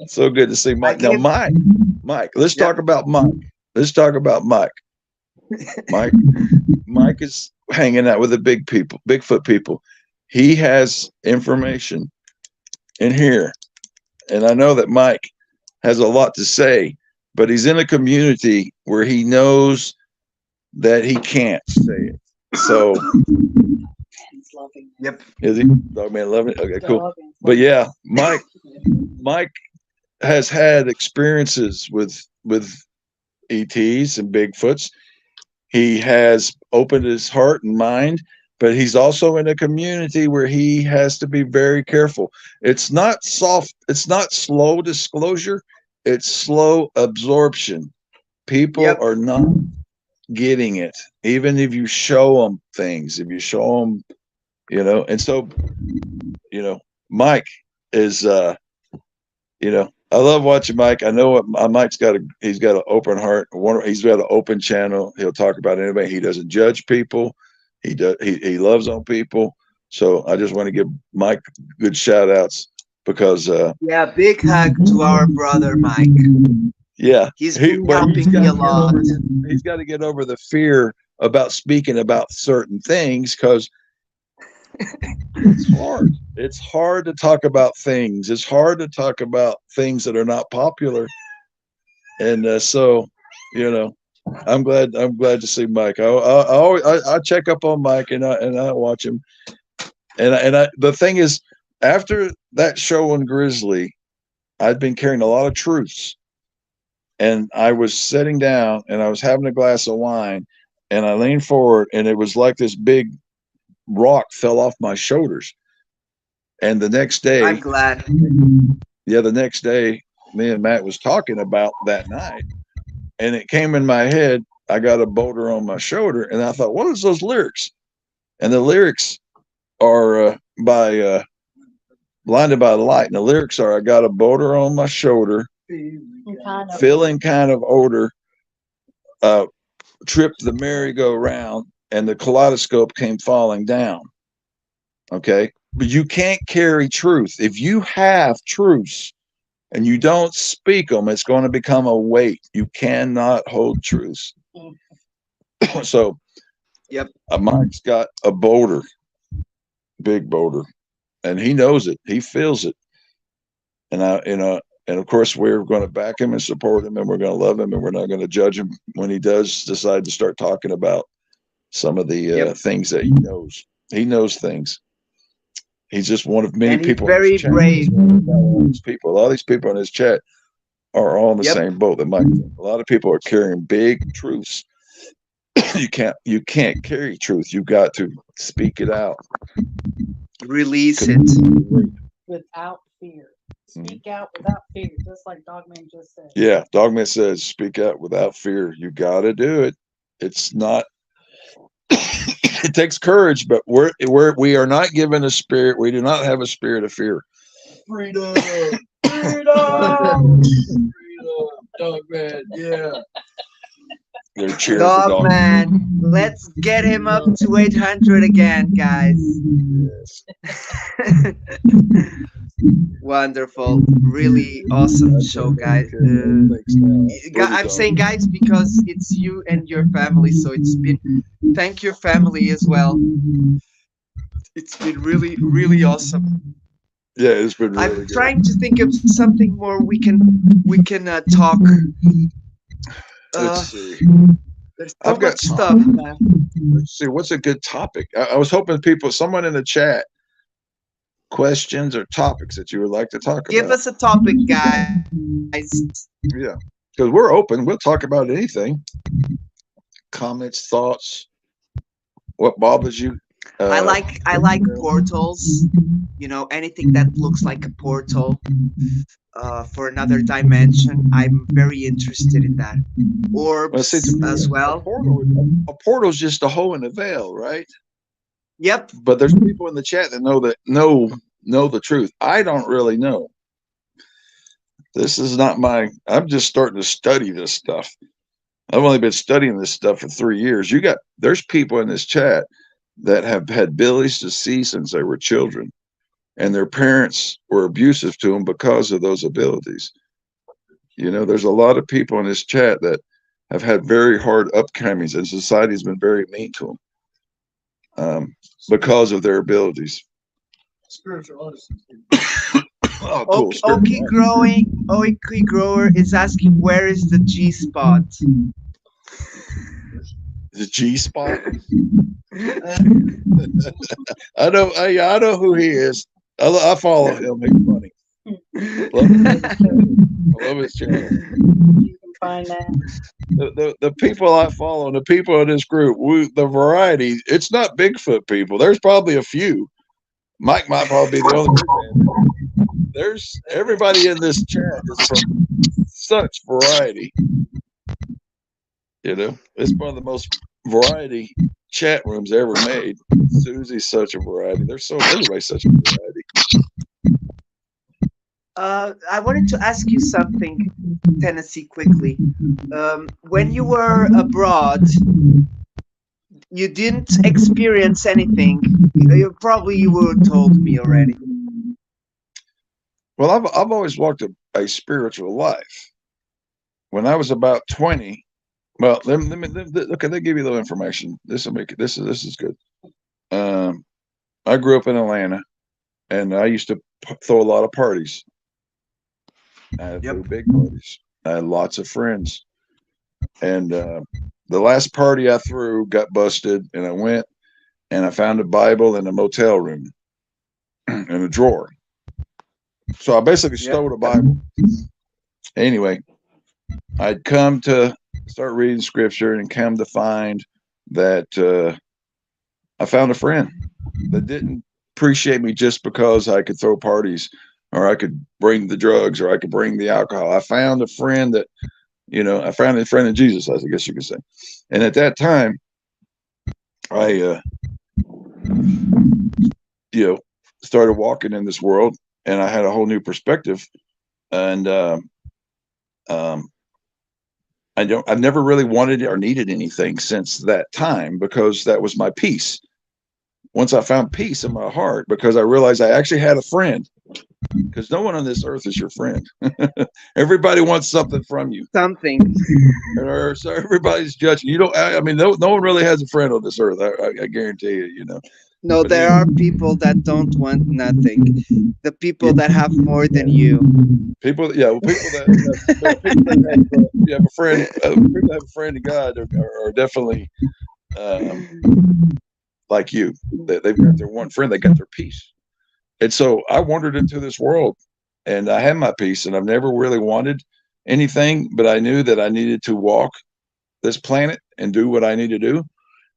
so good to see I Mike. Now, gave. Mike. Let's Yep. talk about Mike. Let's talk about Mike. Mike. Mike is hanging out with the Bigfoot people. He has information in here, and I know that Mike has a lot to say, but he's in a community where he knows that he can't say it. So, He's loving it. Yep. is he? Dog man loving it? Okay, cool. Dog and But yeah, Mike has had experiences with ETs and Bigfoots. He has opened his heart and mind, but he's also in a community where he has to be very careful. It's not soft, it's not slow disclosure. it's slow absorption. People Yep. are not getting it, even if you show them things. If you show them, and so Mike is I love watching Mike. I know what Mike's got. He's got an open heart. He's got an open channel. He'll talk about anybody. He doesn't judge people. He does. He loves on people. So I just want to give Mike good shout outs because Yeah, big hug to our brother Mike. yeah, He's been helping me a lot. He's got to get over the fear about speaking about certain things because it's hard. It's hard to talk about things. It's hard to talk about things that are not popular. And so, you know, I'm glad. I'm glad to see Mike. I check up on Mike and I watch him. The thing is, after that show on Grizzly, I'd been carrying a lot of truths, and I was sitting down and I was having a glass of wine, and I leaned forward, and it was like this big rock fell off my shoulders. And the next day, I'm glad. yeah, the next day, me and Matt was talking about that night, and it came in my head. I got a boulder on my shoulder, and I thought, what is those lyrics? And the lyrics are by Blinded by the Light. And the lyrics are, I got a boulder on my shoulder, feeling kind of older, tripped the merry-go-round, and the kaleidoscope came falling down. Okay? But you can't carry truth. If you have truths and you don't speak them, it's going to become a weight. You cannot hold truths. So, Yep. Mike's got a boulder, big boulder, and he knows it. He feels it. And and of course, we're going to back him and support him, and we're going to love him, and we're not going to judge him when he does decide to start talking about some of the things that he knows. He knows things. He's just one of many And he's people. very brave. A lot of these people in his chat are all in the same boat that Mike. A lot of people are carrying big truths. You can't carry truth. You've got to speak it out. Release it. Without fear. Speak out without fear, just like Dogman just said. Yeah, Dogman says, speak out without fear. You got to do it. It's not. It takes courage, but we are not given a spirit. We do not have a spirit of fear. Freedom, freedom, freedom, Dogman. Yeah. They're cheering for Dogman. Man, let's get him up to 800 again, guys. Yes. Wonderful, really awesome show, guys. I'm saying guys because it's you and your family, so it's been. Thank your family as well. It's been really, really awesome. Yeah, it's been really I'm good. trying to think of something more we can talk. Let's see. There's so I've got much stuff, man. Let's see. What's a good topic? I was hoping someone in the chat, questions or topics that you would like to talk about. Give us a topic, guys. Yeah, because we're open. We'll talk about anything. Comments, thoughts. What bothers you? I like portals. Anything that looks like a portal for another dimension. I'm very interested in that. Orbs as well. A portal is just a hole in the veil, right? Yep. But there's people in the chat that know the truth. I don't really know. This is not I'm just starting to study this stuff. I've only been studying this stuff for 3 years. There's people in this chat that have had abilities to see since they were children, and their parents were abusive to them because of those abilities. There's a lot of people in this chat that have had very hard upcomings, and society's been very mean to them because of their abilities. Spiritual honesty. Oh, cool. Oki Grower is asking where is the G spot? The G spot. I know who he is. I follow him. He's funny. I love his channel. You can find that. The people I follow and the people in this group, the variety. It's not Bigfoot people. There's probably a few. Mike might probably be the only there's everybody in this chat is from such variety. You know, it's one of the most variety chat rooms ever made. Susie's such a variety. Everybody's such a variety. I wanted to ask you something, Tennessee, quickly. When you were abroad, you didn't experience anything. You probably you were told me already. Well, I've always walked a spiritual life. When I was about 20, well, okay, they give you a little information. This will make it. This is good. Um, I grew up in Atlanta, and I used to throw a lot of parties. I threw Yep. big parties. I had lots of friends, and the last party I threw got busted, and I went and I found a Bible in a motel room in a drawer. So I basically Yep. stole the Bible. Anyway, I'd come to start reading scripture and come to find that I found a friend that didn't appreciate me just because I could throw parties or I could bring the drugs or I could bring the alcohol. I found a friend that, I found a friend in Jesus, I guess you could say. And at that time, I, started walking in this world and I had a whole new perspective. And um, I've never really wanted or needed anything since that time because that was my peace. Once I found peace in my heart, because I realized I actually had a friend, because no one on this earth is your friend. Everybody wants something from you. Something. So everybody's judging. You don't. I mean, no one really has a friend on this earth. I guarantee you. No, But there are people that don't want nothing. The people that have more than you. people, yeah, well, people that have a friend, people that have a friend of God are definitely um, like you. They've got their one friend. They got their peace. And so I wandered into this world and I had my peace and I've never really wanted anything, but I knew that I needed to walk this planet and do what I need to do.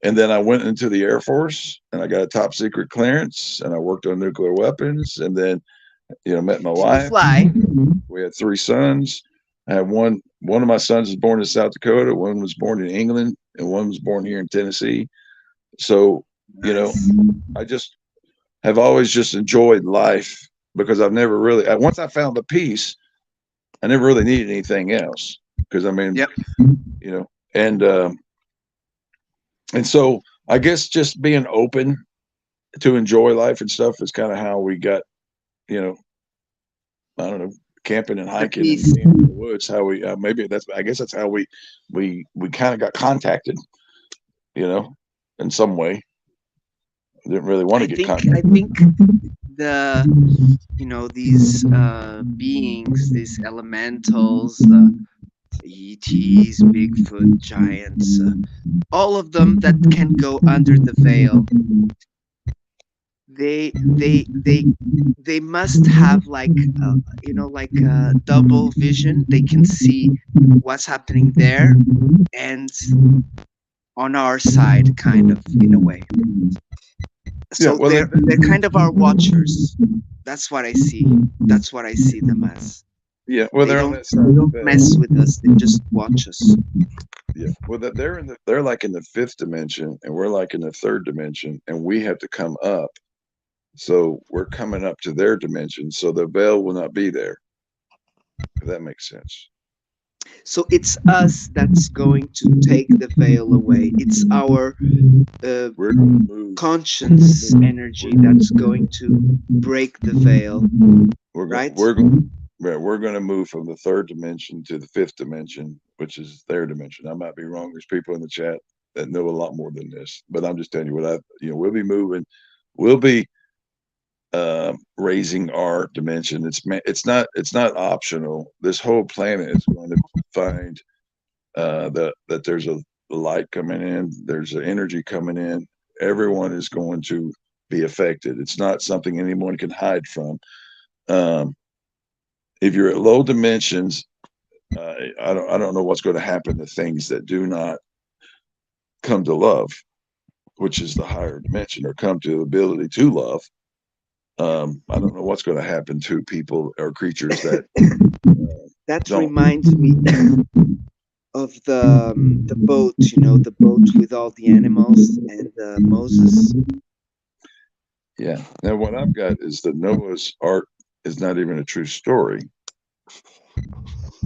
And then I went into the Air Force and I got a top secret clearance and I worked on nuclear weapons and then, met my To wife. fly. We had 3 sons. I had one of my sons was born in South Dakota, one was born in England, and one was born here in Tennessee. So, Nice. I just have always just enjoyed life because I've never really, once I found the peace, I never really needed anything else. Because I mean, Yep. And and so I guess just being open to enjoy life and stuff is kind of how we got, you know, I don't know, camping and The hiking and peace. being in the woods. How we maybe I guess that's how we kind of got contacted, you know, in some way. Didn't really want I to get think contacted. I think the these beings, these elementals, ETs, Bigfoot, giants, all of them that can go under the veil. They they they they must have like like a double vision. They can see what's happening there and on our side, kind of in a way. Yeah, So well, they're kind of our watchers. That's what I see. That's what I see them as. They they're on don't that side they of the don't veil. mess with us. They just watch us. Yeah, well, they're like in the fifth dimension, and we're like in the third dimension, and we have to come up. So we're coming up to their dimension, so the veil will not be there. If that makes sense. So it's us that's going to take the veil away. It's our uh, We're going to move. conscience energy that's going to break the veil, We're going. right? We're going to move from the third dimension to the fifth dimension, which is their dimension. I might be wrong. There's people in the chat that know a lot more than this, but I'm just telling you what we'll be moving. We'll be raising our dimension. It's not optional. This whole planet is going to find that there's a light coming in. There's an energy coming in. Everyone is going to be affected. It's not something anyone can hide from. Um, if you're at low dimensions, I don't know what's going to happen to things that do not come to love, which is the higher dimension, or come to the ability to love. I don't know what's going to happen to people or creatures that That don't. reminds me of the boat, the boat with all the animals and Moses. Yeah. Now, what I've got is that Noah's Ark is not even a true story,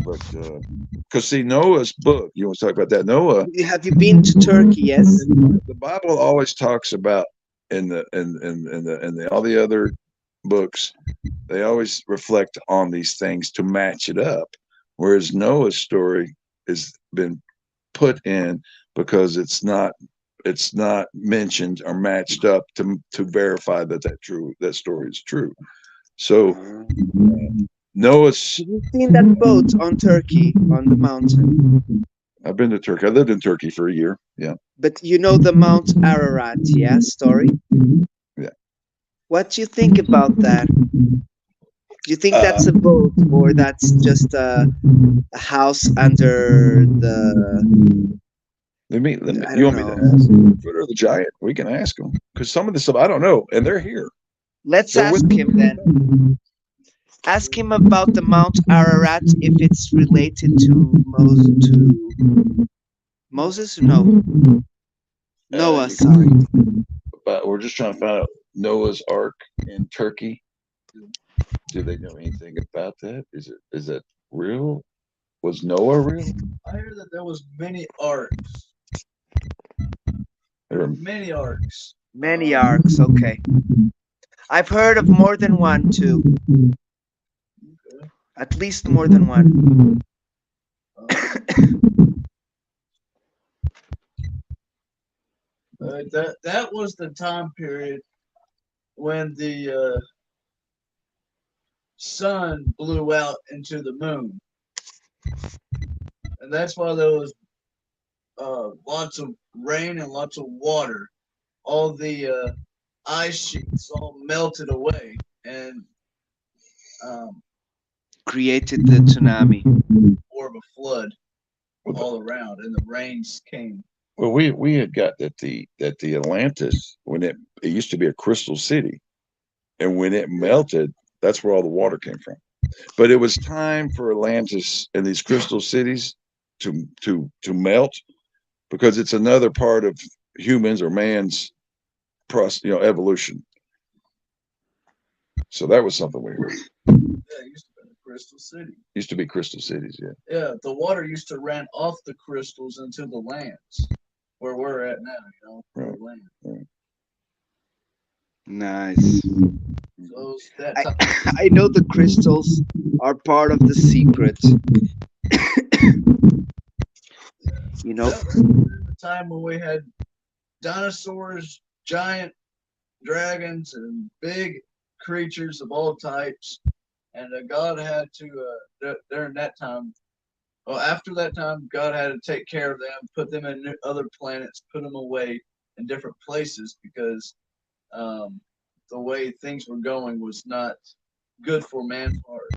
but because see, Noah's book, you want to talk about that? Noah, Have you been to Turkey? Yes. the Bible always talks about in the all the other books, they always reflect on these things to match it up, whereas Noah's story has been put in because it's not mentioned or matched up to verify that story is true. So Noah's. Have you seen that boat on Turkey on the mountain? I've been to Turkey. I lived in Turkey for a year. Yeah, But you know the Mount Ararat, yeah, story? yeah. What do you think about that? Do you think Uh, that's a boat or that's just a house under the, let me. I You don't want me to know. ask Bigfoot or the giant? We can ask them because some of this stuff I don't know, and they're here. Let's They're with. ask him then. Ask him about the Mount Ararat if it's related to Moses. No, Noah. You Sorry. but we're just trying to find out Noah's Ark in Turkey. Do they know anything about that? Is it real? Was Noah real? I hear that there was many arcs, There were, many arcs. Many arcs. Okay, I've heard of more than one too. Okay. At least more than one. That was the time period when the sun blew out into the moon, and that's why there was lots of rain and lots of water. All the ice sheets all melted away, and um, Created the tsunami. more of a flood all around, and the rains came. well, we had got that the Atlantis when it used to be a crystal city, and when it melted, that's where all the water came from. But it was time for Atlantis and these crystal cities to melt because it's another part of humans or man's evolution. So that was something we heard. Yeah, it used to be a crystal city. Used to be crystal cities, yeah. Yeah, the water used to run off the crystals into the lands where we're at now. Right. The land. Right. Nice. So that I time, I know the crystals are part of the secret. You know, that was the time when we had dinosaurs, giant dragons, and big creatures of all types, and God had to during that time. Well, after that time, God had to take care of them, put them in other planets, put them away in different places because um, the way things were going was not good for man's heart.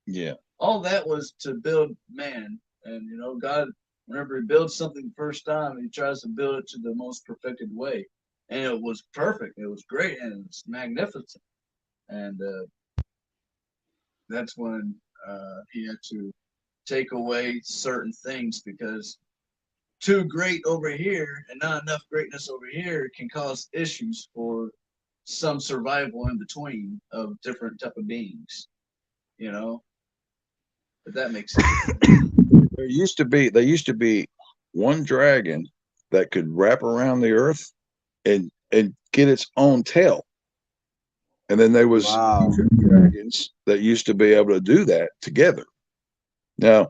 Yeah. All that was to build man, and God, whenever He builds something the first time, He tries to build it to the most perfected way, and it was perfect. It was great, and it was magnificent, and that's when He had to take away certain things because too great over here and not enough greatness over here can cause issues for some survival in between of different type of beings, you know if that makes sense. There used to be one dragon that could wrap around the earth and get its own tail. And then there was wow. two dragons that used to be able to do that together. Now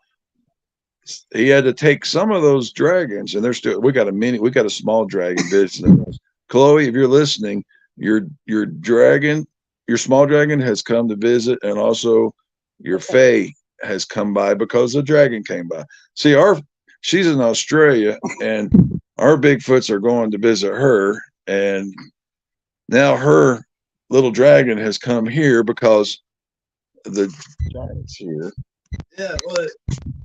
he had to take some of those dragons, and they're still. We got a small dragon visiting us. Chloe, if you're listening, your dragon, your small dragon has come to visit, and also your fae has come by because the dragon came by. See, she's in Australia, and our Bigfoots are going to visit her, and now her little dragon has come here because the giant's here. Yeah, well,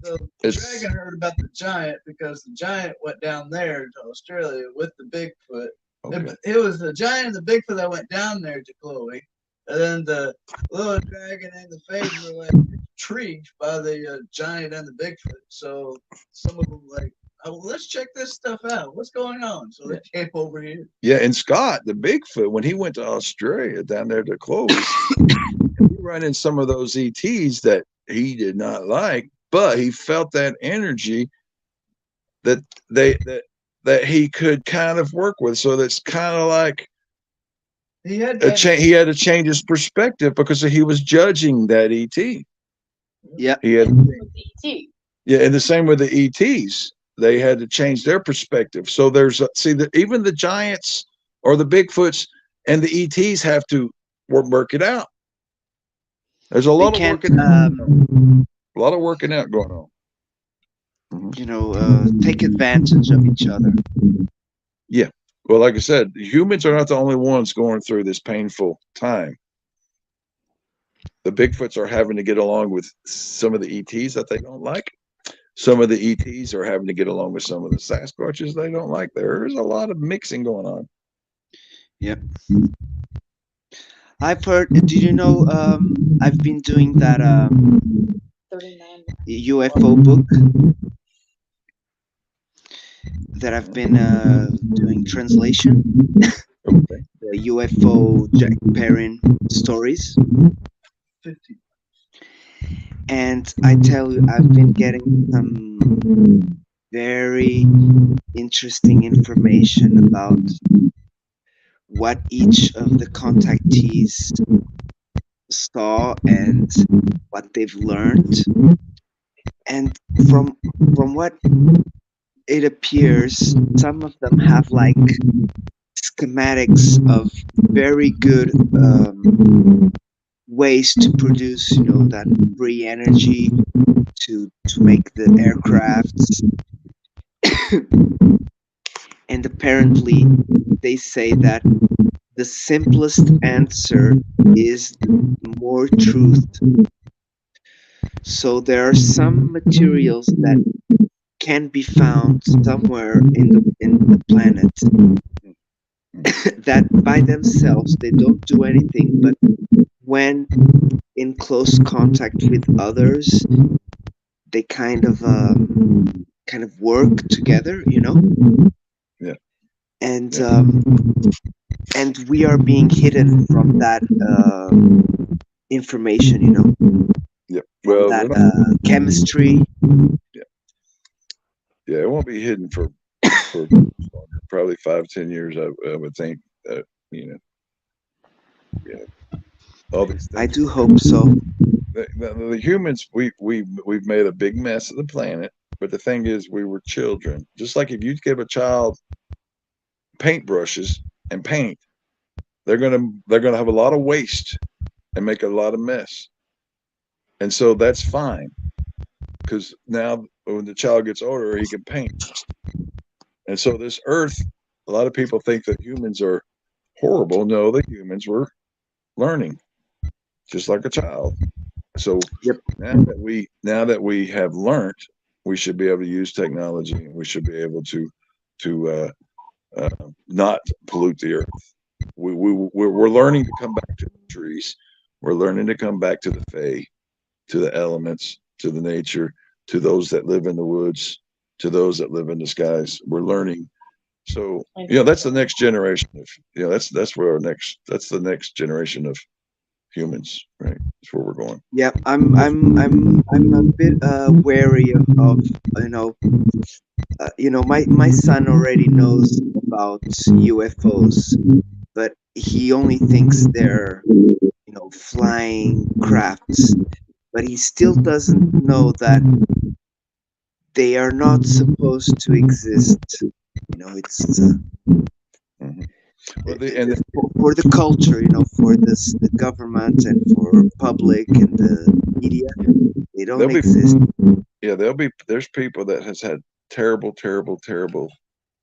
the It's dragon heard about the giant because the giant went down there to Australia with the Bigfoot. okay. It was the giant and the Bigfoot that went down there to Chloe. And then the little dragon and the face were like intrigued by the giant and the Bigfoot. So some of them like, oh, well, let's check this stuff out. What's going on? So they came over here. Yeah, and Scott, the Bigfoot, when he went to Australia down there to Clovis, he ran in some of those ETs that he did not like, but he felt that energy that they that he could kind of work with. So that's kind of like He had he had to change his perspective because he was judging that ET. Yeah. He had With ET. Yeah, and the same with the ETs. They had to change their perspective. So there's see that even the giants or the Bigfoots and the ETs have to work it out. There's a They lot of can't, working out. A lot of working out going on. take advantage of each other. Yeah. Well, like I said, humans are not the only ones going through this painful time. The Bigfoots are having to get along with some of the ETs that they don't like. Some of the ETs are having to get along with some of the Sasquatches they don't like. There's a lot of mixing going on. Yep. I've heard. Did you know? I've been doing that 39. UFO book that I've been doing translation. Okay. The UFO Jack Perrin stories, 50. and I tell you, I've been getting some very interesting information about what each of the contactees saw and what they've learned. And from what it appears, some of them have like schematics of very good ways to produce, that free energy to make the aircrafts. And apparently, they say that the simplest answer is more truth. So there are some materials that can be found somewhere in the planet that by themselves they don't do anything, but when in close contact with others, they kind of work together, Yeah. and Yeah. and we are being hidden from that information, Yeah. from Well, that they're not, chemistry. yeah, it won't be hidden for probably 5-10 years. I would think that you know, yeah, all these I things. do hope so. The humans, we've made a big mess of the planet. But the thing is, we were children. Just like if you give a child paintbrushes and paint, they're gonna have a lot of waste and make a lot of mess. And so that's fine because now when the child gets older, he can paint. And so this earth, a lot of people think that humans are horrible. No, the humans were learning just like a child. So Yep. now that we have learned, we should be able to use technology and we should be able to not pollute the earth. We're learning to come back to the trees. We're learning to come back to the fae, to the elements, to the nature, to those that live in the woods, to those that live in the skies. We're learning. So that's the next generation of that's where that's the next generation of humans, right? That's where we're going. Yeah, I'm a bit wary of my son already knows about UFOs, but he only thinks they're flying crafts, but he still doesn't know that they are not supposed to exist. It's Mm-hmm. Well, and for the culture, for the government and for public and the media, they don't there'll be exist. there's people that has had terrible, terrible, terrible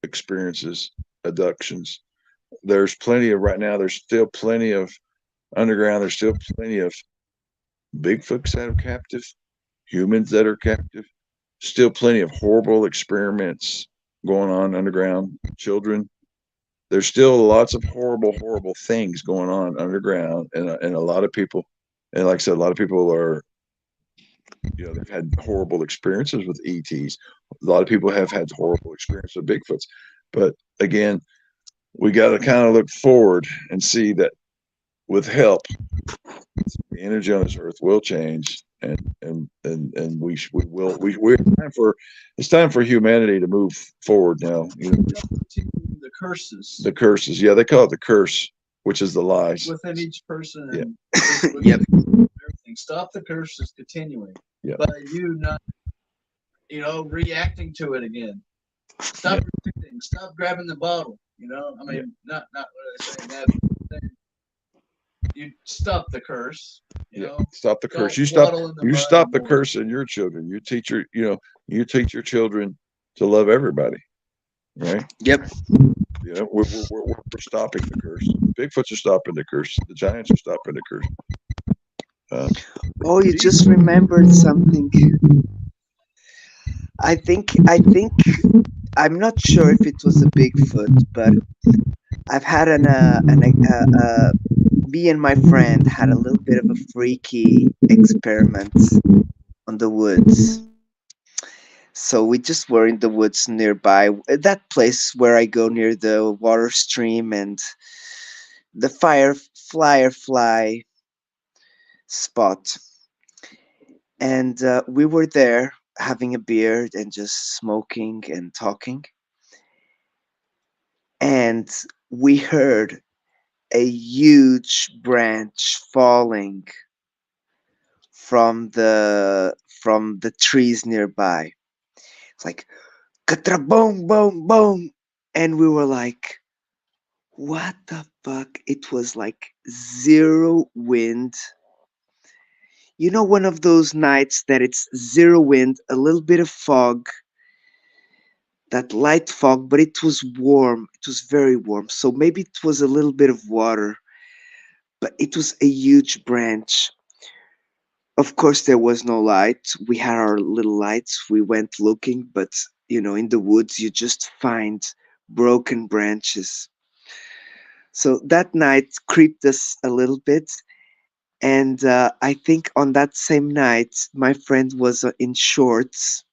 experiences, abductions. There's plenty of right now. There's still plenty of underground. There's still plenty of Bigfoots that are captive, humans that are captive. Still plenty of horrible experiments going on underground. Children. there's still lots of horrible things going on underground, and a lot of people, and like I said, a lot of people are, they've had horrible experiences with ETs. A lot of people have had horrible experiences with Bigfoots, but again, we got to kind of look forward and see that with help, the energy on this earth will change, and we're time for, it's time for humanity to move forward now. The curses The curses, yeah, they call it the curse, which is the lies. within each person, Yeah. and Yep. everything. Stop the curses continuing Yeah. by you not, reacting to it again. Stop reacting. Stop grabbing the bottle. I mean, not really saying that. But you stop the curse. Stop the curse. Don't You stop. waddle in the You mud stop the anymore. curse in your children. You teach your children to love everybody, right? Yep. We're stopping the curse. Bigfoots are stopping the curse. The giants are stopping the curse. Uh, Oh, you just remembered something. I think I'm not sure if it was a Bigfoot, but I've had me and my friend had a little bit of a freaky experiment on the woods. So we just were in the woods nearby, that place where I go near the water stream and the fly spot. And we were there having a beer and just smoking and talking. And we heard a huge branch falling from the trees nearby. It's like katra boom boom boom, and we were like, "What the fuck?" It was like zero wind. You know, one of those nights that it's zero wind, a little bit of fog, that light fog, but it was warm. It was very warm. So maybe it was a little bit of water, but it was a huge branch. Of course, there was no light. We had our little lights. We went looking, but in the woods, you just find broken branches. So that night creeped us a little bit. And I think on that same night, my friend was in shorts.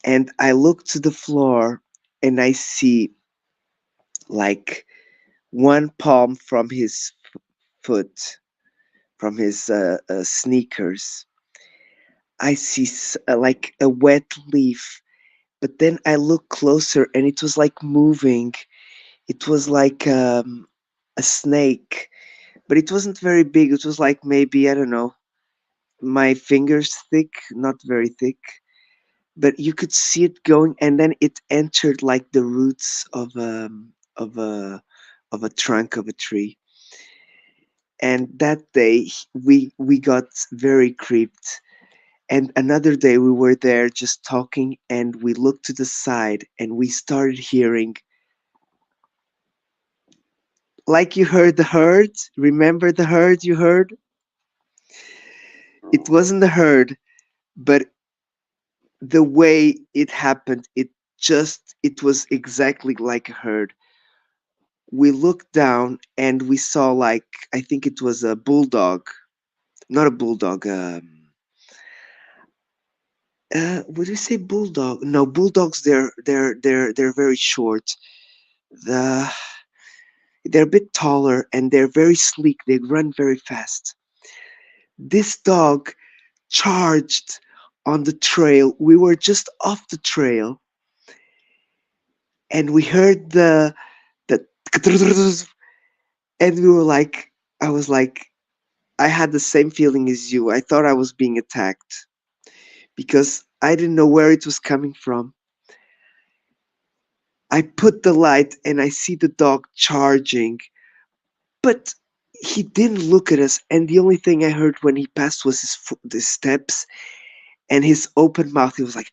And I look to the floor and I see like one palm from his foot, from his sneakers. I see like a wet leaf, but then I look closer and it was like moving. It was like a snake, but it wasn't very big. It was like maybe, I don't know, my fingers thick, not very thick, but you could see it going, and then it entered like the roots of a trunk of a tree. And that day we got very creeped. And another day we were there just talking and we looked to the side and we started hearing, like you heard the herd. Remember the herd you heard? It wasn't the herd, but the way it happened, it was exactly like a herd. We looked down and we saw, like, I think it was a bulldog, not a bulldog. Would you say bulldog? No, bulldogs. They're very short. The They're a bit taller and they're very sleek. They run very fast. This dog charged on the trail. We were just off the trail and we heard the and we were like, I was like, I had the same feeling as you. I thought I was being attacked because I didn't know where it was coming from. I put the light and I see the dog charging, but he didn't look at us. And the only thing I heard when he passed was the steps and his open mouth. He was like,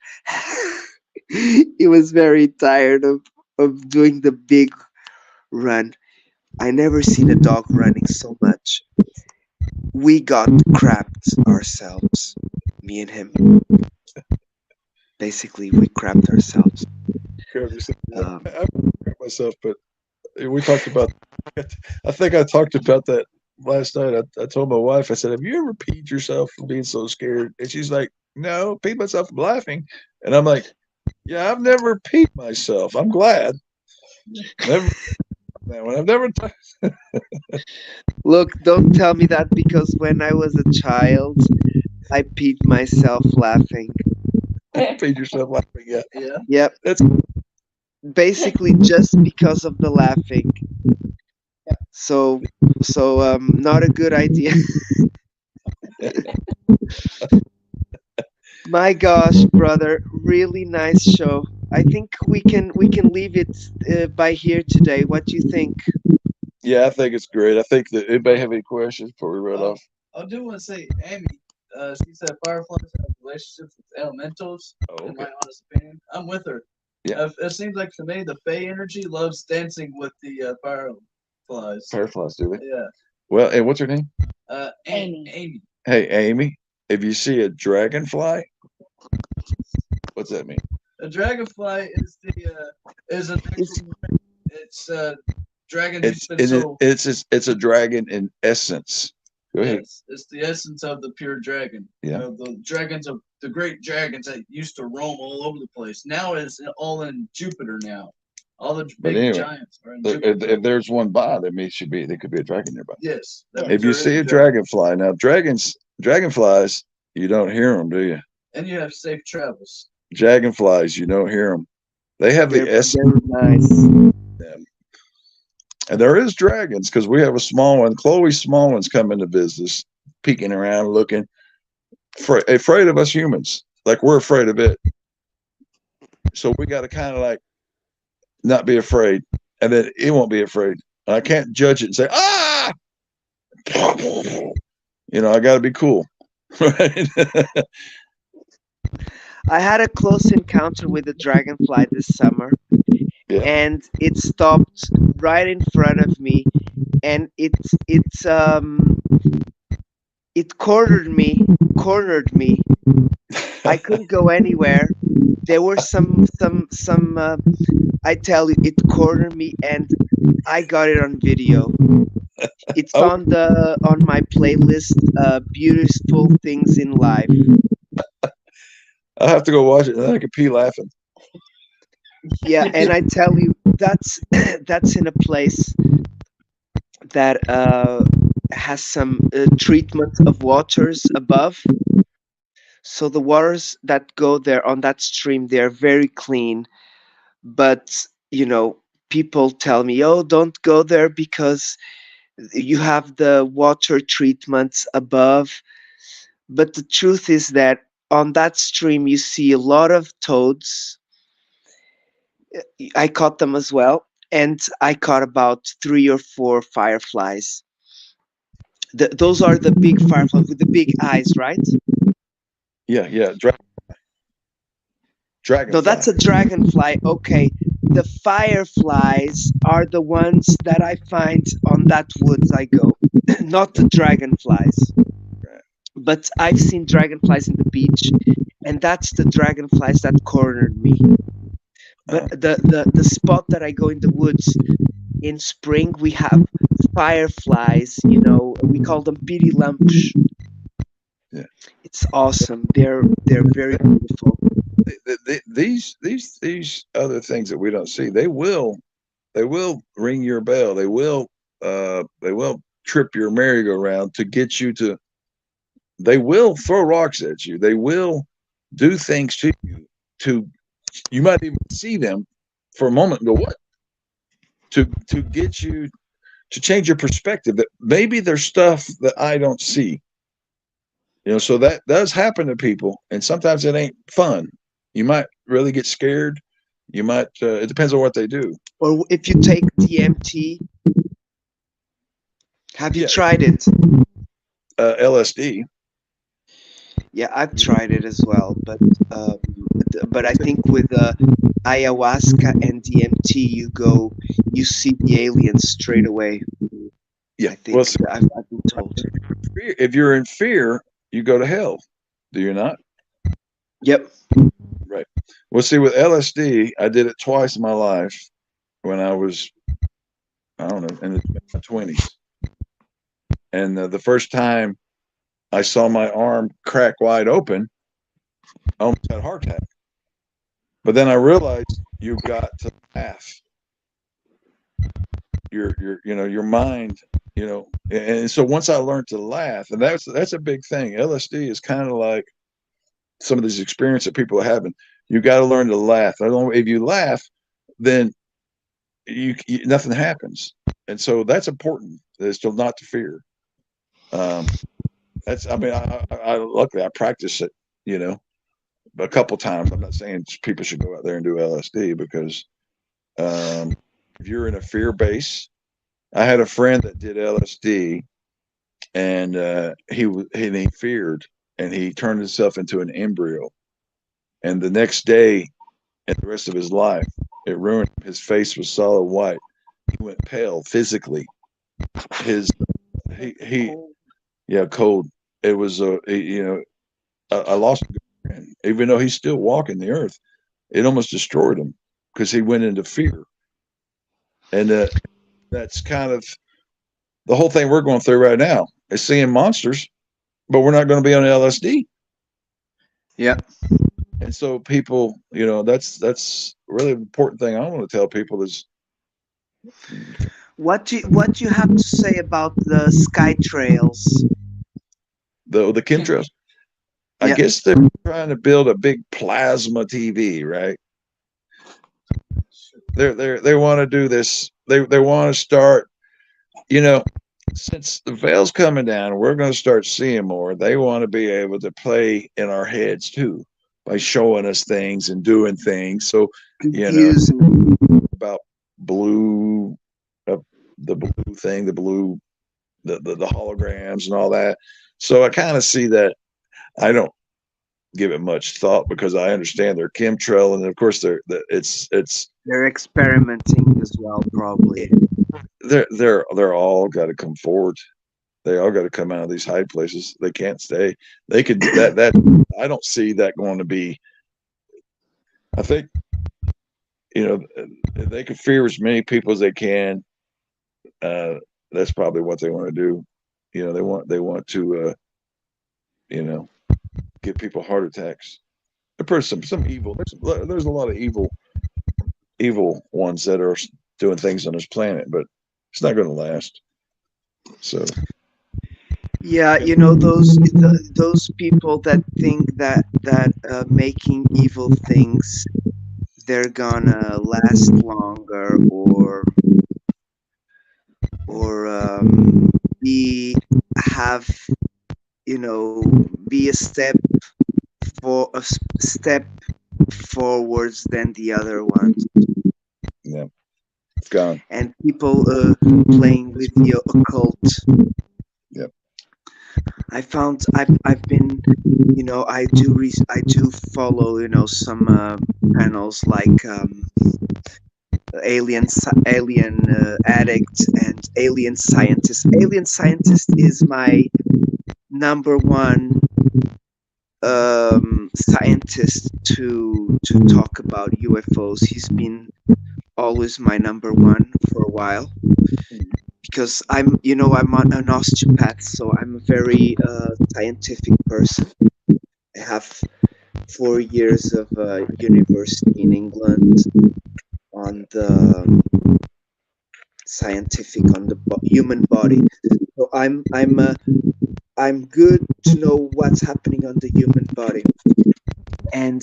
he was very tired of doing the big run. I never seen a dog running so much. We got crapped ourselves, me and him. Basically, we crapped ourselves. Crap yourself. Yeah, Um, I crap myself, but we talked about. I think I talked about that last night. I told my wife. I said, "Have you ever peed yourself from being so scared?" And she's like, "No, peed myself from laughing." And I'm like, "Yeah, I've never peed myself. I'm glad. Never that one. I've never Look, don't tell me that because when I was a child, I peed myself laughing. peed yourself laughing yet." Yeah. Yep, That's basically just because of the laughing. So, not a good idea. My gosh, brother, really nice show. I think we can leave it by here today. What do you think? yeah. I think it's great. I think that anybody have any questions before we run Oh, off? I do want to say, Amy. She said fireflies have relationships with elementals. Oh, In okay. my honest opinion, I'm with her. Yeah. It seems like to me the Fey energy loves dancing with the fireflies. Fireflies, do they? Yeah. Well, and what's her name? Amy. Amy. Hey, Amy. If you see a dragonfly, what's that mean? A dragonfly is an It's actual. It's dragon who's It's been it, is- so. it's a dragon in essence. Go ahead. Yes, it's the essence of the pure dragon. Yeah. The dragons of the great dragons that used to roam all over the place. Now it's all in Jupiter now. All the But big anyway, giants are in if Jupiter. there's one by, that means should be there could be a dragon nearby. Yes, that Yeah. means If you there is see a a dragon. dragonfly, now dragonflies, you don't hear them, do you? And you have safe travels. Dragonflies, you don't hear them. They have the they're essence very nice. of them. And there is dragons because we have a small one. Chloe's small one's come into business, peeking around, looking, afraid of us humans, like we're afraid of it. So we got to kind of like not be afraid, and then it won't be afraid. And I can't judge it and say, ah, I got to be cool, right? I had a close encounter with a dragonfly this summer, Yeah. and it stopped right in front of me, and it cornered me. I couldn't go anywhere. There were some I tell you, it cornered me, and I got it on video. It's Oh, on my playlist, beautiful things in life. I have to go watch it, and then I can pee laughing. Yeah, and I tell you, that's that's in a place that has some treatment of waters above. So the waters that go there on that stream, they're very clean. But people tell me, "Oh, don't go there because you have the water treatments above." But the truth is that on that stream, you see a lot of toads. I caught them as well, and I caught about three or four fireflies. Those are the big fireflies with the big eyes, right? Yeah, yeah. No, Dragonfly. that's a dragonfly. Okay. The fireflies are the ones that I find on that woods I go, not the dragonflies. But I've seen dragonflies in the beach, and that's the dragonflies that cornered me. But the spot that I go in the woods in spring, we have fireflies. We call them pirilampus. Yeah. It's awesome. They're very beautiful. These other things that we don't see, they will ring your bell. They will trip your merry-go-round to get you to. They will throw rocks at you. They will do things to you. To you might even see them for a moment and go, what? To get you to change your perspective that maybe there's stuff that I don't see. So that does happen to people, and sometimes it ain't fun. You might really get scared. You might. It depends on what they do. Or if you take DMT, have you Yeah, tried it? LSD. Yeah, I've tried it as well, um, but I think with ayahuasca and DMT, you see the aliens straight away. Yeah. I Well, think I've been told. if you're in fear, you go to hell. Do you not? Yep. Right. Well, see, with LSD, I did it twice in my life when I was I don't know, in my 20s. And the first time I saw my arm crack wide open, I almost had a heart attack. But then I realized you got to laugh. Your mind, and so once I learned to laugh, and that's a big thing. LSD is kind of like some of these experiences that people are having. You got to learn to laugh. I don't. If you laugh, then nothing happens, and so that's important. Is still not to fear. Um, that's. I mean, I luckily I practice it. You know, a couple times. I'm not saying people should go out there and do LSD because if you're in a fear base, I had a friend that did LSD, and he feared, and he turned himself into an embryo. And the next day, and the rest of his life, it ruined him. His face was solid white. He went pale physically. His he Cold. yeah, cold. It was I lost a good friend, even though he's still walking the earth. It almost destroyed him because he went into fear, and that's kind of the whole thing we're going through right now is seeing monsters, but we're not going to be on LSD. Yeah. And so people, that's really important thing I want to tell people is What do you have to say about the sky trails? the chemtrails. I Yeah. guess they're trying to build a big plasma TV, right? They want to do this. They want to start, you know, since the veil's coming down, we're going to start seeing more. They want to be able to play in our heads too by showing us things and doing things. So, you know, Confusing. about blue, uh, the blue thing, the blue, the holograms and all that. So I kind of see that. I don't give it much thought because I understand they're chemtrail, and of course it's They're experimenting as well, probably. they're all got to come forward. They all got to come out of these hide places. They can't stay. They could that I don't see that going to be. I think they could fear as many people as they can. Uh, that's probably what they want to do. They want to you know give people heart attacks. There's some evil. There's a lot of evil ones that are doing things on this planet, but it's not going to last. So Yeah, those people that think that making evil things they're gonna last longer or be have be a step forwards than the other ones, yeah, it's gone. and people playing with the occult. Yep. I've been, I do follow, some panels like alien addict and alien scientist. Alien scientist is my number one scientist to talk about UFOs. He's been always my number one for a while because I'm an osteopath, so I'm a very scientific person. I have 4 years of university in England on the scientific on the human body. So I'm good to know what's happening on the human body. And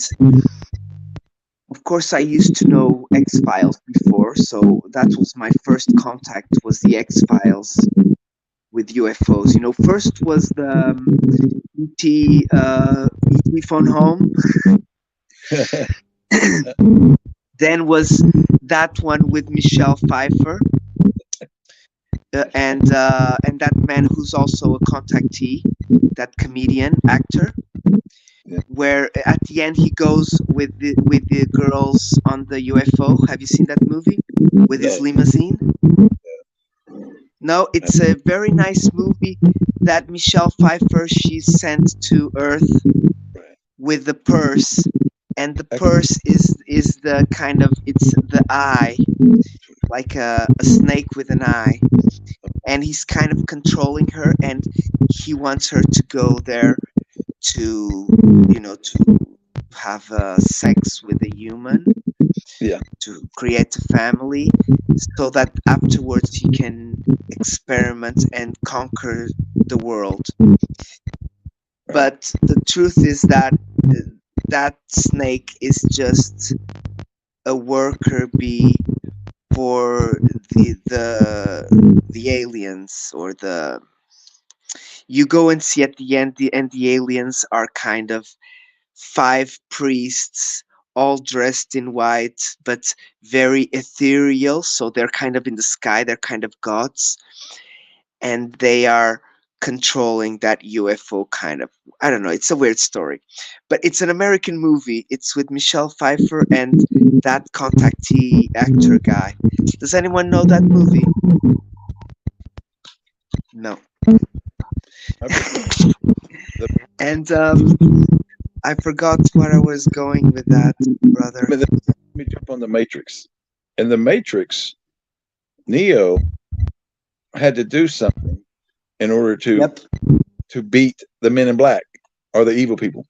of course, I used to know X Files before, so that was my first contact was the X Files with UFOs. First was the ET phone home. Then was that one with Michelle Pfeiffer, and that man who's also a contactee, that comedian actor, Yeah. where at the end he goes with the girls on the UFO. Have you seen that movie with his No. limousine? No, it's a very nice movie that Michelle Pfeiffer she's sent to Earth Right. with the purse, and the purse is the kind of it's the eye, like a snake with an eye, and he's kind of controlling her, and he wants her to go there to, to have sex with a human, Yeah. to create a family, so that afterwards he can experiment and conquer the world. But the truth is that that snake is just a worker bee for the aliens, or the you go and see at the end, the aliens are kind of five priests, all dressed in white, but very ethereal. So they're kind of in the sky, they're kind of gods, and they are controlling that UFO kind of. I don't know, it's a weird story. But it's an American movie. It's with Michelle Pfeiffer and that contactee actor guy. Does anyone know that movie? No. And I forgot what I was going with that, brother. Let me jump on the Matrix. In the Matrix, Neo had to do something in order Yep. to beat the Men in Black, or the evil people.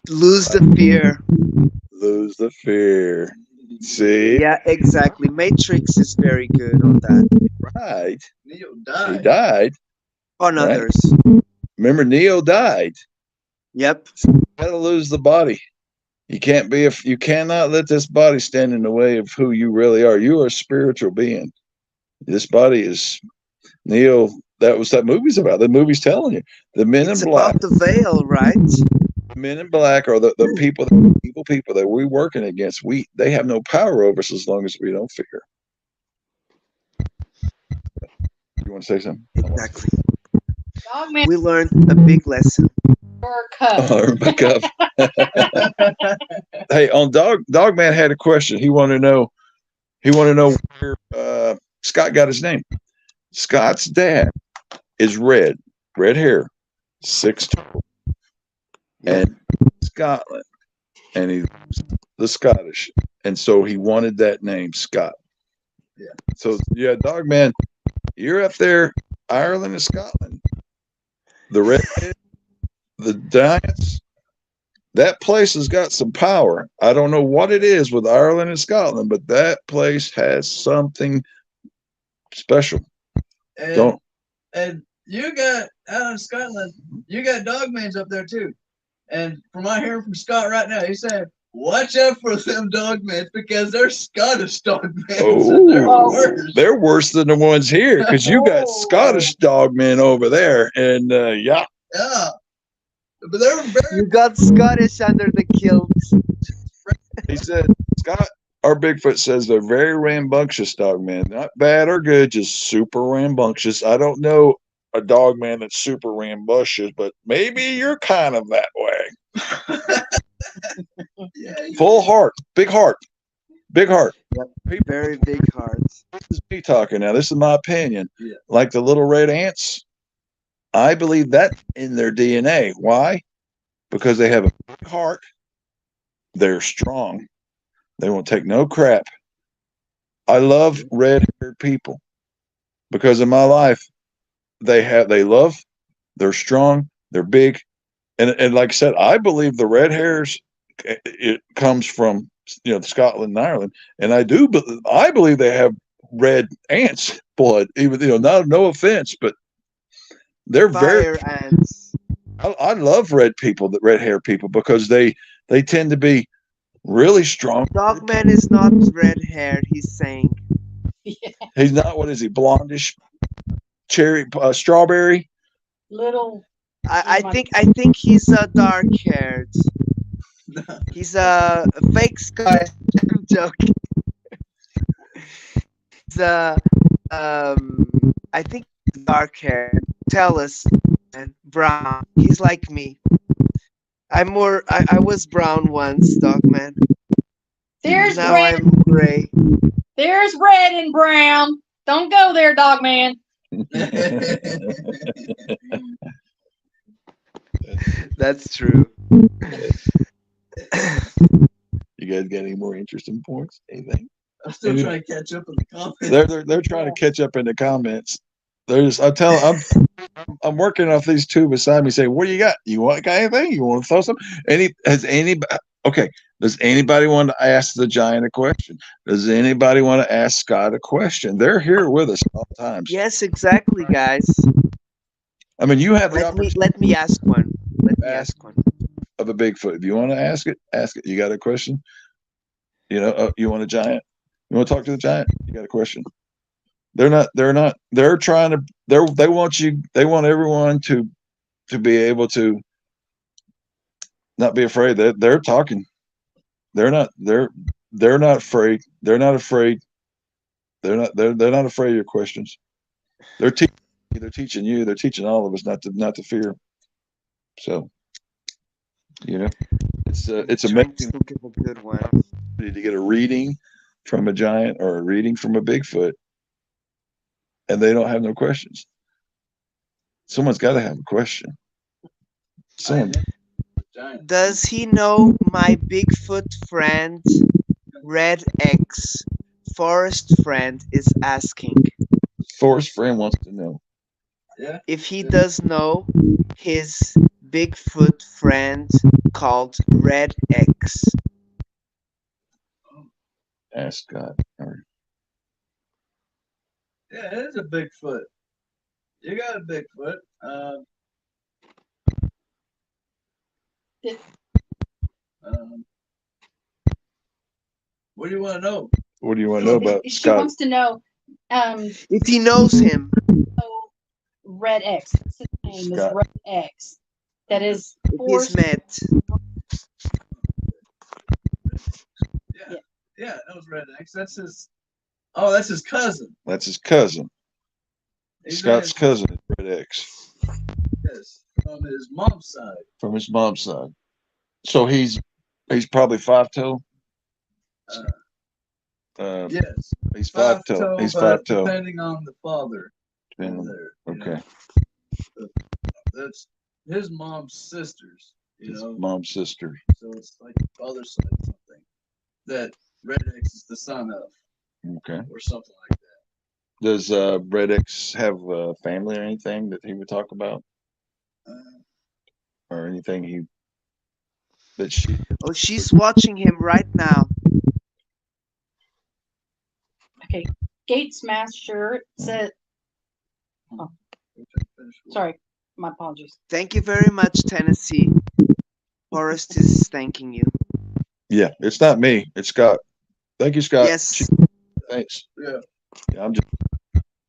Lose the fear. Lose the fear. See? Yeah, exactly. Matrix is very good on that. Right. Neo He died. died. On Right. others. Remember, Neo died. Yep. You gotta lose the body. You can't be you cannot let this body stand in the way of who you really are. You are a spiritual being. This body is Neo. That was that movie's about. The movie's telling you. The Men It's in Black. about the veil, right? The Men in Black are the people, the evil people that we're working against. They have no power over us as long as we don't fear. You want to say something? Exactly. Dogman We learned a big lesson. or cup. Back up. Hey, on Dogman had a question. He wanted to know. He wanted to know where Scott got his name. Scott's dad is red hair, 6'2", and Scotland, and he's the Scottish, and so he wanted that name, Scott. Yeah. So yeah, Dogman, you're up there, Ireland and Scotland. The red, the Giants. That place has got some power. I don't know what it is with Ireland and Scotland, but that place has something special. And, and you got out in Scotland, you got Dogmans up there too. And from what I hear from Scott right now, he said, watch out for them Dogmans because they're Scottish Dogmans. Oh, they're worse than the ones here because you got Scottish Dogmen over there. And yeah. Yeah. But they're very. You got Scottish under the kilt. He said, Scott, our Bigfoot says they're very rambunctious Dogmen. Not bad or good, just super rambunctious. I don't know a Dogman that's super rambunctious, but maybe you're kind of that way. Yeah, Full heart, big heart, big heart. Yep. Very big hearts. This is me talking now. This is my opinion. Yeah. Like the little red ants, I believe that in their DNA. Why? Because they have a big heart. They're strong. They won't take no crap. I love red-haired people because in my life, they love, they're strong, they're big, and like I said, I believe the red hairs it comes from Scotland and Ireland, and I believe they have red ants blood. Even no offense, but they're Fire ants. I love red hair people because they tend to be really strong. Dogman is not red haired, he's saying. He's not. What is he? Blondish, cherry, strawberry. Little. I think he's dark haired. He's a fake Scottish. I'm joking. He's I think he's dark haired. Tell us, man. Brown. He's like me. I'm more. I was brown once, Dogman. There's Now red. I'm gray. There's red and brown. Don't go there, Dogman. That's true. You guys got any more interesting points? Anything? I'm still Any- trying to catch up in the comments. they're trying to catch up in the comments. There's I'm working off these two beside me. Say, what do you got? Got anything? You want to throw some? Okay? Does anybody want to ask the giant a question? Does anybody want to ask Scott a question? They're here with us at all times. Yes, exactly, guys. I mean, you have the Let me ask one. Let me Ask. ask one. of a Bigfoot. If you want to ask it, ask it. You got a question? You want a giant? You want to talk to the giant? You got a question? They're trying to, they want everyone to be able to not be afraid that they're talking. They're not afraid. They're not afraid. They're not afraid of your questions. They're teaching they're teaching you, they're teaching all of us not to fear. So, you know, it's Trying to amazing think of a good one. to get a reading from a giant or a reading from a Bigfoot and they don't have no questions. Someone's got to have a question. Someone. Giant. Does he know my Bigfoot friend Red X? Forest friend is asking. Forrest friend wants to know. Yeah. If he does know his Bigfoot friend called Red X. Ask God. Or, Yeah, it is a Bigfoot. You got a Bigfoot. Um, what do you want to know? what do you want to know about She Scott? wants to know If he knows him. so Red X. His name is Scott. Red X. That is If he's Forrest. met. Yeah, yeah, that was Red X. That's his. Oh, that's his cousin. That's his cousin. He's Scott's cousin is Red X Yes, from his mom's side. from his mom's side. So he's probably 5'2". Yes, He's 5'2". 5'2", He's but 5'2". depending on the father. Depending on- There, Okay. that's his mom's sisters. His mom's sister. So it's like father's side or something that Red X is the son of, Okay. or something like that. Does Red X have a family or anything that he would talk about, Uh, or anything that she? Oh, she's watching him right now. Okay. Gates Master said. Oh, sorry. My apologies. Thank you very much, Tennessee. Forrest is thanking you. Yeah, it's not me. It's Scott. Thank you, Scott. Yes. Thanks. Yeah. Yeah,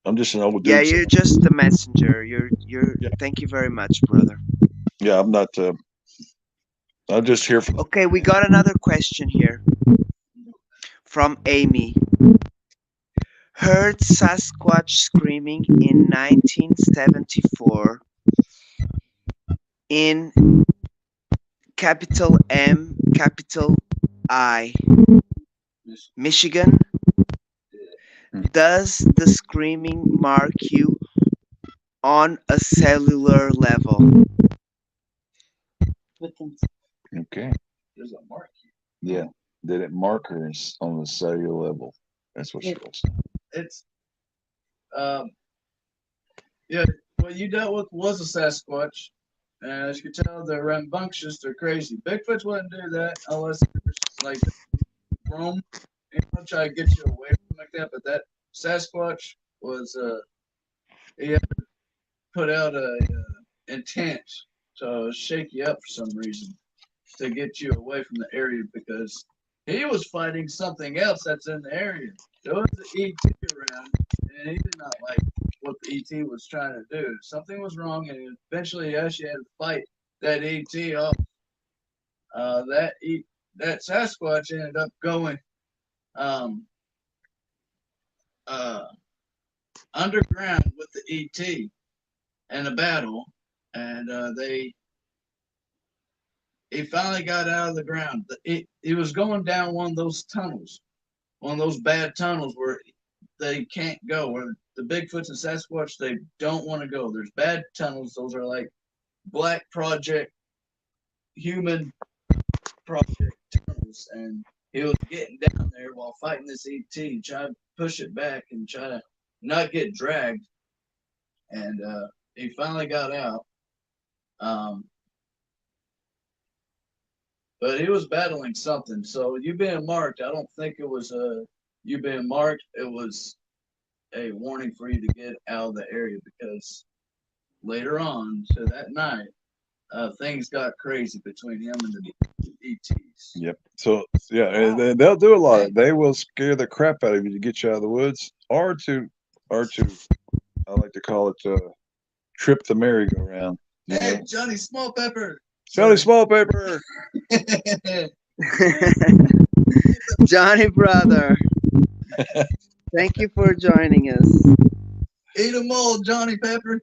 I'm just an old dude. Yeah, you're just the messenger. You're. Yeah. Thank you very much, brother. Yeah, I'm not. I'm just here for. Okay, we got another question here from Amy. Heard Sasquatch screaming in 1974 in capital M, capital I, Michigan. Does the screaming mark you on a cellular level? Within Okay. There's a mark here. Yeah. Did it mark her on the cellular level? That's what she was. It's yeah. What you dealt with was a Sasquatch, and as you can tell, they're rambunctious. They're crazy. Bigfoots wouldn't do that unless there's like roam, try to get you away from like that. But that Sasquatch was he had put out a intent to shake you up for some reason to get you away from the area because he was fighting something else that's in the area. There was an ET around, and he did not like what the ET was trying to do. Something was wrong, and eventually he actually had to fight that ET off. That Sasquatch ended up going um, uh, underground with the ET in a battle, and he finally got out of the ground. He was going down one of those tunnels, one of those bad tunnels where they can't go, where the Bigfoots and Sasquatch they don't want to go. There's bad tunnels. Those are like black project, human project tunnels, and he was getting down there while fighting this ET, trying to push it back and try to not get dragged. And he finally got out. Um, but he was battling something. So you being marked, I don't think it was you being marked. It was a warning for you to get out of the area because later on, so that night, things got crazy between him and the ETs. Yep. So yeah, Wow. they'll do a lot. They will scare the crap out of you to get you out of the woods, or to I like to call it trip the merry-go-round. Hey, Johnny Small Pepper. Johnny Small Paper. Johnny brother, thank you for joining us. Eat 'em all, Johnny Pepper.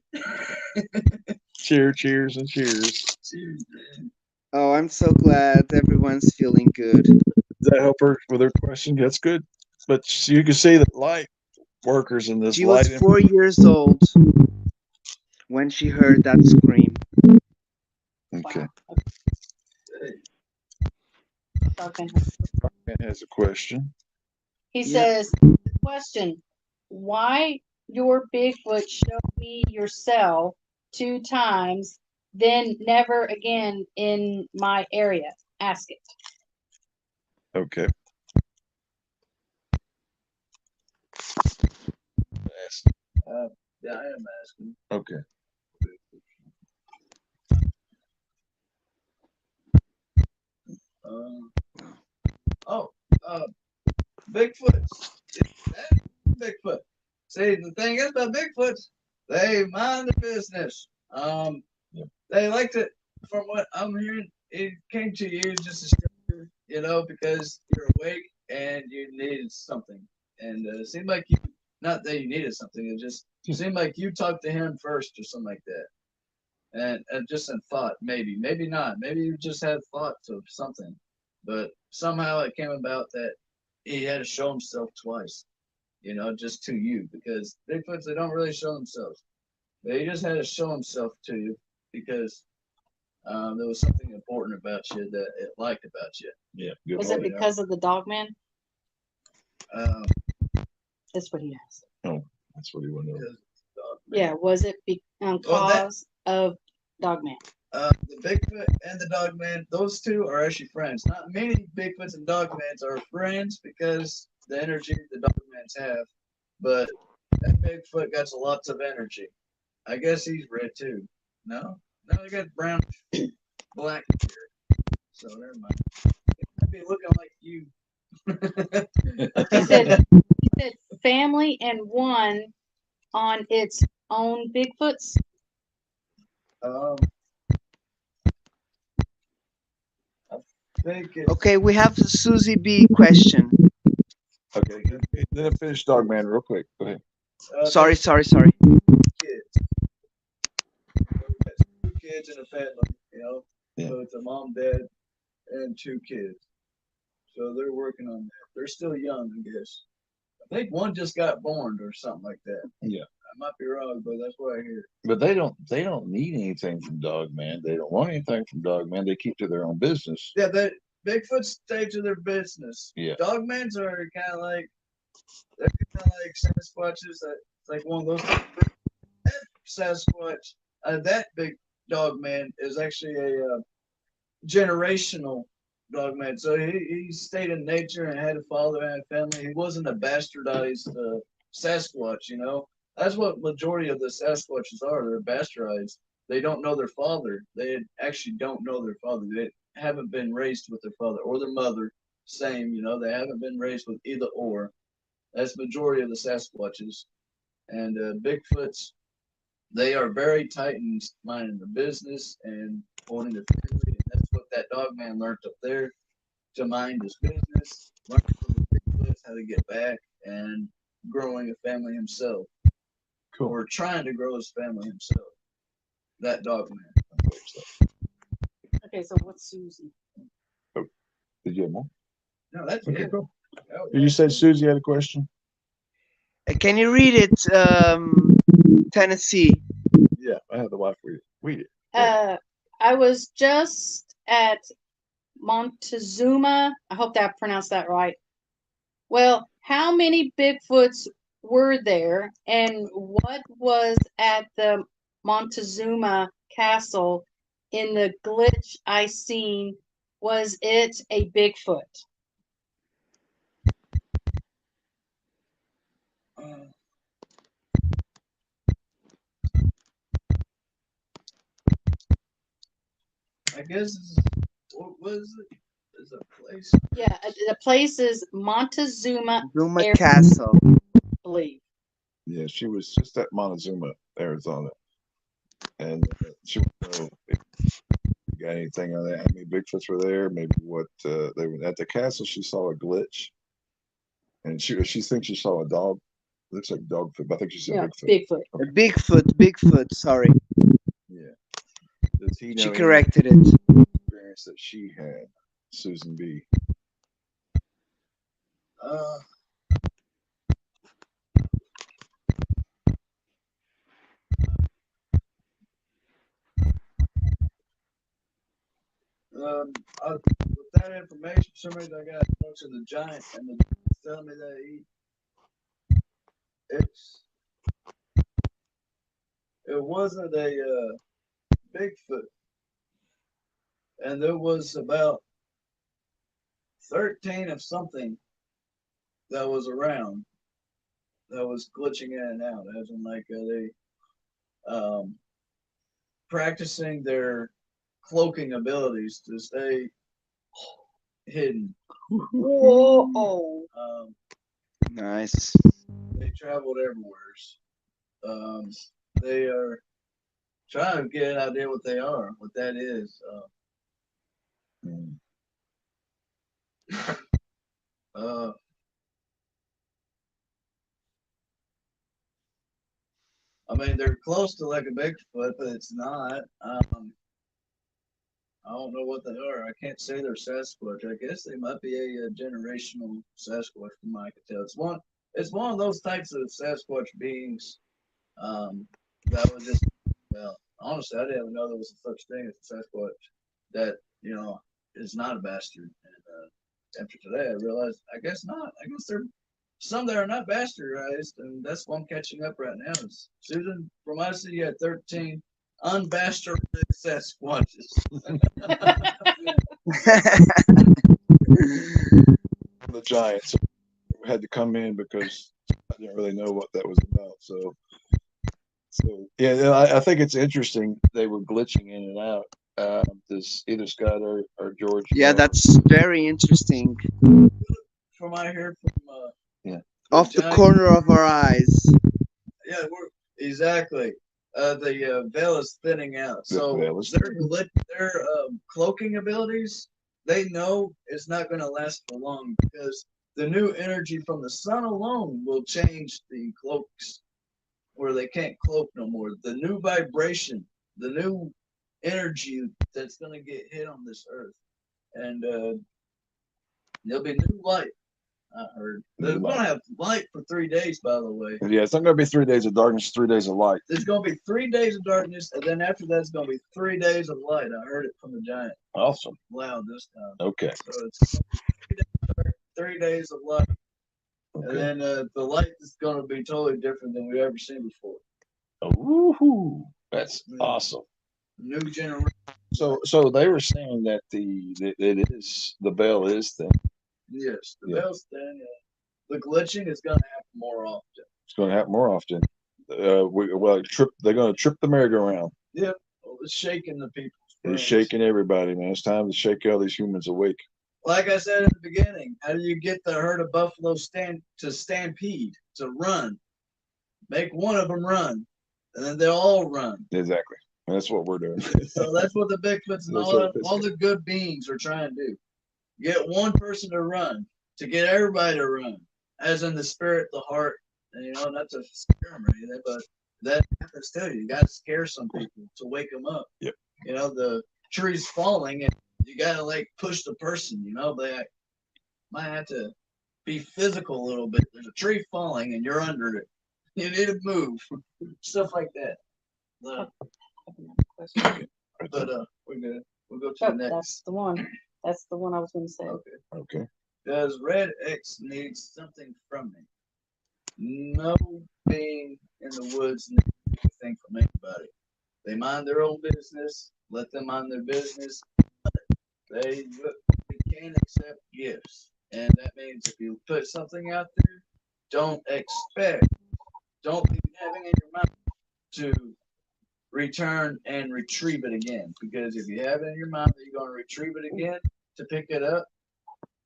Cheers, and cheers. Cheers, man. Oh, I'm so glad everyone's feeling good. Does that help her with her question? That's good. But you can see the light workers in this She was light. 4 years old when she heard that scream. Okay. Okay. Man has a question. He Yep. says, question, why your Bigfoot showed me yourself 2 times, then never again in my area? Ask it. Okay. Yeah, I am asking. Okay. Oh, Bigfoots. Bigfoot. See, the thing is about Bigfoots, they mind their business. Yep. They like to, from what I'm hearing, it came to you just a stranger, because you're awake and you needed something. And it seemed like you, not that you needed something, it just seemed like you talked to him first or something like that. And just in thought, maybe not. Maybe you just had thoughts of something. But somehow it came about that he had to show himself twice, just to you, because Bigfoots, they don't really show themselves. But he just had to show himself to you because there was something important about you that it liked about you. Yeah. Good. Was it because of the dog man? Um, That's what he asked. Oh, that's what he wanted to know. Yeah, was it because of dog man? The Bigfoot and the Dogman, those two are actually friends. Not many Bigfoots and Dogmans are friends because the energy the Dogmans have, but that Bigfoot got lots of energy. I guess he's red too. No, he got brown, black hair. So never mind. He might be looking like you. He said family and one on its own Bigfoots. um, I think it's Okay, we have the Susie B question. Okay. Then finish Dog Man real quick. Go ahead. Sorry. kids. Two kids in a family, Yeah. So it's a mom, dad, and 2 kids. So they're working on that. They're still young, I guess. I think one just got born or something like that. Yeah. I might be wrong, but that's what I hear. But they don't need anything from Dog Man. They don't want anything from Dog Man. They keep to their own business. Yeah, Bigfoot stay to their business. Yeah. Dogmans are kind of like Sasquatches. It's like one of those. That Sasquatch, that big dog man is actually a generational dog man. So he stayed in nature and had a father and a family. He wasn't a bastardized Sasquatch. That's what majority of the Sasquatches are. They're bastardized. They don't know their father. They actually don't know their father. They haven't been raised with their father or their mother. Same, they haven't been raised with either or. That's majority of the Sasquatches. And Bigfoots, they are very tight in minding the business and holding their family. And that's what that dog man learned up there, to mind his business, learning from the Bigfoots how to get back, and growing a family himself. Cool. Or trying to grow his family himself. That dog man. Okay, so what's Susie? Did you have more? No, that's Okay, it. cool. You said Susie had a question? Can you read it, Tennessee? Yeah, I have the wife read it. I was just at Montezuma. I hope that I pronounced that right. Well, how many Bigfoots were there, and what was at the Montezuma Castle in the glitch I seen? Was it a Bigfoot? Uh, I guess what was it? Is a place. Yeah, the place is Montezuma, Zuma I Castle. believe. Yeah, she was just at Montezuma, Arizona, and she wanted to know if you got anything on that. How many Bigfoots were there? Maybe what they were at the castle. She saw a glitch, and she thinks she saw a dog. Looks like dogfoot, but I think she said Yeah, Bigfoot. Bigfoot. Okay. Bigfoot, sorry. Yeah. Does he She know any corrected it. experience that she had, Susan B? Uh, with that information, somebody I got to talk to the giant and the tell me that it's it wasn't a Bigfoot, and there was about 13 of something that was around that was glitching in and out, as in like they um, practicing their cloaking abilities to stay hidden. Whoa! Nice. They traveled everywhere. Um, they are trying to get an idea what they are, what that is. Mm. Uh, I mean, they're close to like a Bigfoot, but it's not. I don't know what they are. I can't say they're Sasquatch. I guess they might be a generational Sasquatch, from what I can tell. It's one of those types of Sasquatch beings that was just. Well, honestly, I didn't even know there was a such thing as a Sasquatch that is not a bastard. And after today, I realized I guess not. I guess there are some that are not bastardized, and that's what I'm catching up right now. Is Susan, from what I see, you had 13 unbastardized Sasquatches. The Giants had to come in because I didn't really know what that was about. So yeah, I think it's interesting they were glitching in and out. Does either Scott or George Yeah, know? that's very interesting. From what I hear from Yeah. the Off the giant, corner of our eyes. yeah, exactly. The veil is thinning out, The so veil is their cloaking abilities, they know it's not going to last for long because the new energy from the sun alone will change the cloaks where they can't cloak no more. The new vibration, the new energy that's going to get hit on this earth, and there'll be new light. I heard they're going to have light for 3 days. By the way, Yeah, it's not going to be 3 days of darkness, 3 days of light. there's going to be 3 days of darkness, and then after that, it's going to be 3 days of light. I heard it from the giant Awesome. loud this time. Okay. So it's 3 days of light, Okay. and then the light is going to be totally different than we've ever seen before. Woohoo! That's awesome. New generation. So they were saying that the veil is thin. Yes, the veil's thin. The glitching is going to happen more often. It's going to happen more often. They're going to trip the merry-go-round. Yep. Well, it's shaking the people's It's brains. shaking everybody, man. It's time to shake all these humans awake. Like I said at the beginning, how do you get the herd of buffalo stampede, to run? Make one of them run, and then they'll all run. Exactly. And that's what we're doing. So that's what the Bigfoots and all the good beings are trying to do. Get one person to run, to get everybody to run, as in the spirit, the heart, and not to scare them or anything, but that happens too. You got to scare some people to wake them up. Yep. The tree's falling, and you got to like push the person. They might have to be physical a little bit. There's a tree falling, and you're under it. You need to move, stuff like that. But we're good. We'll go to the next. That's the one. That's the one I was going to say. Okay. Okay. Does Red X need something from me? No being in the woods needs anything from anybody. They mind their own business. Let them mind their business. They can't accept gifts, and that means if you put something out there, don't expect, don't be having in your mind to return and retrieve it again. Because if you have it in your mind that you're going to retrieve it again to pick it up,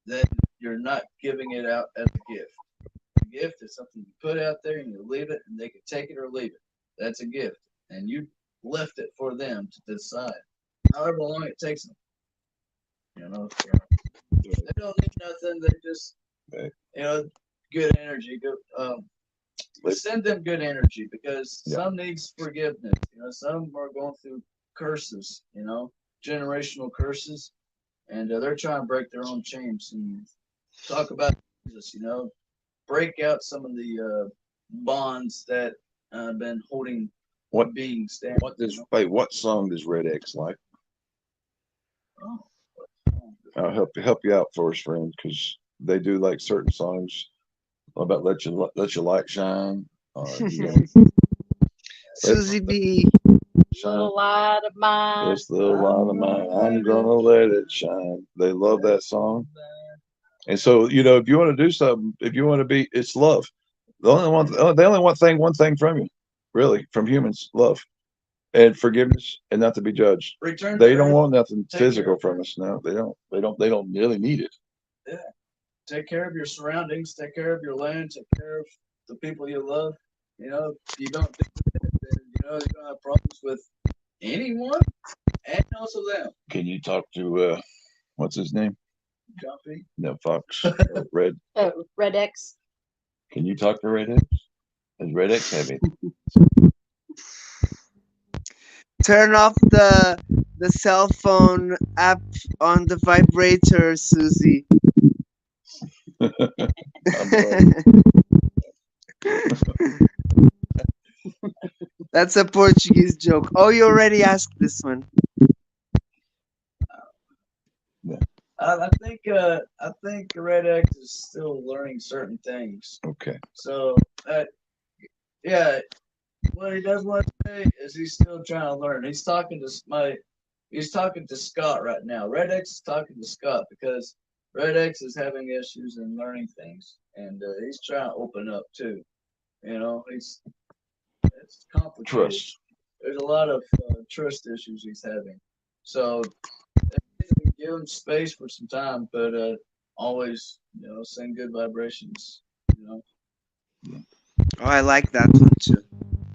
then you're not giving it out as a gift. A gift is something you put out there and you leave it, and they can take it or leave it. That's a gift, and you left it for them to decide. However long it takes them, you know, they don't need nothing. They just, Right. you know, good energy. Send them good energy because Yeah. some needs forgiveness. You know, some are going through curses. You know, generational curses, and they're trying to break their own chains and talk about Jesus. You know, break out some of the bonds that have been holding What beings down. what song does Red X like? Oh, I'll help you out for us, friend, because they do like certain songs about let your light shine, or let Susie B. shine. Little light of mine. This little light of mine, I'm gonna let it shine. They love that song, and so if you want to do something, if you want to be, it's love. They only want one thing from you, really, from humans, love and forgiveness, and not to be judged. return. They don't want nothing Take care physical of from us. No, they don't. They don't really need it. Yeah. Take care of your surroundings. Take care of your land. Take care of the people you love. You know, if you don't do that, then you're gonna have problems with anyone and also them. Can you talk to what's his name? Jumpy. No, Fox. Red. Red X. Can you talk to Red X? Does Red X have it? Turn off the cell phone app on the vibrator, Susie. That's a Portuguese joke. Oh, you already asked this one. I think Red X is still learning certain things. Okay. So yeah, what he does want to say is he's still trying to learn. He's talking to Scott right now. Red X is talking to Scott because Red X is having issues in learning things, and he's trying to open up too. You know, it's complicated. Trust. There's a lot of trust issues he's having. So give him space for some time, but always, send good vibrations. You know, Oh, I like that one too.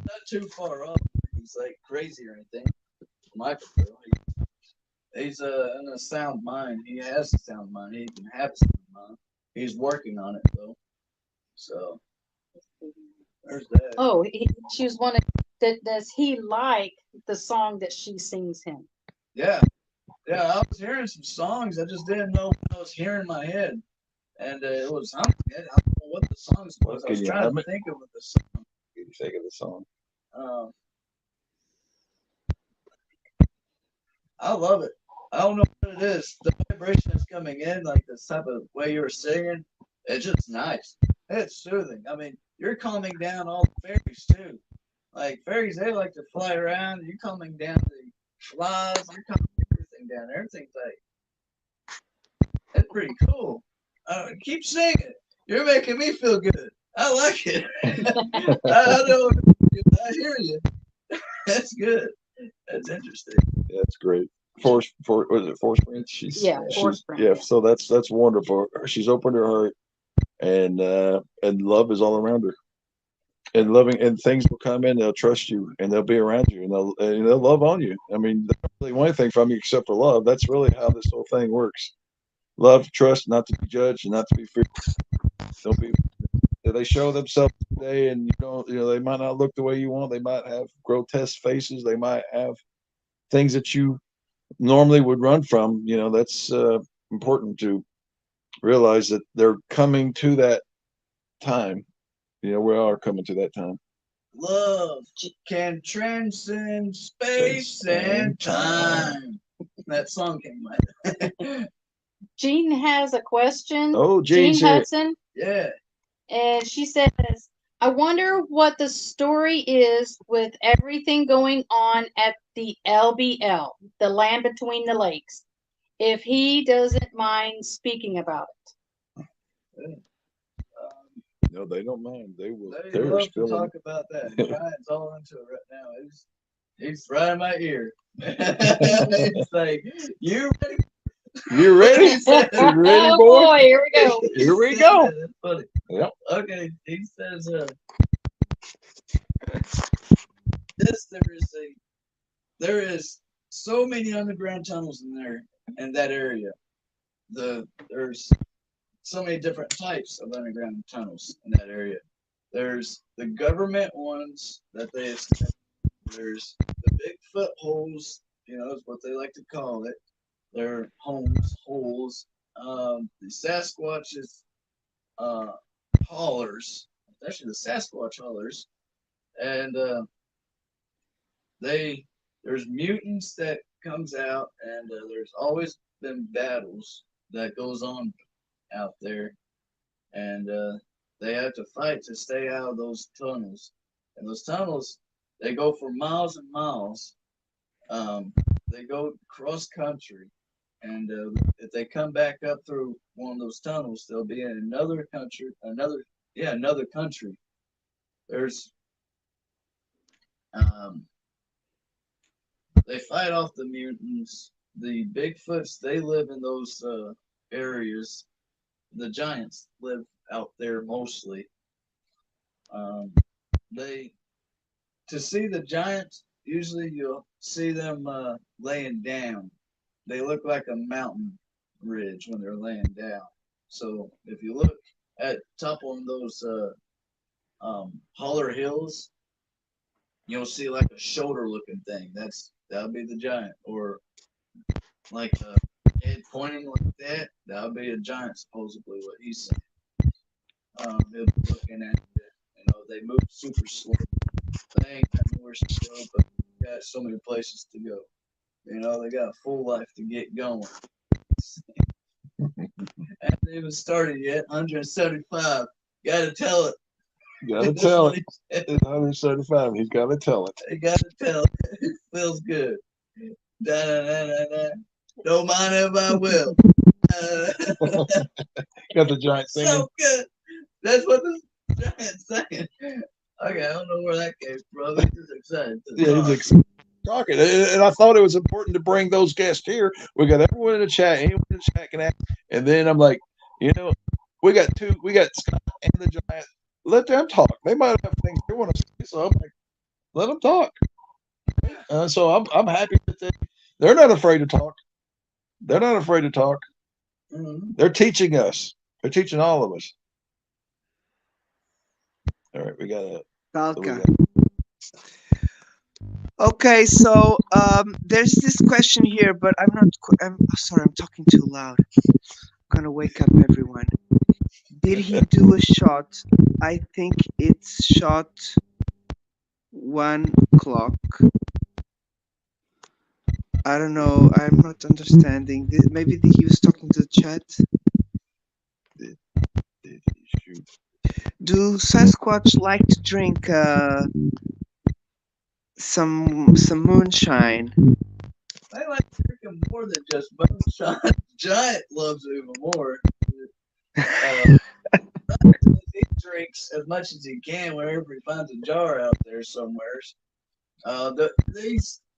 not too far off. He's like crazy or anything. Michael, though, he's in a sound mind. He has a sound mind. He can have a sound mind. He's working on it though. So there's that. Oh, she was wondering, does he like the song that she sings him? Yeah, yeah. I was hearing some songs. I just didn't know what I was hearing in my head, and it was humming it. I don't know what the songs was. I was trying to think of what the song. Can you think of the song? I love it. I don't know what it is. The vibration is coming in, like this type of way you were singing. It's just nice. It's soothing. I mean, you're calming down all the fairies too. Like fairies, they like to fly around. You're calming down the flies. You're calming everything down. Everything's like it's pretty cool. Keep singing. You're making me feel good. I like it. I know. I hear you. That's good. That's interesting. Yeah, that's great. Was it Force Branch? Force Branch. Yeah, so that's wonderful. She's opened her heart, and love is all around her. And loving and things will come in. They'll trust you, and they'll be around you, and they'll love on you. I mean, they don't really want anything from you except for love. That's really how this whole thing works. Love, trust, not to be judged, and not to be feared. Don't be. They show themselves today, and they might not look the way you want. They might have grotesque faces. They might have things that you normally would run from. That's important to realize that they're coming to that time. We are coming to that time. Love can transcend space and time. That song came out. Jean has a question. Oh, Jean Jane's here. Hudson, Yeah. and she says, I wonder what the story is with everything going on at the LBL, the land between the lakes, if he doesn't mind speaking about Um, No, they don't mind. They will. they They're love to spilling. talk about that. Brian's all into it right now. He's right in my ear. He's like, "You ready?" You ready? He said, it. You ready, Oh boy? boy, here we go. he Here we said go. that. That's funny. Yep. Okay, he says, "This there is so many underground tunnels in that area. There's so many different types of underground tunnels in that area. There's the government ones that they established. There's the Bigfoot holes, is what they like to call it. They're holes. The Sasquatch's uh, haulers, actually the Sasquatch haulers, and they there's mutants that comes out, and there's always been battles that goes on out there, and they have to fight to stay out of those tunnels. And those tunnels, they go for miles and miles. Um, they go cross country, and if they come back up through one of those tunnels, they'll be in another country, another country. There's um, they fight off the mutants. The Bigfoots, they live in those areas. The giants live out there mostly. Um, they to see the giants, usually you'll see them laying down. They look like a mountain ridge when they're laying down. So if you look at top on those holler hills, you'll see like a shoulder looking thing. That'll be the giant, or like a head pointing like that. That'll be a giant, supposedly what he's saying. He'll be looking at you. They move super slow. They ain't got nowhere to go, but they got so many places to go. They got a full life to get going. Hasn't even started yet. 175. Gotta tell it. Gotta tell it. It's 175. He's got to tell it. You gotta tell it. It feels good. Da, da, da, da, da. Don't mind if I will. Got the giant singing. So good. That's what the giant's saying. Okay, I don't know where that came from. He's just excited. Yeah, he's talking. And I thought it was important to bring those guests here. We got everyone in the chat. Anyone in the chat can ask. And then I'm like, we got Scott and the giant. Let them talk. They might have things they want to say. So I'm like, let them talk. So I'm happy that they're not afraid to talk. They're not afraid to talk. Mm-hmm. They're teaching us. They're teaching all of us. All right, we got a Falca. Okay, so there's this question here, but I'm sorry, I'm talking too loud. I'm gonna wake up everyone. Did he do a shot? I think it's shot 1 o'clock. I don't know. I'm not understanding. Maybe he was talking to the chat. Did he shoot? Do Sasquatch like to drink some moonshine? I like drinking more than just moonshine. Giant loves it even more. He drinks as much as he can whenever he finds a jar out there somewhere.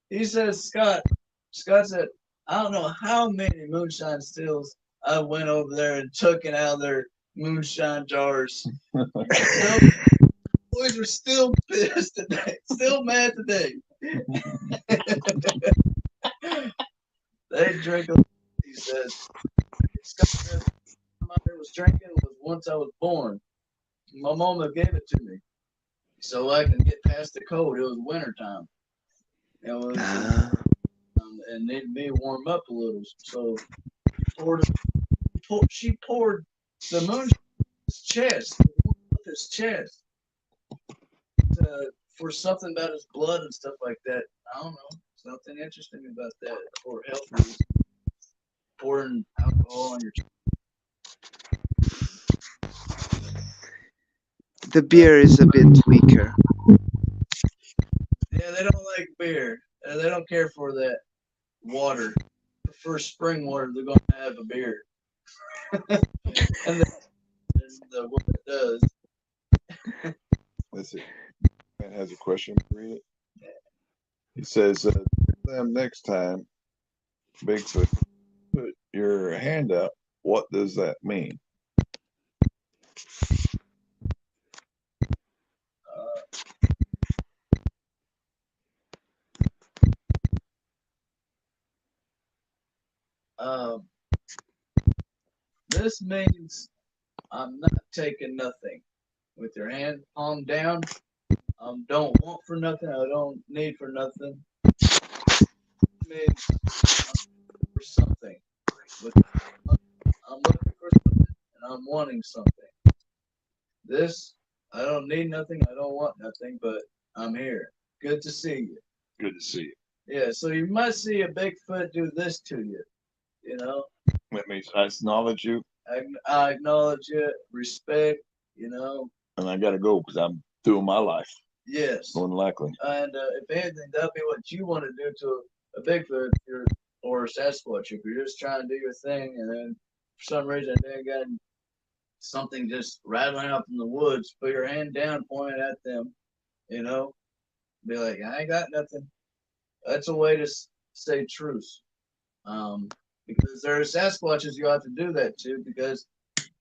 He says, Scott said, I don't know how many moonshine stills I went over there and took it out of their moonshine jars. Boys are still pissed today, still mad today. They drink. He says, Scott said, my mother was drinking was once I was born. My mama gave it to me so I can get past the cold. It was wintertime. And needed me to warm up a little. So she poured the moonshine in his chest, his chest, for something about his blood and stuff like that. I don't know. Something interesting about that for health reasons. pouring alcohol on your. The beer is a bit weaker. Yeah, they don't like beer. They don't care for that water. For spring water, they're going to have a beer. And what it does. Let's see. Man has a question. Read it. He says, them next time, Bigfoot, put your hand out. What does that mean? Um, this means I'm not taking nothing. With your hand palm down, don't want for nothing. I don't need for nothing. It means I'm looking for something. I'm looking for something, and I'm wanting something. This, I don't need nothing. I don't want nothing, but I'm here. Good to see you. Good to see you. Yeah, so you must see a Bigfoot do this to you. You know, That means I acknowledge you, I acknowledge it, respect. You know, and I got to go because I'm doing my life. yes. More than likely. And if anything, that'd be what you want to do to a Bigfoot if you're, or a Sasquatch. If you're just trying to do your thing, and then for some reason they got something just rattling out from the woods, put your hand down, point it at them. You know, be like, I ain't got nothing. That's a way to say truce. Um, because there are Sasquatches you have to do that to because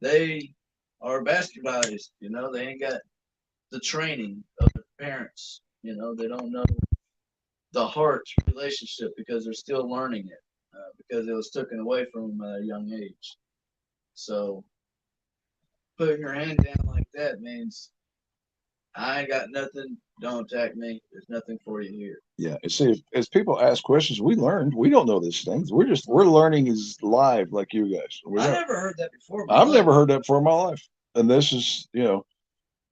they are bastardized. You know, they ain't got the training of their parents. You know, they don't know the heart relationship because they're still learning it because it was taken away from them at a young age. So putting your hand down like that means I ain't got nothing. Don't attack me. There's nothing for you here. Yeah. And see, as people ask questions, we learned. We don't know these things. We're learning is live like you guys. I never heard that before. I've never heard that before in my life. And this is,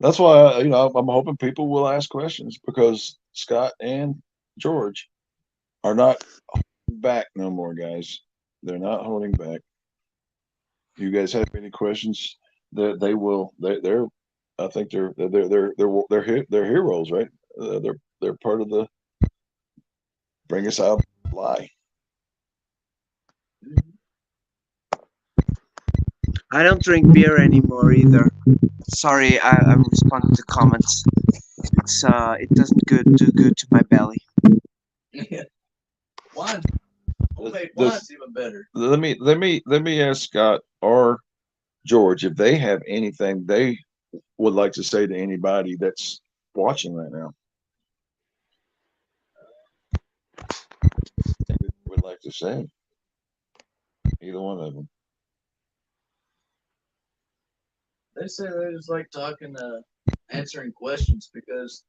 that's why, I'm hoping people will ask questions because Scott and George are not holding back no more, guys. They're not holding back. You guys have any questions that they will, they're, I think they're heroes, right? They're part of the bring us out lie. I don't drink beer anymore either. Sorry, I'm responding to comments. It doesn't do good to my belly. Wine, homemade This- wine's even better. Let me ask Scott or George if they have anything they would like to say to anybody that's watching right now. They would like to say either one of them. They say they just like talking, answering questions because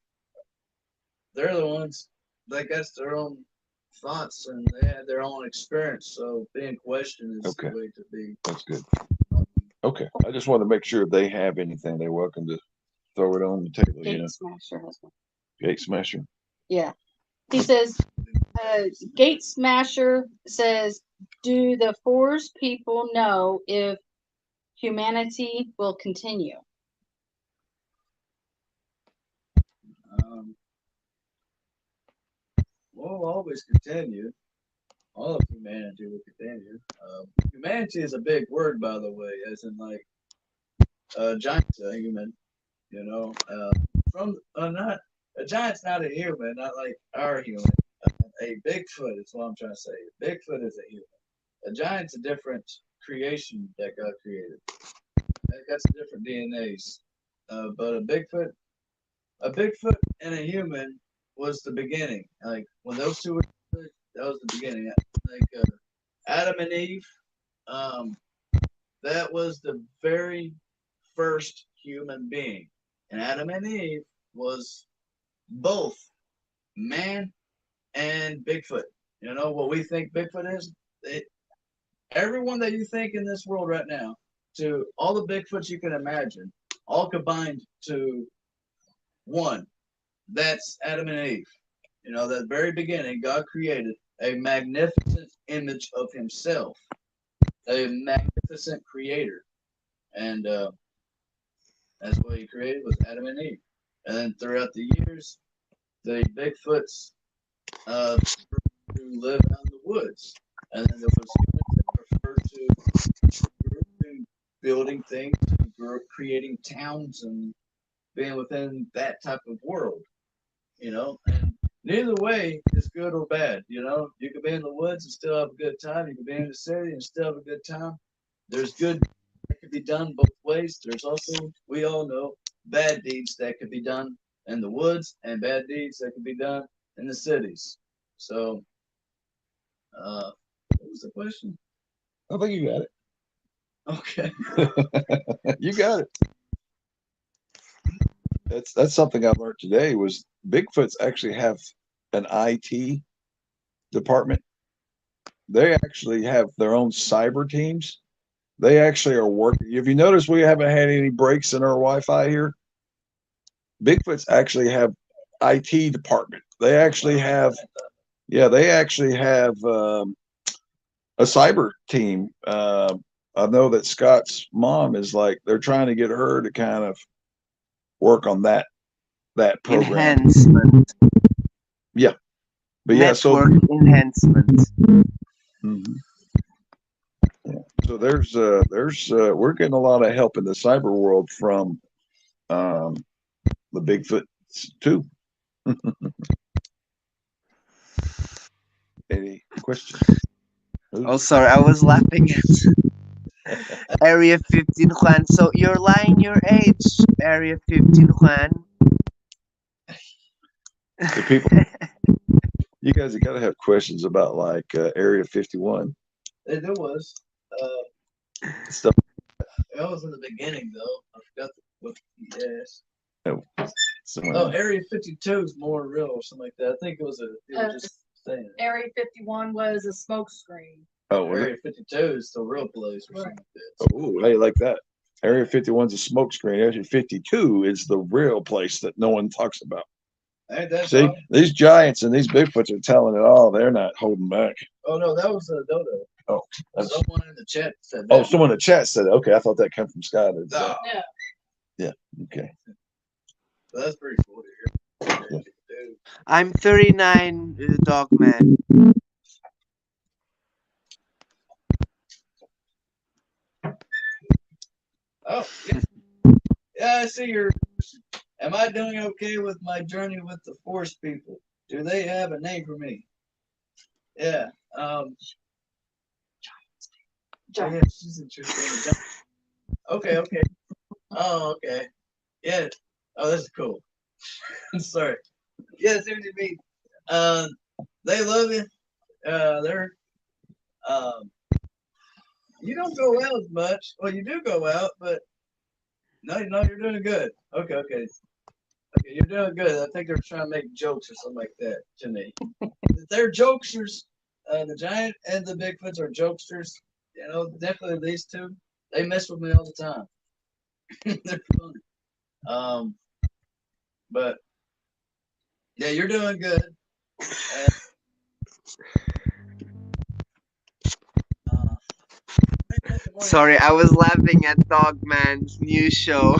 they're the ones that got their own thoughts and they had their own experience. So being questioned is Okay. the way to be. That's good. Okay, I just want to make sure if they have anything, they're welcome to throw it on the table. Gate Smasher husband. Gate Smasher. Yeah. He says, Gate Smasher says, do the forest people know if humanity will continue? We'll always continue. All of humanity will continue. Humanity is a big word, by the way, as in like giant's a human. You know, from not a giant's not a human, not like our human. A Bigfoot is what I'm trying to say. Bigfoot is a human. A giant's a different creation that God created. That's different DNAs. But a Bigfoot and a human was the beginning. Like when those two were, that was the beginning. Like Adam and Eve, um, that was the very first human being, and Adam and Eve was both man and Bigfoot. You know what we think Bigfoot is? Everyone that you think in this world right now, to all the Bigfoots you can imagine, all combined to one. That's Adam and Eve. You know, that very beginning, God created a magnificent image of Himself. a magnificent creator, and that's what he created was Adam and Eve. And then throughout the years, the Bigfoots who live out in the woods, and then there was humans that referred to building things, creating towns, and being within that type of world. And neither way is good or bad. You could be in the woods and still have a good time. You could be in the city and still have a good time. There's good that could be done both ways. There's also, we all know, bad deeds that could be done in the woods and bad deeds that could be done in the cities. So, what was the question? I think you got it. Okay. You got it. That's something I learned today was Bigfoots actually have an IT department. They actually have their own cyber teams. They actually are working. If you notice, we haven't had any breaks in our Wi-Fi here. Bigfoots actually have IT department. They actually have, yeah, they actually have a cyber team. I know that Scott's mom is like they're trying to get her to kind of work on that program. Enhancement. Yeah, but yeah, so Network enhancement. mhm. Yeah. So there's we're getting a lot of help in the cyber world from um, the Bigfoot too. Any questions? Oh, sorry, I was laughing at Area 15 Juan. So you're lying your age, Area 15 Juan. The people, you guys have got to have questions about like Area 51 There was. stuff. That was in the beginning, though. I forgot what he asked. Oh, Oh, Area 52 is more real or something like that. I think it was it was just saying. Area 51 was a smoke screen. oh, Area 52 is the real place or something like that. oh, hey, like that. Area 51's a smokescreen. Area 52 is the real place that no one talks about. Ain't that See, all? these giants and these Bigfoots are telling it all. They're not holding back. Oh, no, that was a Dodo. Oh, that's, Someone in the chat said that. oh, someone in the chat said it. Okay, I thought that came from Scott. No. Yeah. Okay. So that's pretty cool to hear. Yeah. Dude. I'm 39, dog man. Oh, yeah. Yeah, I see your. Am I doing okay with my journey with the Forest people? Do they have a name for me? Yeah. Oh, yeah, she's interesting. Okay, okay. Oh, okay. Yeah. Oh, this is cool. Sorry. Yeah, see what you mean. They love you. They're you don't go out as much. Well, you do go out, but no, you're doing good. Okay, okay. Okay, you're doing good. I think they're trying to make jokes or something like that to me. They're jokesters. The giant and the Bigfoots are jokesters. Definitely these two. They mess with me all the time. They're funny. But yeah, you're doing good. And, Sorry, I was laughing at Dogman's new show.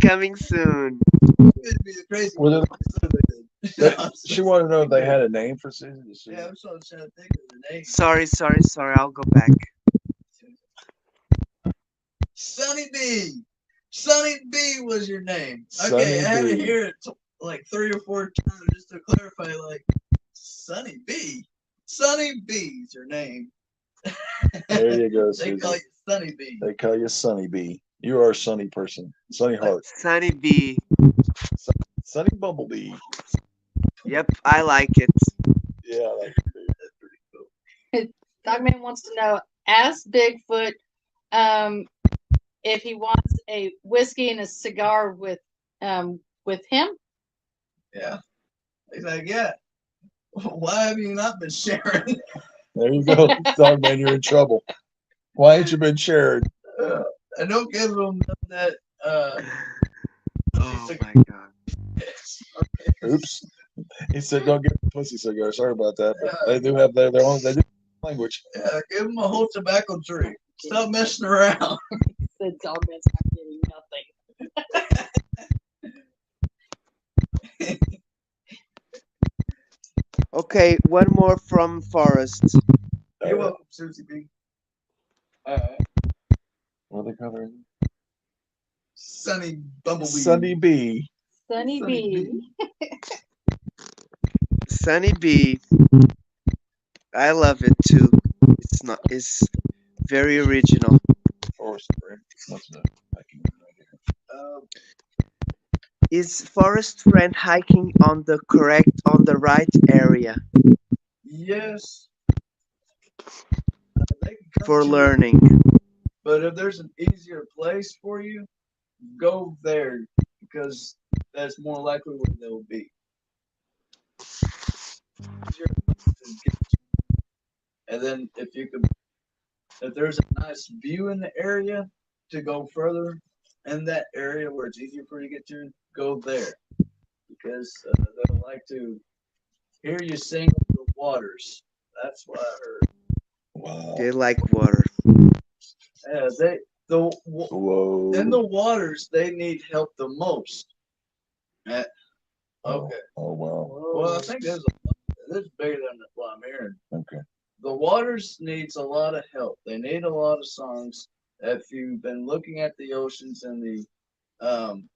Coming soon. It'd be a crazy. Well, she wanted to know if they had a name for Susan. Yeah, I'm trying to think of the name. Sorry, I'll go back. Sunny B. Sunny B was your name. Sunny Okay, I had to B. hear it like 3 or 4 times just to clarify. Like Sunny B. Sunny B is your name. There you go, They Susan. call you Sunny B. They call you Sunny B. You are a sunny person. Sunny heart. Sunny B. Sunny Bumblebee. Yep, I like it. Yeah, I like it. That's pretty cool. Dogman wants to know, ask Bigfoot if he wants a whiskey and a cigar with him. Yeah. He's like, yeah. Why have you not been sharing? There you go. Dog man, you're in trouble. Why ain't you been shared? I don't give them that. Oh my god. Okay. Oops. He said, "Don't get the pussy cigar." Sorry about that, but they do have their own. They do language. Yeah, give him a whole tobacco tree. Stop messing around. The dogman's not getting nothing. Okay, one more from Forrest. You're welcome, Susie B. What do they call her? Sunny Bumblebee. Sunny B. Sunny Sunny B. Sunny B. I love it too. It's very original. Forest Friend. What's the hiking right here? Is Forest Friend hiking on the right area Yes. They can come for to you, learning? but if there's an easier place for you, go there because that's more likely where they'll be. Easier to get to. And then if there's a nice view in the area to go further in that area where it's easier for you to get to, go there because they'll like to hear you sing over the waters. That's what I heard. Wow. They like water. Yeah, Whoa. in the waters they need help the most. Uh, okay. Oh, wow. Well, I think this is bigger than what I'm hearing. Okay. The waters needs a lot of help. They need a lot of songs. If you've been looking at the oceans um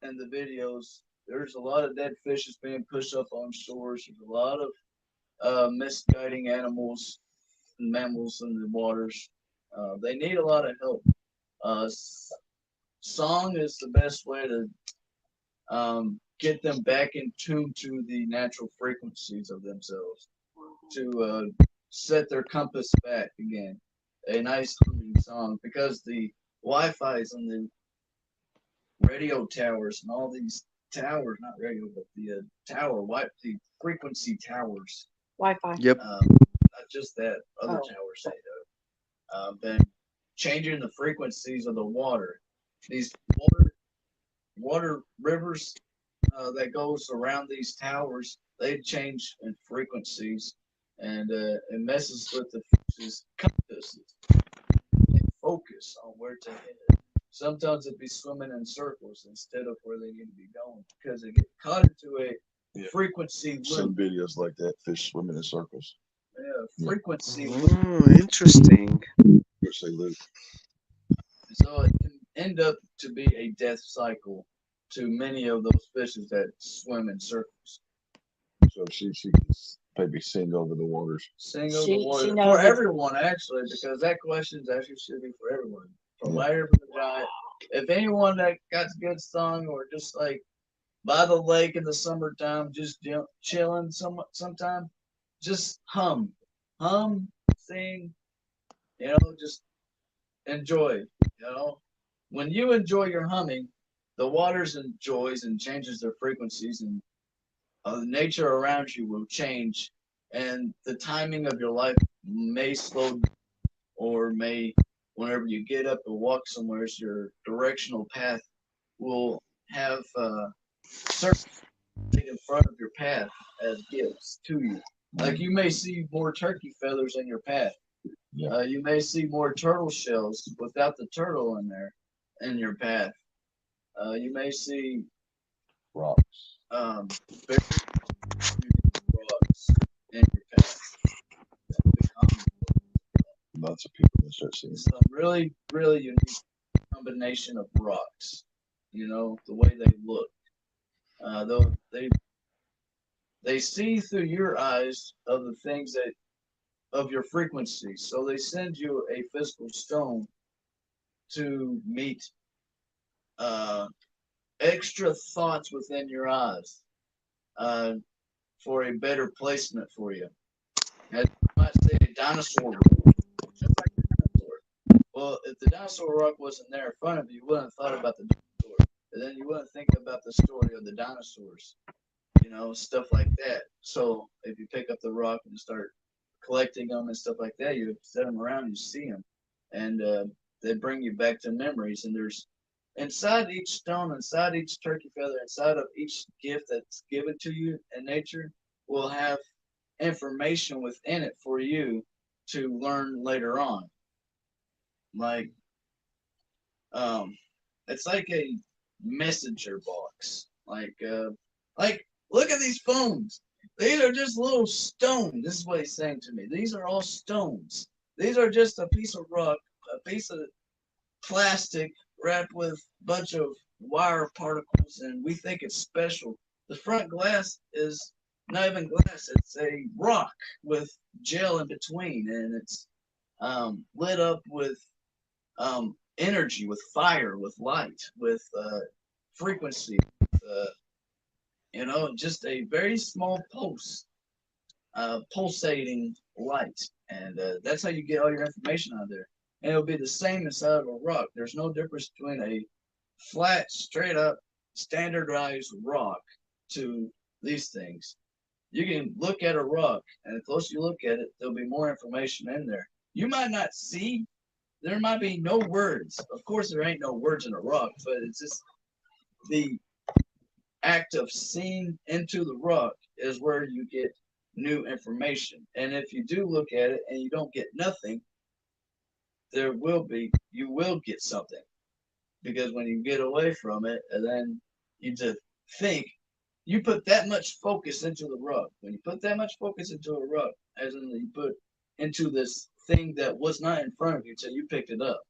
and the videos, there's a lot of dead fishes being pushed up on shores. There's a lot of misguiding animals and mammals in the waters. They need a lot of help. Song is the best way to get them back in tune to the natural frequencies of themselves, to set their compass back again. A nice humming song because the Wi-Fi's and the radio towers and all these towers, not radio, but the the frequency towers. Wi-Fi. Yep. Not just that, other Oh. towers say been changing the frequencies of the water. These water rivers that goes around these towers, they change in frequencies, and it messes with the fish's compasses. They focus on where to head. Sometimes it be swimming in circles instead of where they need to be going because they get caught into a frequency loop. Some videos like that, fish swimming in circles. Yeah, frequency loop. Oh, interesting. Which they loop. So it can end up to be a death cycle to many of those fishes that swim in circles. So she can maybe sing over the waters. Sing over She- the water she knows for it's- everyone, actually, because that question actually should be for everyone. From Yeah. Larry from the Giant. If anyone that got a good song or just like by the lake in the summertime, just chilling sometime, just hum, sing, just enjoy. When you enjoy your humming, the waters enjoys and changes their frequencies, and the nature around you will change, and the timing of your life may slow down or may, whenever you get up and walk somewhere, your directional path will have certain thing in front of your path as gifts to you. Like you may see more turkey feathers in your path. Yeah. You may see more turtle shells without the turtle in there in your path. You may see Rocks. very rocks in your path. Lots of people that start seeing. It's a really, really unique combination of rocks. The way they look. Though they see through your eyes of the things of your frequency. So they send you a physical stone to meet extra thoughts within your eyes for a better placement for you. As you might say, a dinosaur rock, just like a dinosaur. Well, if the dinosaur rock wasn't there in front of you, you wouldn't have thought about the dinosaur. And then you wouldn't think about the story of the dinosaurs, stuff like that. So if you pick up the rock and start collecting them and stuff like that, you set them around, you see them, and they bring you back to memories. And there's inside each stone, inside each turkey feather, inside of each gift that's given to you in nature, will have information within it for you to learn later on. Like, um, it's like a messenger box. Like look at these phones. These are just little stones. This is what he's saying to me. These are all stones. These are just a piece of rock, a piece of plastic wrapped with a bunch of wire particles, and we think it's special. The front glass is not even glass, it's a rock with gel in between, and it's lit up with energy, with fire, with light, with frequency, uh, just a very small pulsating light. And that's how you get all your information out of there. And it'll be the same inside of a rock. There's no difference between a flat, straight up, standardized rock to these things. You can look at a rock, and the closer you look at it, there'll be more information in there. You might not see, there might be no words. Of course, there ain't no words in a rock, but it's just the act of seeing into the rock is where you get new information. And if you do look at it and you don't get nothing, you will get something. Because when you get away from it and then you just think, you put that much focus into the rock. When you put that much focus into a rock, as in you put into this thing that was not in front of you till you picked it up,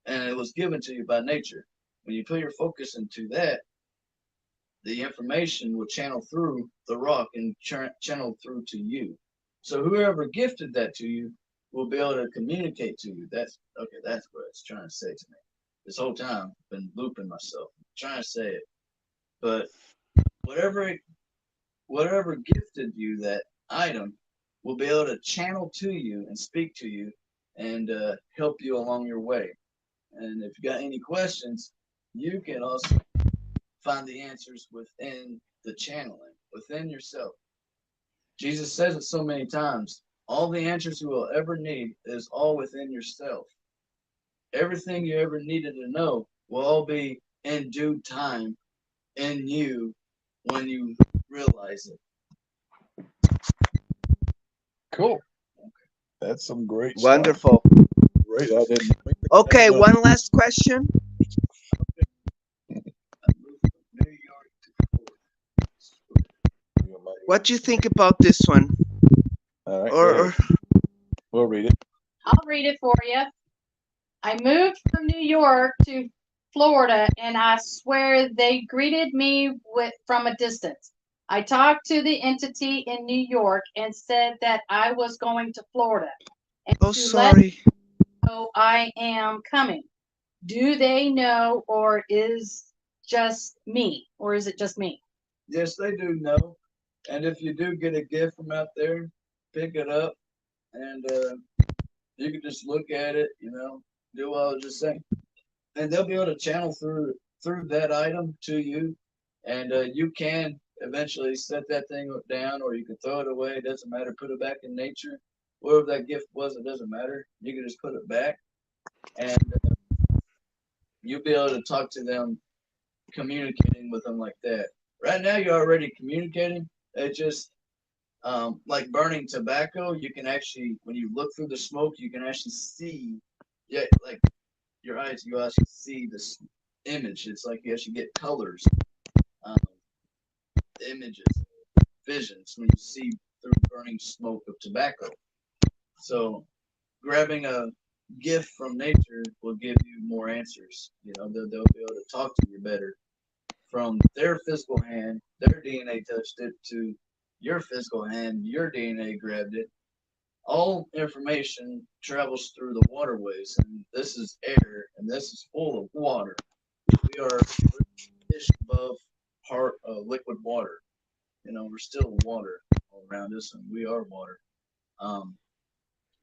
and it was given to you by nature. When you put your focus into that, the information will channel through the rock and channel through to you. So whoever gifted that to you will be able to communicate to you. That's okay. That's what it's trying to say to me. This whole time, I've been looping myself, trying to say it. But whatever whatever gifted you that item will be able to channel to you and speak to you and help you along your way. And if you got any questions, you can also find the answers within the channeling, within yourself. Jesus says it so many times. All the answers you will ever need is all within yourself. Everything you ever needed to know will all be in due time in you when you realize it. Cool. That's some great stuff. Wonderful. Right. I didn't think Okay, that one last question. I moved from New York to Florida. What do you think about this one? All right. Go Or, ahead. or We'll read it. I'll read it for you. I moved from New York to Florida, and I swear they greeted me from a distance. I talked to the entity in New York and said that I was going to Florida and oh, to let sorry. them know I am coming. Do they know, or is it just me? Yes, they do know. And if you do get a gift from out there, pick it up and you can just look at it, do what I was just saying. And they'll be able to channel through that item to you. And you can eventually set that thing down or you can throw it away. It doesn't matter. Put it back in nature. Whatever that gift was, it doesn't matter. You can just put it back and you'll be able to talk to them, communicating with them like that. Right now, you're already communicating. It just like burning tobacco. You can actually, when you look through the smoke, you can actually see. Yeah, like your eyes, you actually see this image. It's like you actually get colors, um, images, visions when you see through burning smoke of tobacco. So grabbing a gift from nature will give you more answers. They'll be able to talk to you better from their physical hand. Their DNA touched it to your physical hand. Your DNA grabbed it. All information travels through the waterways, and this is air, and this is full of water. We are fish above part liquid water. We're still water all around us, and we are water. Um,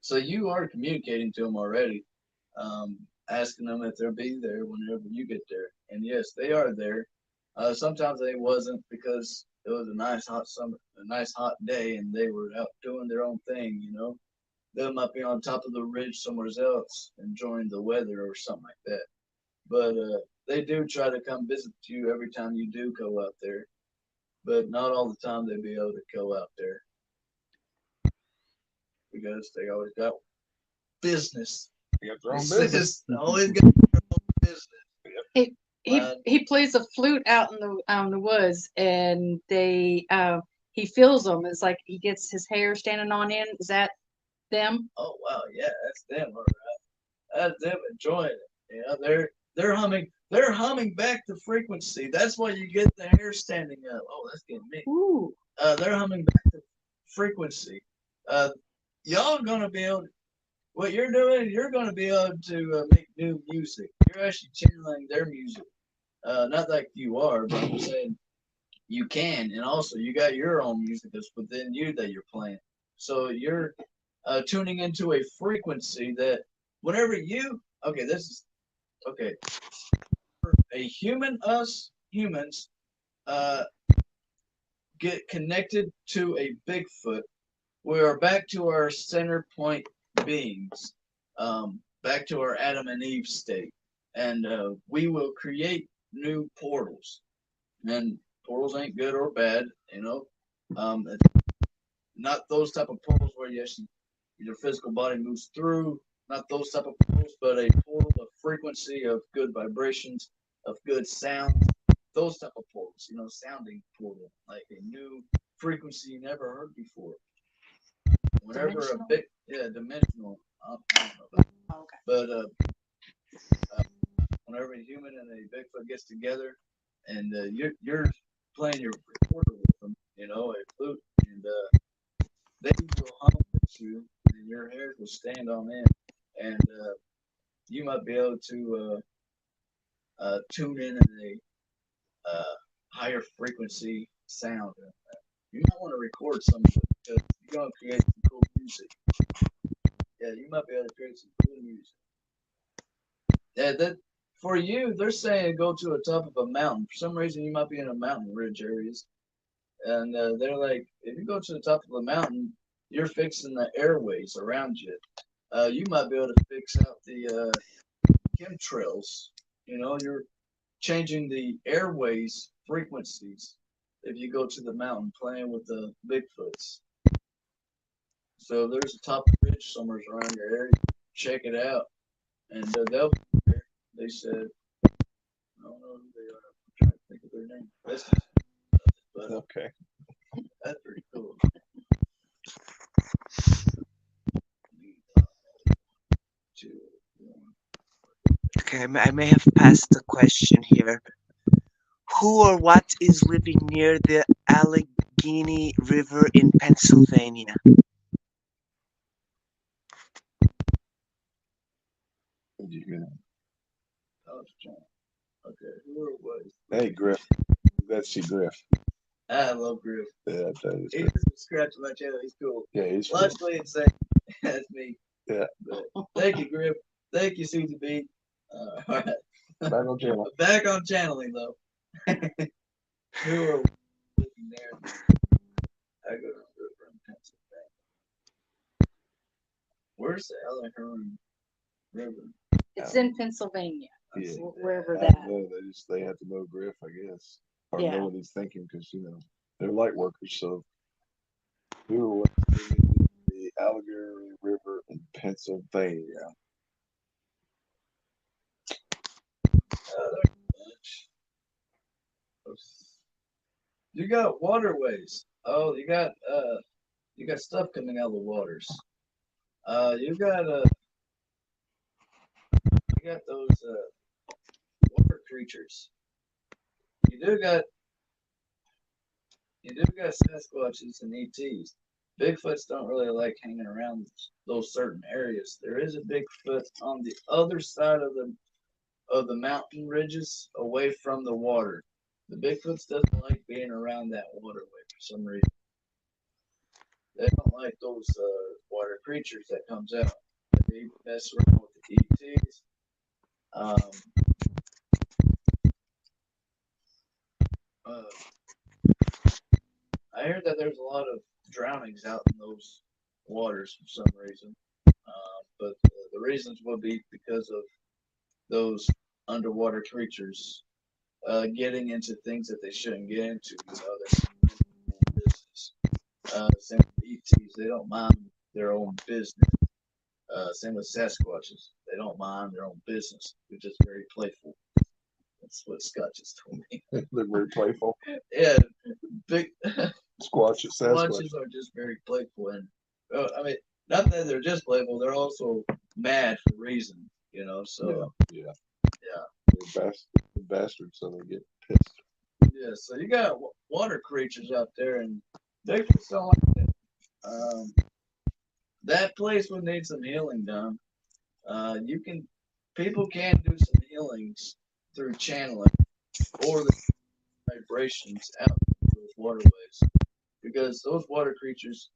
so you are communicating to them already, asking them if they'll be there whenever you get there. And yes, they are there. Sometimes they wasn't because it was a nice hot summer, a nice hot day, and they were out doing their own thing. They might be on top of the ridge somewhere else enjoying the weather or something like that. But they do try to come visit you every time you do go out there. But not all the time they'll be able to go out there. because they always got business. You got their own It's business. always got their own business. He Uh, he plays a flute out in the woods, and he feels them. It's like he gets his hair standing on end. Is that them? oh wow, yeah, that's them. All right. That's them enjoying it. Yeah, they're humming. They're humming back the frequency. That's why you get the hair standing up. Oh, that's getting me. Ooh. They're humming back the frequency. Uh, y'all gonna be able. What you're doing, you're gonna be able to make new music. You're actually channeling their music. Not like you are, but I'm saying you can, and also you got your own music that's within you that you're playing. So you're tuning into a frequency that whenever you, okay, this is okay. A human, us humans, uh, get connected to a Bigfoot. We are back to our center point beings, back to our Adam and Eve state, and we will create new portals. And portals ain't good or bad, you know. Not those type of portals where you actually, your physical body moves through. Not those type of portals, but a portal of frequency, of good vibrations, of good sound. Those type of portals, you know, sounding portal, like a new frequency you never heard before. Whenever a Dimensional? big, yeah, dimensional. I don't know about, Oh, okay. but uh, whenever a human and a Bigfoot gets together, and you're playing your recorder with them, you know, a flute, and they will hum with you, and your hairs will stand on end, and you might be able to tune in a higher frequency sound. You might want to record some of it because you're gonna create some cool music. Yeah, you might be able to create some cool music. Yeah, that for you, they're saying go to the top of a mountain. For some reason, you might be in a mountain ridge areas, and they're like, if you go to the top of the mountain, you're fixing the airways around you. You might be able to fix out the chemtrails. You know, you're changing the airways frequencies if you go to the mountain playing with the Bigfoots. So there's a top ridge somewhere around your area. Check it out, and they'll be there. They said, I don't know who they are. I'm trying to think of their name. But Okay. that's pretty cool. Two, one. Okay, I may have passed the question here. Who or what is living near the Allegheny River in Pennsylvania? You can- I was trying. Okay, who it was? Hey, Griff. That's you, Griff. I love Griff. Yeah, that is He good. doesn't scratch my tail. He's cool. Yeah, he's cool. Logically insane. That's me. Yeah. But thank you, Griff. Thank you, Susie B. All right. Back on channel. Back on channeling though. Who are looking there? I go to the river in Pennsylvania. Where's the Allegheny River? It's in Pennsylvania, Yeah. wherever I that. don't know. They have to know Griff, I guess, or Yeah. know what he's thinking because they're light workers. So who or what's living in the Allegheny River in Pennsylvania? There's a bunch. You got waterways. Oh, you got stuff coming out of the waters. You got those water creatures. You do got Sasquatches and ETs. Bigfoots don't really like hanging around those certain areas. There is a Bigfoot on the other side of the mountain ridges away from the water. The Bigfoots doesn't like being around that waterway for some reason. They don't like those water creatures that comes out. They mess around with the ETs. Um, uh, I heard that there's a lot of drownings out in those waters for some reason. But the reasons would be because of those underwater creatures getting into things that they shouldn't get into. They're business. Same with ETs, they don't mind their own business. Same with Sasquatches. They don't mind their own business. They're just very playful. That's what Scott just told me. They're very playful. Yeah, big Squatches, Sasquatch. Squatches are just very playful, and I mean, not that they're just playful; they're also mad for reason. You know, so Yeah. yeah, They're bastards, so they get pissed. yeah. So you got water creatures out there, and they just don't like it. That place would need some healing done. You can, people can do some healings through channeling or the vibrations out of those waterways because those water creatures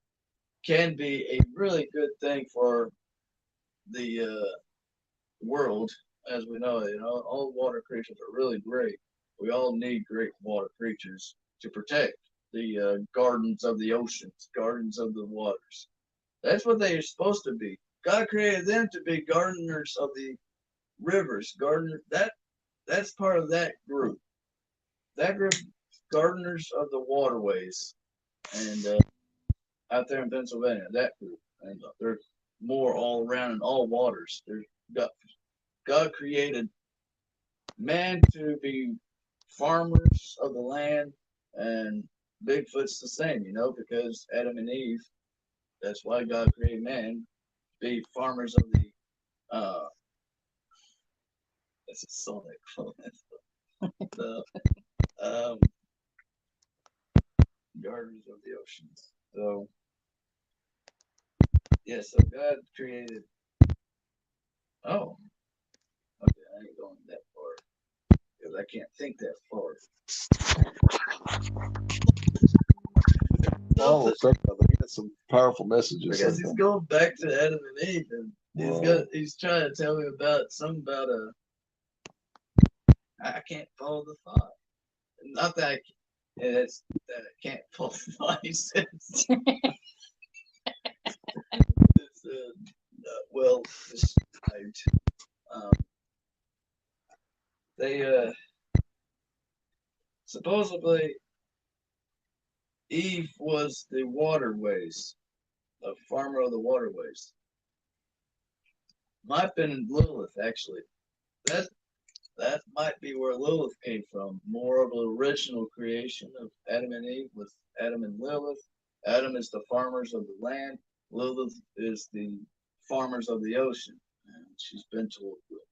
can be a really good thing for the world as we know it. You know, all water creatures are really great. We all need great water creatures to protect the gardens of the oceans, gardens of the waters. That's what they are supposed to be. God created them to be gardeners of the rivers. That's part of that group. That group, gardeners of the waterways, and out there in Pennsylvania, that group, and there's more all around in all waters. There's God created man to be farmers of the land, and Bigfoot's the same, you know, because Adam and Eve. That's why God created man, be farmers of the. Uh, that's a sonic phone. The um, gardeners of the oceans. So yeah, so God created. Oh, okay, I ain't going that far because I can't think that far. Oh, think about it. He got some powerful messages. Because he's going back to Adam and Eve, and he's trying to tell me about something about a. I can't follow the thought. Not that it's that I can't follow the thought. He says it's well described. Um, they supposedly Eve was the waterways, a farmer of the waterways. Might have been Lilith actually. That that might be where Lilith came from. More of an original creation of Adam and Eve with Adam and Lilith. Adam is the farmers of the land. Lilith is the farmers of the ocean. And she's been told with,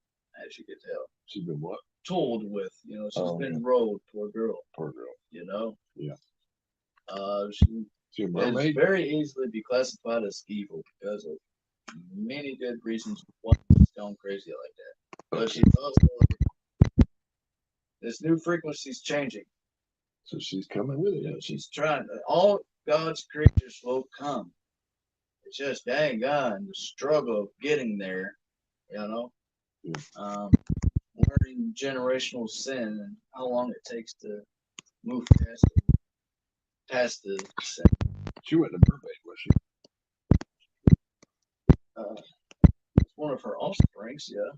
as you can tell. She's been what? Told with, you know, she's been rode, poor girl. Poor girl. You know? Yeah. She is very easily be classified as evil because of many good reasons why she's gone crazy like that. But she's also this new frequency's changing. So she's coming with it. You know, she's trying. All God's creatures will come. It's just dang God and the struggle of getting there. You know, learning generational sin and how long it takes to move past the sin. She went to Burbank, was she? It's one of her offsprings. Yeah.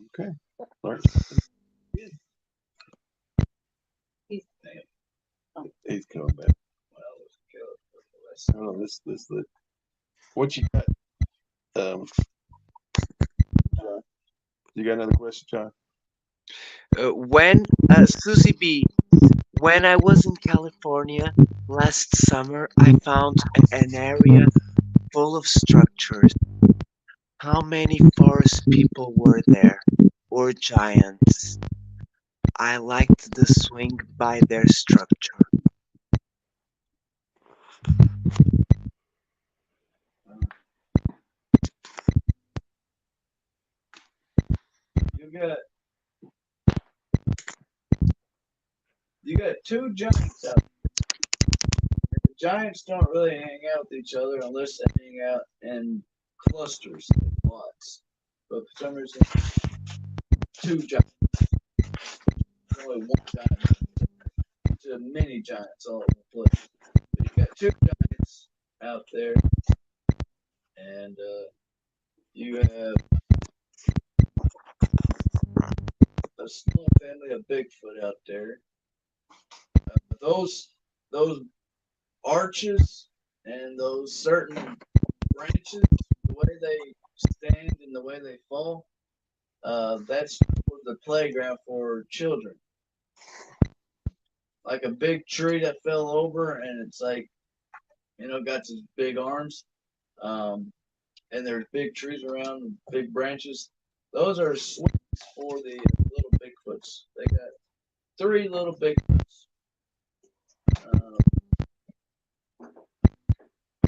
Okay. All right. He's coming back. Well, let's go. Oh, this what you got? You got another question, John? When Susie B, when I was in California last summer, I found an area full of structures. How many forest people were there? Or giants? I liked the swing by their structure. You got two giants out there. The giants don't really hang out with each other unless they hang out in clusters, lots. But for some reason, two giants. Only one giant. To many giants all over the place. But you got two giants out there, and you have a small family of Bigfoot out there. Those arches and those certain branches, the way they stand and the way they fall, that's for the playground for children. Like a big tree that fell over, and it's like got these big arms, um, and there's big trees around, and big branches. Those are swings for the little Bigfoots. They got three little Bigfoots. Uh,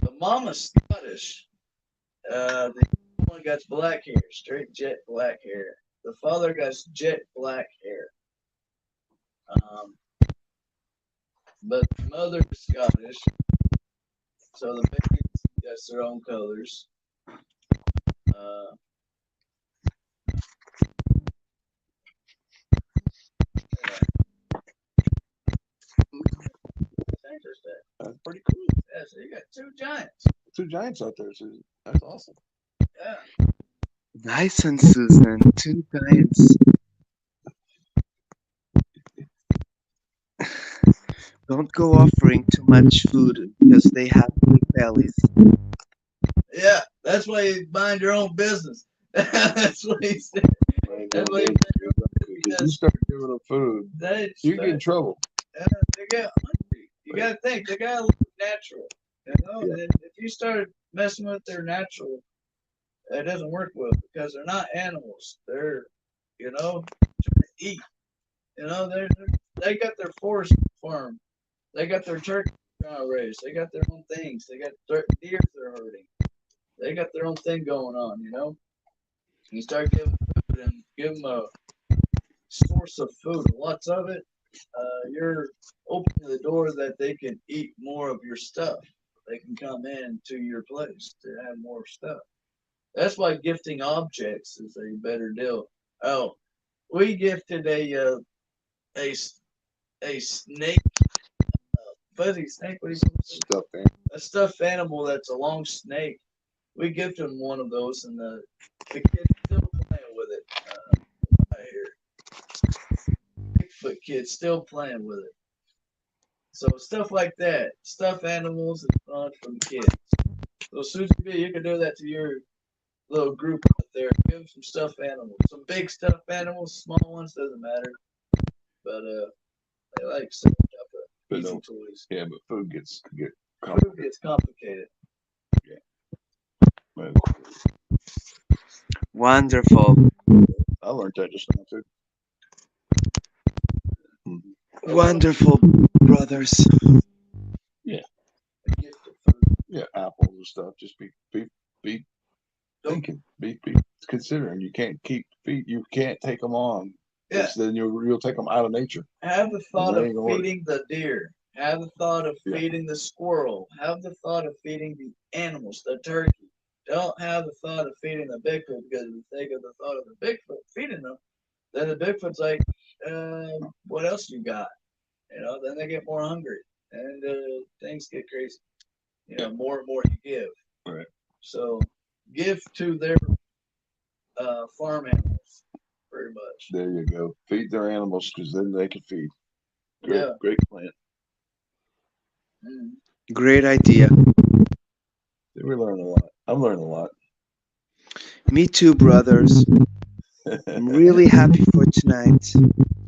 the mama's Scottish. The one got black hair, straight jet black hair. The father got jet black hair. Um, but the mother is Scottish, so the babies got their own colors. Uh, that's interesting. That's pretty cool. Yeah, so you got two giants. Two giants out there, Susan. That's awesome. Yeah. Nice one, Susan. Two giants. Don't go offering too much food because they have big bellies. Yeah, that's why you mind your own business. That's what he said. That's what he said. If you start giving them food, They, you get in trouble. they get hungry. You gotta think they gotta look natural. Yeah. And if you start messing with their natural, it doesn't work well because they're not animals. They're trying to eat. They got their forest farm. They got their turkey raised. They got their own things. They got deer they're herding. They got their own thing going on. You start giving food and give them a source of food, lots of it. You're opening the door that they can eat more of your stuff. They can come in to your place to have more stuff. That's why gifting objects is a better deal. Oh, we gifted a a snake, fuzzy snake. What do you call it? Stuff in. A stuffed animal that's a long snake. We gifted him one of those, and the kid's still playing with it. Right here, Bigfoot kid still playing with it. So stuff like that, stuffed animals, is fun for the kids. So Susie B, you can do that to your little group out there. Give them some stuffed animals, some big stuffed animals, small ones doesn't matter. But they like some type of easy toys. Yeah, but food gets Food gets complicated. well, Wonderful. I learned that just now too. Wonderful, brothers. A gift of food. Yeah, apples and stuff. Just be thinking, be considering. You can't you can't take them on. Yeah. Then you'll take them out of nature. Have the thought They of ain't gonna work. feeding the deer. Have the thought of Yeah. feeding the squirrel. Have the thought of feeding the animals, the turkey. Don't have the thought of feeding the Bigfoot because if you think of the thought of the Bigfoot feeding them, then the Bigfoot's like, what else you got? Then they get more hungry and things get crazy. More and more you give. Right. So give to their farm animals, pretty much. There you go. Feed their animals because then they can feed. Great, Yeah. great plan. Mm. Great idea. We learn a lot. I'm learning a lot. Me too, brothers. I'm really happy for tonight.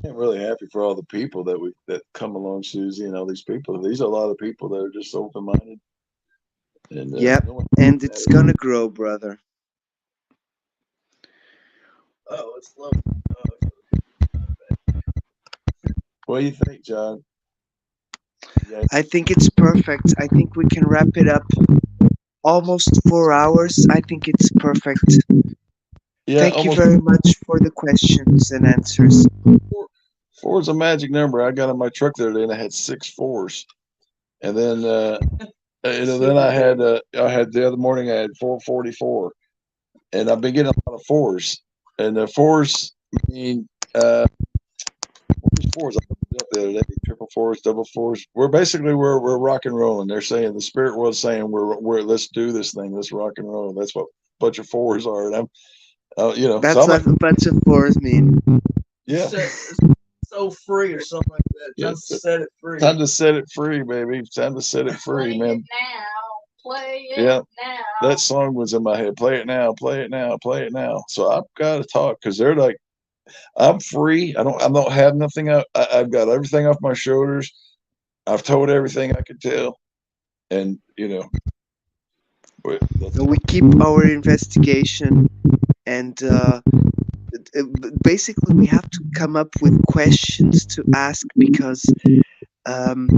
I'm really happy for all the people that come along, Susie, and all these people. These are a lot of people that are just open minded. And Yep, and it's gonna grow, brother. Oh, it's low. What do you think, John? Yeah, I think it's perfect. I think we can wrap it up. Almost 4 hours. I think it's perfect. Thank you almost very much for the questions and answers. four is a magic number. I got in my truck the other day and I had 6 4s, and then then I had the other morning I had 444, and I've been getting a lot of 4s, and the 4s mean fours. I looked it up the other day. Triple fours, double fours. We're rock and rolling. They're saying the spirit world's saying we're let's do this thing. Let's rock and roll. That's what a bunch of 4s are. And That's what a bunch of 4s mean. Yeah. So free or something like that. Time to set it free. Time to set it free, baby. Time to set it free, man. Now. Play it Yeah, now. that song was in my head. Play it now, play it now, play it now. So I've got to talk because they're like, I'm free. I don't have nothing. I've got everything off my shoulders. I've told everything I could tell, and that's So we keep our investigation, and basically we have to come up with questions to ask because um,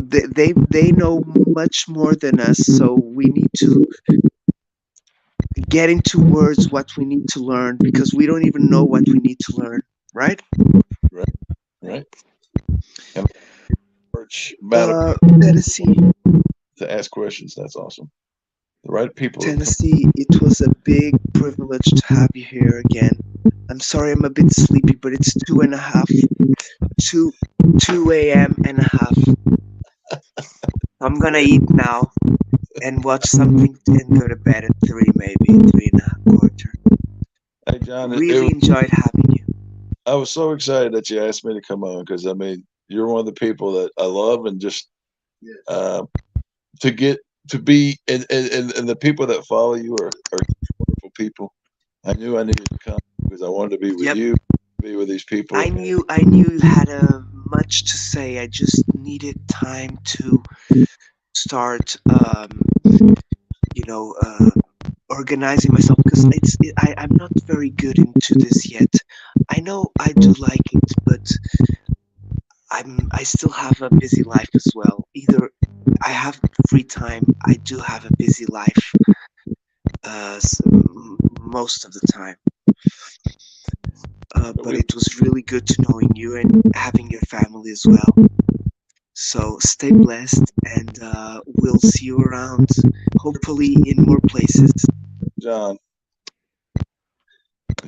they know much more than us. So we need to get into words what we need to learn because we don't even know what we need to learn, right? right, right. And large amount of people Tennessee, to ask questions. That's awesome. The right people have come. Tennessee, it was a big privilege to have you here again. I'm sorry I'm a bit sleepy, but it's 2 a.m. and a half. I'm gonna eat now and watch something and go to bed at 3, maybe 3 and a half quarter. Hey, John, Really enjoyed having you. I was so excited that you asked me to come on because I mean, you're one of the people that I love, and just Yes. uh, to get to be, and the people that follow you are wonderful people. I knew I needed to come because I wanted to be with Yep, you, be with these people. I knew you had much to say. I just needed time to start, you know, organizing myself because I'm not very good into this yet. I know I do like it, but I still have a busy life as well. Either I have free time, I do have a busy life most of the time. But But we, it was really good to knowing you and having your family as well. So stay blessed, and we'll see you around, hopefully in more places.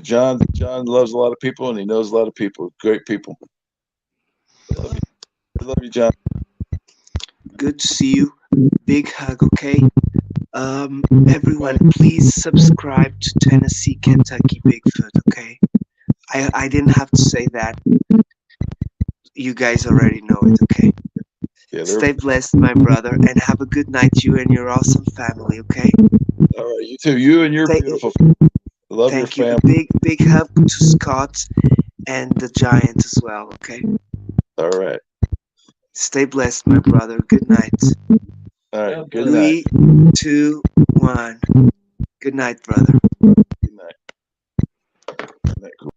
John, John loves a lot of people, and he knows a lot of people, great people. I love you. I love you, John. Good to see you. Big hug, okay? Everyone, please subscribe to Tennessee Kentucky BigFoot, okay? I didn't have to say that. You guys already know it, okay? Yeah, they're Stay blessed, my brother, and have a good night, you and your awesome family, okay? all right. You too. You and your Stay, beautiful. Love your thank you. A family. big hug to Scott and the giant as well, okay? All right. Stay blessed, my brother. Good night. All right. Good night. 3, 2, 1. Good night, brother. Good night. Good night. Cool.